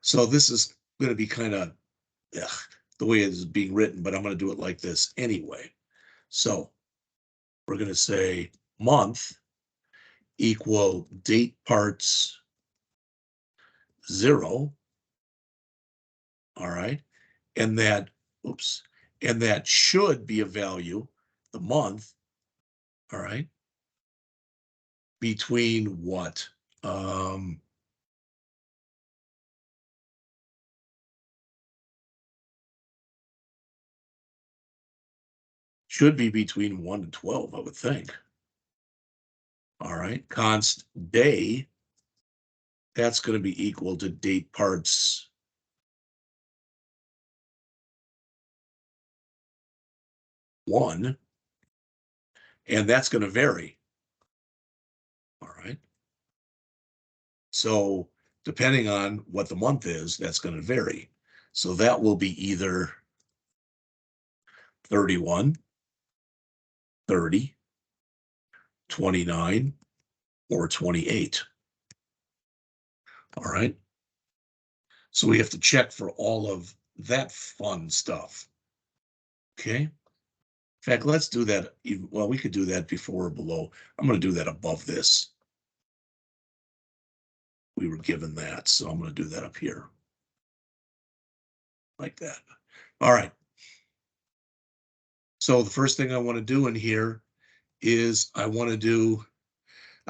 So this is going to be kind of the way it is being written, but I'm going to do it like this anyway. So we're going to say month equal date parts 0. All right. And that, oops, and that should be a value, the month. All right. Between what? Should be between 1 and 12, I would think. All right. Const day, that's going to be equal to date parts 1, and that's going to vary. All right. So depending on what the month is, that's going to vary. So that will be either 31, 30, 29, or 28. All right. So we have to check for all of that fun stuff. Okay. In fact, let's do that. Well, we could do that before or below. I'm going to do that above this. We were given that, so I'm going to do that up here like that. All right. So the first thing I want to do in here is I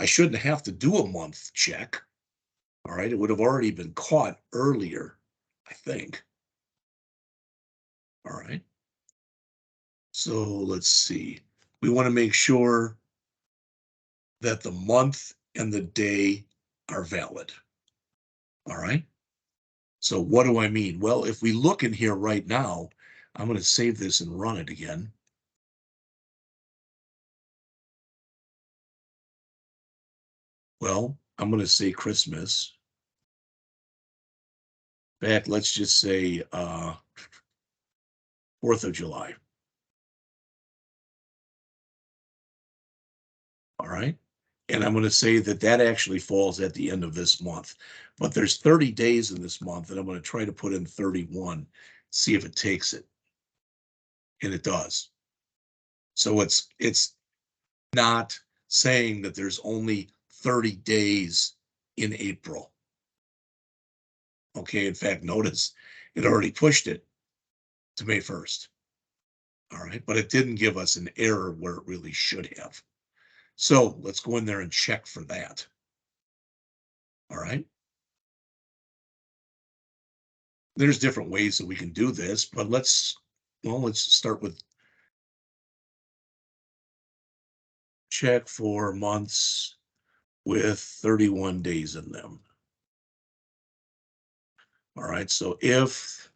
shouldn't have to do a month check. All right. It would have already been caught earlier, I think. All right. So let's see. We want to make sure that the month and the day are valid. All right. So what do I mean? Well, if we look in here right now, I'm going to save this and run it again. Well, I'm going to say Christmas. Back, let's just say 4th of July. All right. And I'm going to say that that actually falls at the end of this month. But there's 30 days in this month, and I'm going to try to put in 31, see if it takes it. And it does. So it's not saying that there's only 30 days in April. Okay, in fact, notice it already pushed it to May 1st. All right, but it didn't give us an error where it really should have. So let's go in there and check for that. All right. There's different ways that we can do this, but let's start with check for months with 31 days in them. All right, so if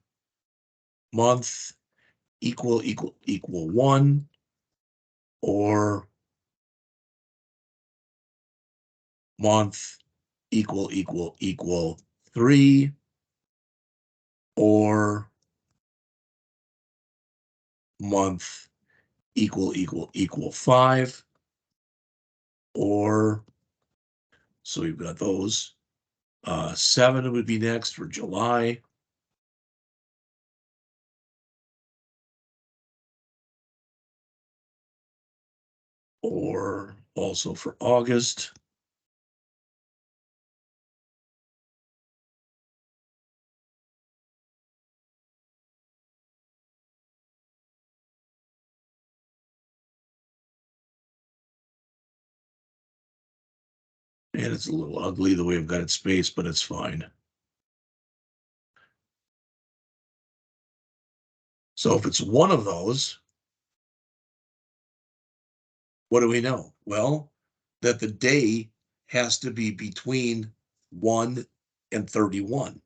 month equal 1 or month equal 3 or month equal 5 or so we've got those 7 would be next for July or also for August. And it's a little ugly the way I've got it spaced, but it's fine. So if it's one of those, what do we know? Well, that the day has to be between 1 and 31.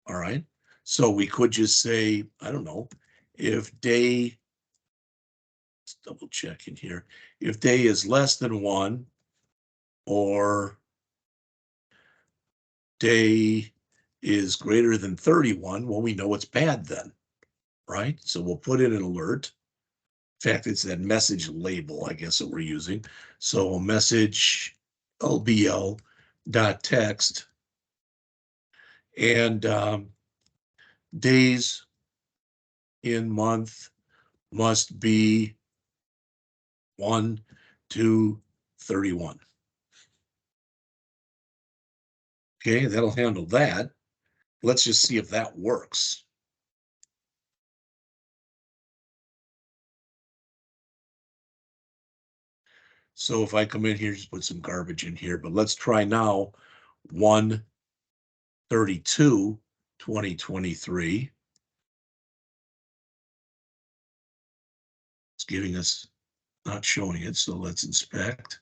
All right. So we could just say, I don't know, if day, let's double check in here, if day is less than 1 or day is greater than 31, well, we know it's bad then, right? So we'll put in an alert. In fact, it's that message label, I guess, that we're using. So message LBL dot text and days in month must be 1 to 31. Okay, that'll handle that. Let's just see if that works. So if I come in here, just put some garbage in here, but let's try now 1/32/2023. It's giving us, not showing it, so let's inspect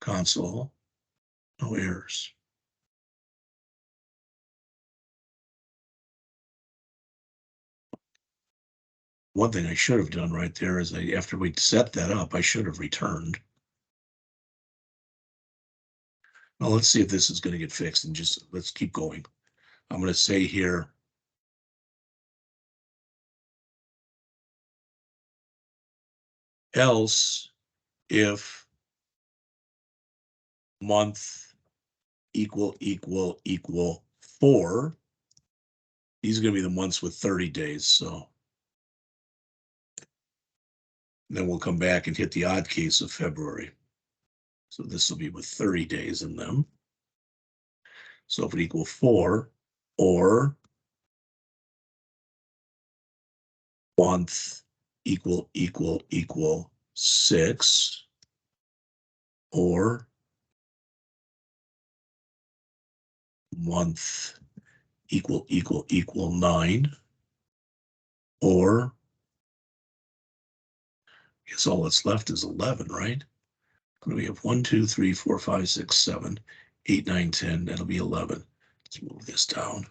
console, no errors. One thing I should have done right there is after we set that up, I should have returned. Now let's see if this is going to get fixed and just let's keep going. I'm going to say here, else if month equal 4. These are going to be the months with 30 days. So then we'll come back and hit the odd case of February. So this will be with 30 days in them. So if it equal 4 or month equal 6 or month equal 9 or I guess all that's left is 11, right? We have 1, 2, 3, 4, 5, 6, 7, 8, 9, 10. That'll be 11. Let's move this down.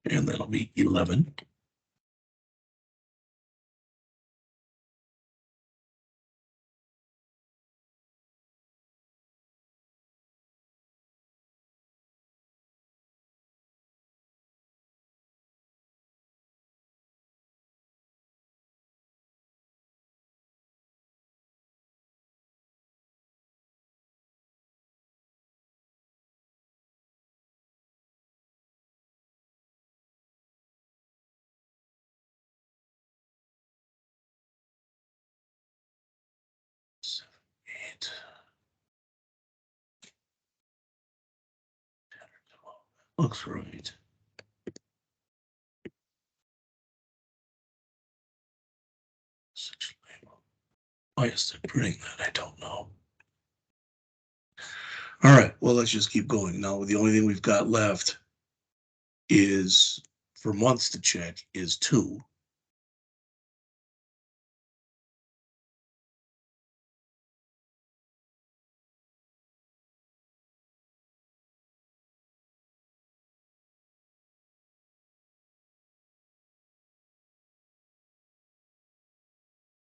And that'll be 11. Eight. Looks right. Why is it printing that? I don't know. All right, well, let's just keep going. Now, the only thing we've got left is for months to check is 2.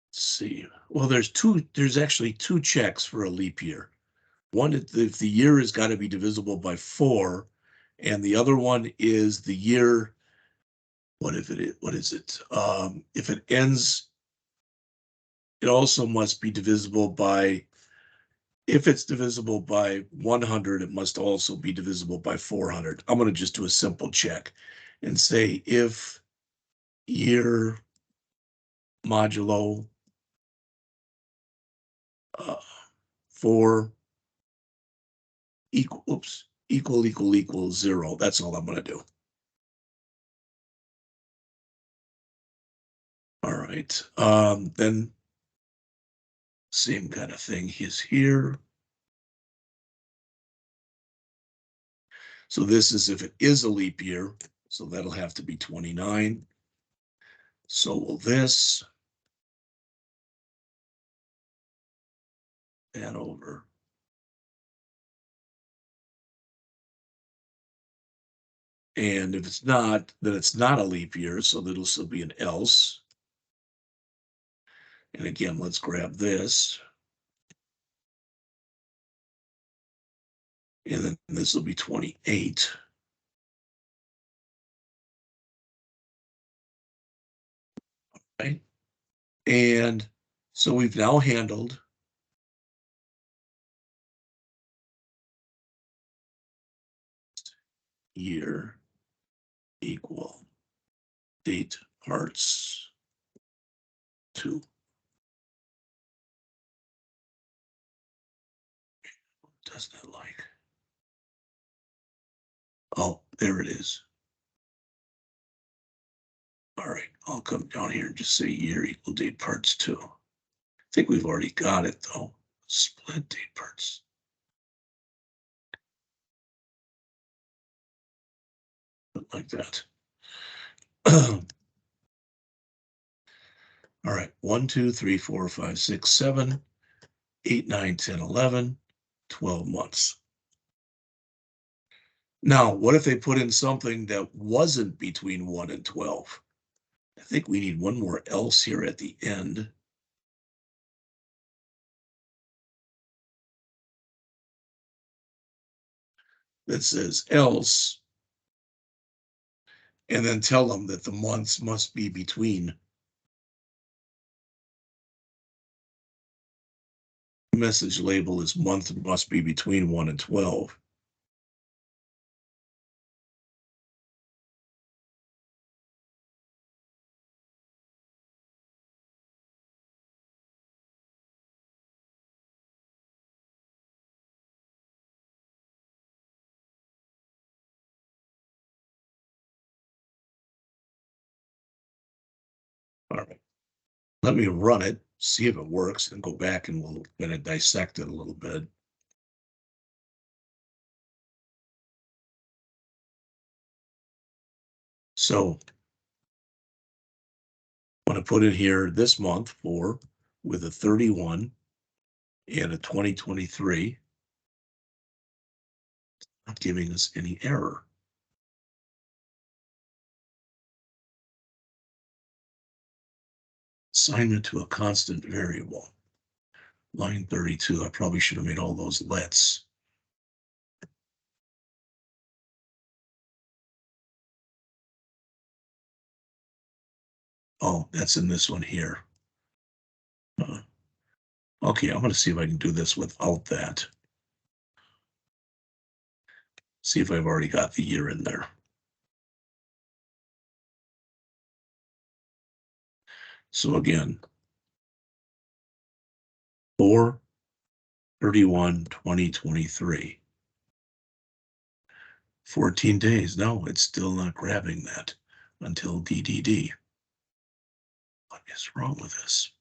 Let's see. Well, there's actually 2 checks for a leap year. One, if the year has got to be divisible by 4, and the other one is the year. What is it? If it ends, it also must be divisible by, if it's divisible by 100, it must also be divisible by 400. I'm going to just do a simple check and say if year modulo 4 equal 0. That's all I'm going to do. All right. Then same kind of thing is here. So this is if it is a leap year, so that'll have to be 29. So will this. Add over. And if it's not, then it's not a leap year, so that'll still be an else. And again, let's grab this. And then this will be 28. Right? And so we've now handled year equal date parts 2. Doesn't it like? Oh, there it is. All right, I'll come down here and just say year equal date parts 2. I think we've already got it though. Split date parts. Like that. All right, 1, 2, 3, 4, 5, 6, 7, 8, 9, 10, 11, 12 months. Now, what if they put in something that wasn't between 1 and 12? I think we need one more else here at the end. That says else and then tell them that the months must be between. Message label is month must be between 1 and 12. All right. Let me run it, see if it works, and go back and we'll kind of dissect it a little bit. So I'm going to put in here this month for with a 31 and a 2023, not giving us any error. Assignment to a constant variable. Line 32, I probably should have made all those lets. Oh, that's in this one here. Okay, I'm going to see if I can do this without that. See if I've already got the year in there. So again, 4/31/2023. 14 days. No, it's still not grabbing that until DDD. What is wrong with this?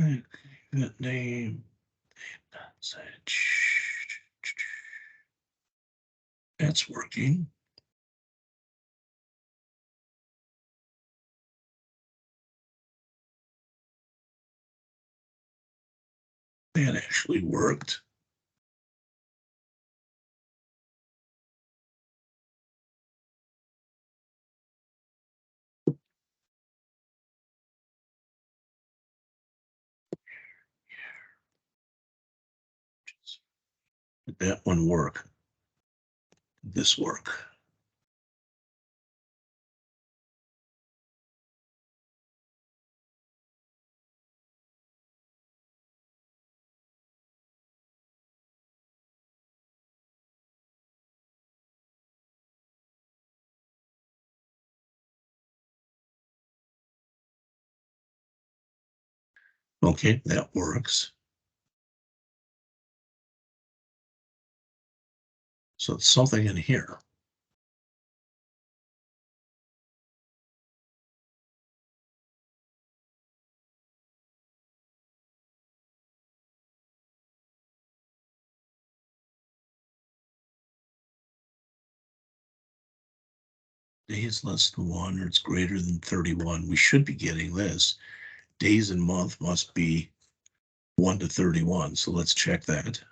Okay, that name. That's working. That actually worked. Did that one work? Did this work? Okay, that works. So it's something in here. Days less than 1 or it's greater than 31. We should be getting this. Days and month must be 1 to 31. So let's check that.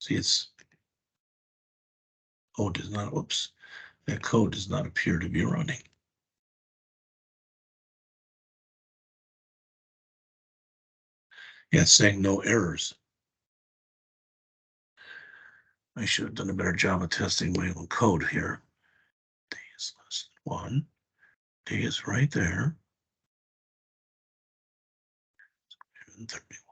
See, it's code does not, oops, that code does not appear to be running. Yeah, it's saying no errors. I should have done a better job of testing my own code here. Day is less than 1. Day is right there. 31.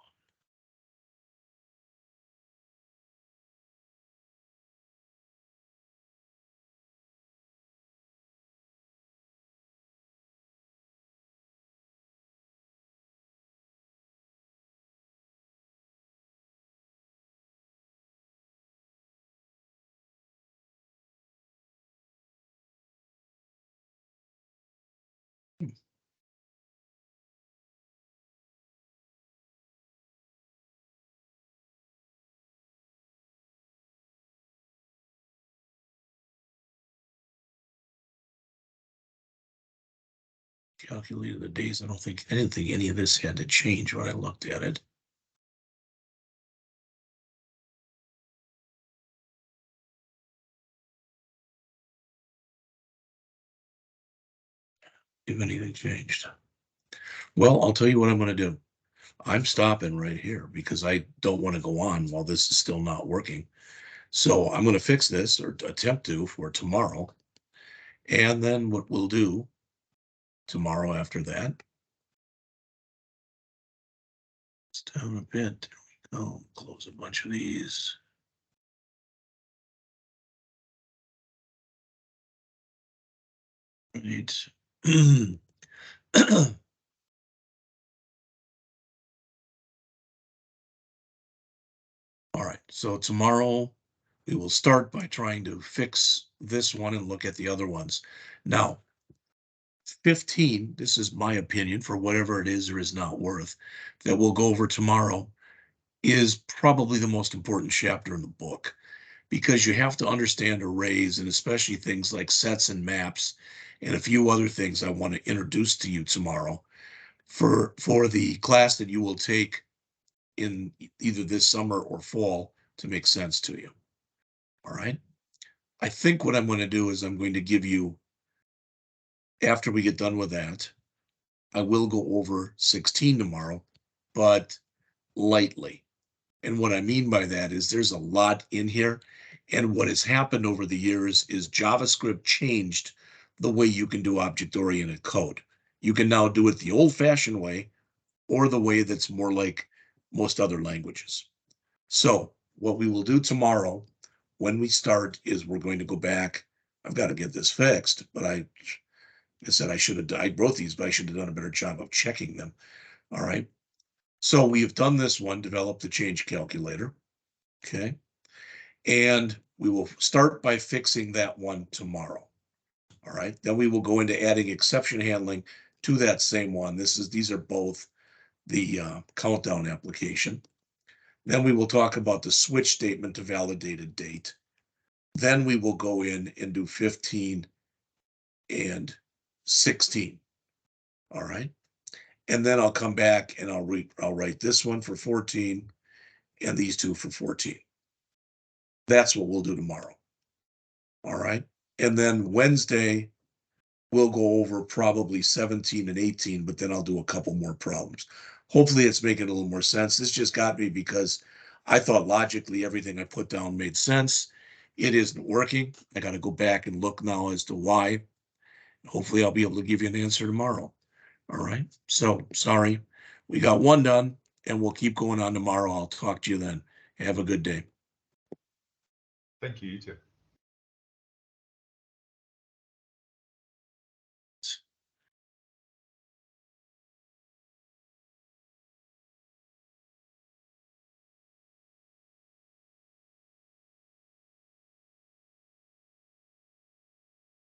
Calculated the days. I didn't think any of this had to change when I looked at it. If anything changed. Well, I'll tell you what I'm going to do. I'm stopping right here because I don't want to go on while this is still not working. So I'm going to fix this, or attempt to, for tomorrow. And then what we'll do tomorrow after that, it's down a bit. There we go. Close a bunch of these. Right. All right, so tomorrow we will start by trying to fix this one and look at the other ones. Now, 15, this is my opinion for whatever it is or is not worth, that we'll go over tomorrow, is probably the most important chapter in the book, because you have to understand arrays, and especially things like sets and maps and a few other things I want to introduce to you tomorrow for the class that you will take in either this summer or fall to make sense to you. All right. I think what I'm going to do is I'm going to give you, after we get done with that, I will go over 16 tomorrow, but lightly. And what I mean by that is there's a lot in here. And what has happened over the years is JavaScript changed the way you can do object-oriented code. You can now do it the old-fashioned way, or the way that's more like most other languages. So what we will do tomorrow when we start is we're going to go back. I've got to get this fixed, but I said I wrote these, but I should have done a better job of checking them. All right. So we have done this one, develop the change calculator. Okay. And we will start by fixing that one tomorrow. All right. Then we will go into adding exception handling to that same one. These are both the countdown application. Then we will talk about the switch statement to validate a date. Then we will go in and do 15 and 16. All right. And then I'll come back and I'll write this one for 14 and these two for 14. That's what we'll do tomorrow. All right. And then Wednesday, we'll go over probably 17 and 18, but then I'll do a couple more problems. Hopefully it's making a little more sense. This just got me because I thought logically everything I put down made sense. It isn't working. I got to go back and look now as to why. Hopefully I'll be able to give you an answer tomorrow. All right. So sorry, we got one done and we'll keep going on tomorrow. I'll talk to you then. Have a good day. Thank you, you too.